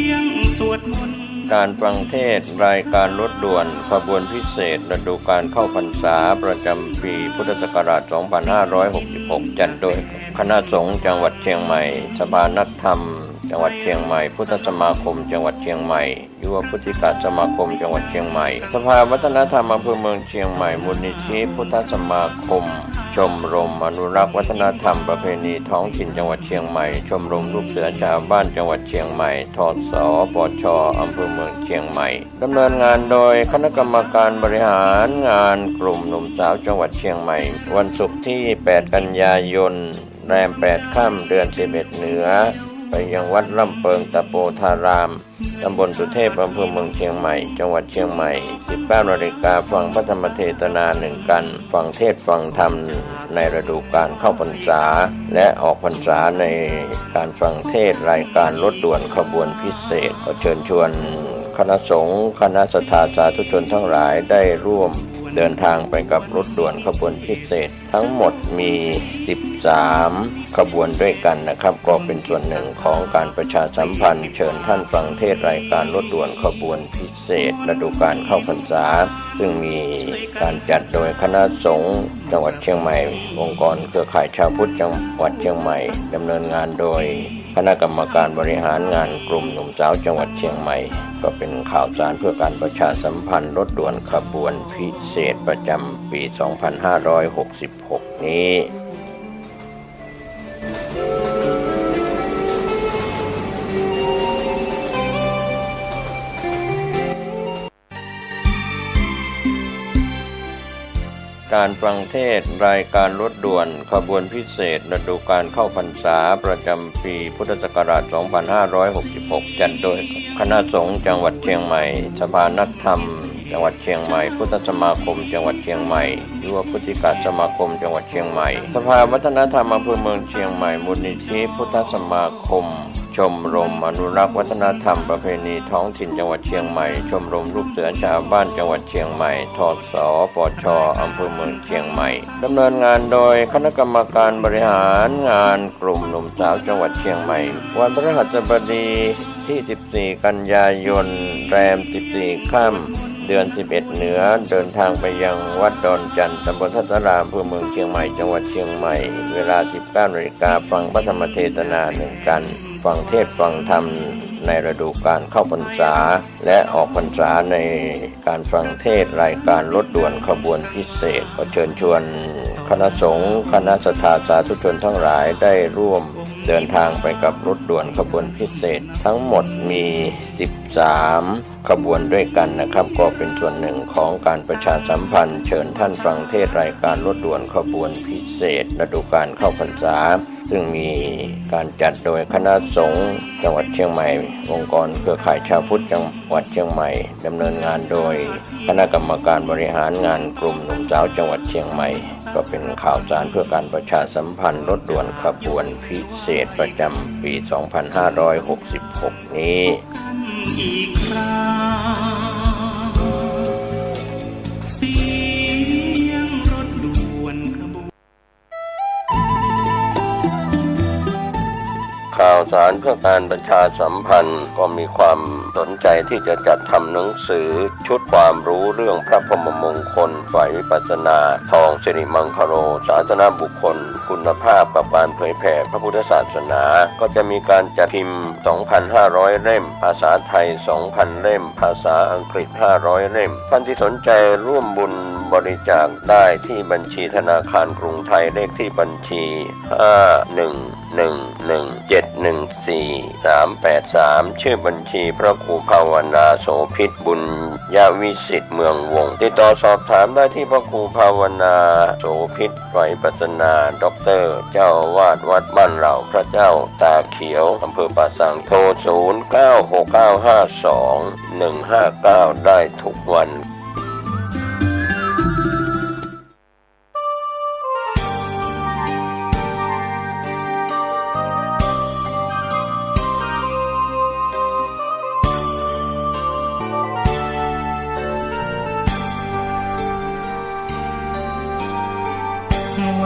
ยงสวดมนต์การฟังเทศรายการรถด่วนขบวนพิเศษฤดูกาลเข้าพรรษาประจำปีพุทธศักราช 2566 จัดโดยคณะสงฆ์จังหวัดเชียงใหม่สภานักธรรมจังหวัดเชียงใหม่พุทธสมาคมจังหวัดเชียงใหม่ยุวพุทธิกสมาคมจังหวัดเชียงใหม่สภาวัฒนธรรมอำเภอเมืองเชียงใหม่มูลนิธิพุทธสมาคมช ชมรมอนุรักษ์วัฒนธรรมประเพณีท้องถิ่นจังหวัดเชียงใหม่ชมรมลูกเสือชาวบ้านจังหวัดเชียงใหม่ทศปชอำเภอเมืองเชียงใหม่ดำเนินงานโดยคณะกรรมการบริหารงานกลุ่มหนุ่มสาวจังหวัดเชียงใหม่วันศุกร์ที่ 8 กันยายนแรม 8 ค่ำเดือน 11 เหนือไปยังวัดลำเปิงตะโปธารามตำบลสุเทพอำเภอเมืองเชียงใหม่จังหวัดเชียงใหม่ 19 นาฬิกาฟังพระธรรมเทศนา1 กันฟังเทศฟังธรรมในฤดูกาลเข้าพรรษาและออกพรรษาในการฟังเทศรายการรถด่วนขบวนพิเศษขอเชิญชวนคณะสงฆ์คณะศรัทธาสาธุชนทั้งหลายได้ร่วมเดินทางไปกับรถด่วนขบวนพิเศษทั้งหมดมี 13 ขบวนด้วยกันนะครับก็เป็นส่วนหนึ่งของการประชาสัมพันธ์เชิญท่านฟังเทศรายการรถด่วนขบวนพิเศษฤดูกาลเข้าพรรษาซึ่งมีการจัดโดยคณะสงฆ์จังหวัดเชียงใหม่องค์กรเครือข่ายชาวพุทธจังหวัดเชียงใหม่ดำเนินงานโดยคณะกรรมการบริหารงานกลุ่มหนุ่มสาวจังหวัดเชียงใหม่ก็เป็นข่าวสารเพื่อการประชาสัมพันธ์รถด่วนขบวนพิเศษประจำปี 2566 นี้การฟังเทศรายการรถด่วนขบวนพิเศษฤดูกาลเข้าพรรษาประจำปีพุทธศักราช 2566 จัดโดยคณะสงฆ์จังหวัดเชียงใหม่สภานักธรรมจังหวัดเชียงใหม่พุทธสมาคมจังหวัดเชียงใหม่ยุวพุทธิกสมาคมจังหวัดเชียงใหม่สภาวัฒนธรรมอำเภอเมืองเชียงใหม่มูลนิธิพุทธสมาคมชมรมอนุรักษ์วัฒนธรรมประเพณีท้องถิ่นจังหวัดเชียงใหม่ชมรมลูกเสือชาวบ้านจังหวัดเชียงใหม่ทศปชอำเภอเมืองเชียงใหม่ดำเนินงานโดยคณะกรรมการบริหารงานกลุ่มหนุ่มสาวจังหวัดเชียงใหม่วันพฤหัสบดีที่ 14 กันยายนแรม 14 ค่ำเดือน 11 เหนือเดินทางไปยังวัดดอนจันทร์ตำบลทัศรามอำเภอเมืองเชียงใหม่จังหวัดเชียงใหม่เวลา 19 นาฬิกาฟังพระธรรมเทศนา1 กันฟังเทศฟังธรรมในฤดูกาลเข้าพรรษาและออกพรรษาในการฟังเทศรายการรถด่วนขบวนพิเศษขอเชิญชวนคณะสงฆ์คณะศรัทธาสาธุชนทั้งหลายได้ร่วมเดินทางไปกับรถด่วนขบวนพิเศษทั้งหมดมี 13 ขบวนด้วยกันนะครับก็เป็นส่วนหนึ่งของการประชาสัมพันธ์เชิญท่านฟังเทศรายการรถด่วนขบวนพิเศษฤดูกาลเข้าพรรษาซึ่งมีการจัดโดยคณะสงฆ์จังหวัดเชียงใหม่องค์กรเครือข่ายชาวพุทธจังหวัดเชียงใหม่ดำเนินงานโดยคณะกรรมการบริหารงานกลุ่มหนุ่มสาวจังหวัดเชียงใหม่ก็เป็นข่าวสารเพื่อการประชาสัมพันธ์รถด่วนขบวนพิเศษประจำปี 2566 นี้อีกคราเสียงรถด่วนขบวน ข่าวสารเพื่อการประชาสัมพันธ์ก็มีความสนใจที่จะจัดทำหนังสือชุดความรู้เรื่องพระพรหมมงคลฝ่ายวิปัสสนาทองสิริมังคโรศาสนบุคคลคุณภาพกับการเผยแผ่พระพุทธศาสนาก็จะมีการจัดพิมพ์ 2,500 เล่มภาษาไทย 2,000 เล่มภาษาอังกฤษ 500 เล่มท่านที่สนใจร่วมบุญบริจาคได้ที่บัญชีธนาคารกรุงไทยเลขที่บัญชี 5111714-383 ชื่อบัญชีพระครูภาวนาโสภิตบุญญาวิสิทธิ์เมืองวงติดต่อสอบถามได้ที่พระครูภาวนาโสภิตฝ่ายวิปัสสนาด็อกเตอร์เจ้าอาวาสวัดบ้านเหล่าพระเจ้าตาเขียวอำเภอป่าสังโทร 0969521159 ได้ทุกวัน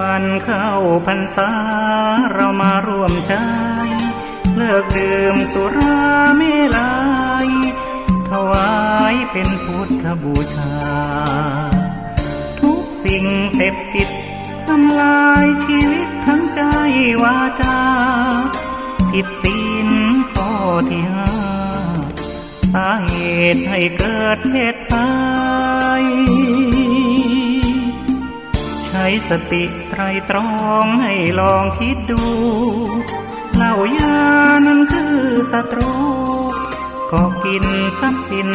วันเข้าพรรษาเรามาร่วมใจเลิกดื่มสุราเมลัยถวายเป็นพุทธบูชาทุกสิ่งเสพติดทำลายชีวิตทั้งใจวาจาผิดศีลข้อที่5สาเหตุให้เกิดเพศภัยใช่ สติไตรตรองให้ลองคิดดูเหล้ายานั้นคือศัตรูก็กินทรัพย์สิน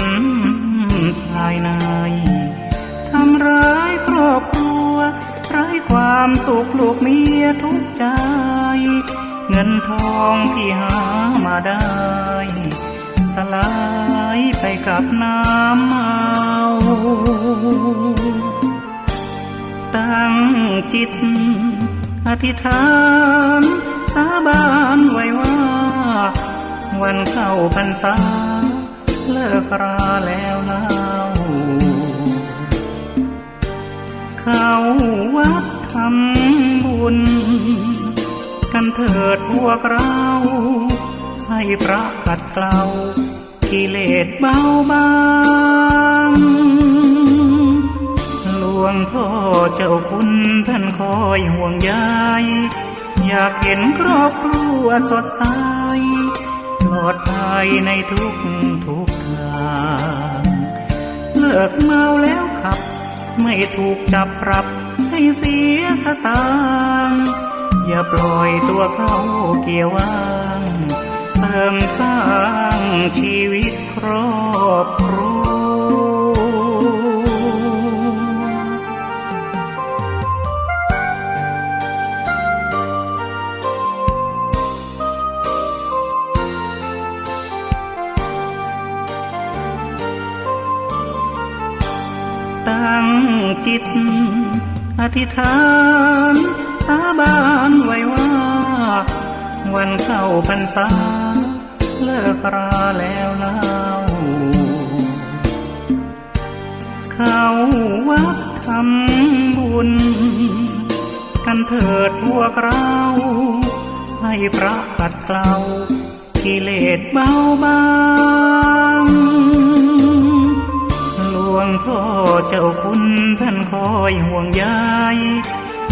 ภายในทำร้ายครอบครัวไร้ความสุขลูกเมียทุกใจเงินทองที่หามาได้สลายไปกับน้ำเมาตั้งจิตอธิษฐานสาบานไว้ว่าวันเข้าพรรษาเลิกราแล้วเล่าเข้าวัดทำบุญกันเถิดพวกเราให้พระขัดเกลากิเลสเบาบางหลวงพ่อเจ้าคุณท่านคอยห่วงใยอยากเห็นครอบครัวสดใสปลอดภัยในทุกทางเลิกเมาแล้วขับไม่ถูกจับปรับให้เสียสตางค์อย่าปล่อยตัวเข้าเกี่ยวว่างเสริมสร้างชีวิตครอบครัวตั้งจิตอธิษฐานสาบานไว้ว่าวันเข้าพรรษาเลิกราแล้วเล่าเข้าวัดทำบุญกันเถิดพวกเราให้พระขัดเกลากิเลสเบาบางหลวงพ่อเจ้าคุณท่านคอยห่วงใย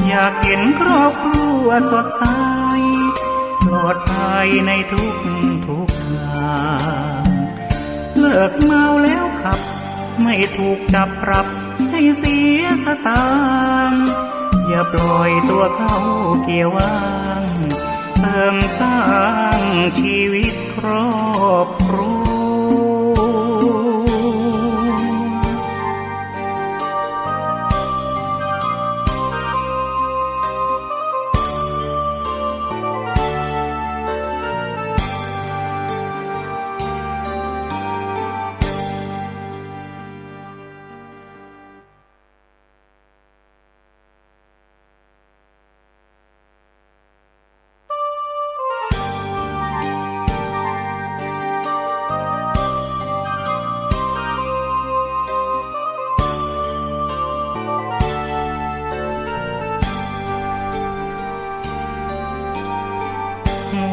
อยากเห็นครอบครัวสดใสปลอดภัยในทุกทางเลิกเมาแล้วขับไม่ถูกจับปรับให้เสียสตางค์อย่าปล่อยตัวเข้าเกี่ยวว่างเสริมสร้างชีวิตครอบครัว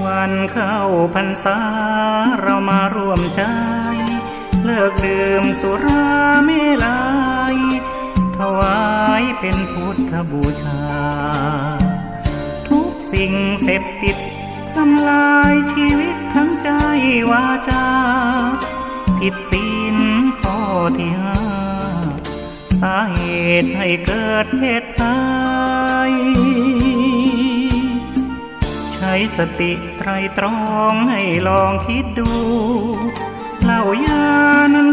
วันเข้าพรรษาเรามาร่วมใจเลิกดื่มสุราเมลัยถวายเป็นพุทธบูชาทุกสิ่งเสพติดทำลายชีวิตทั้งใจวาจาผิดศีลข้อที่ห้าสาเหตุให้เกิดเพศภัยใช้สติไตรตรองให้ลองคิดดูเหล้ายานั้น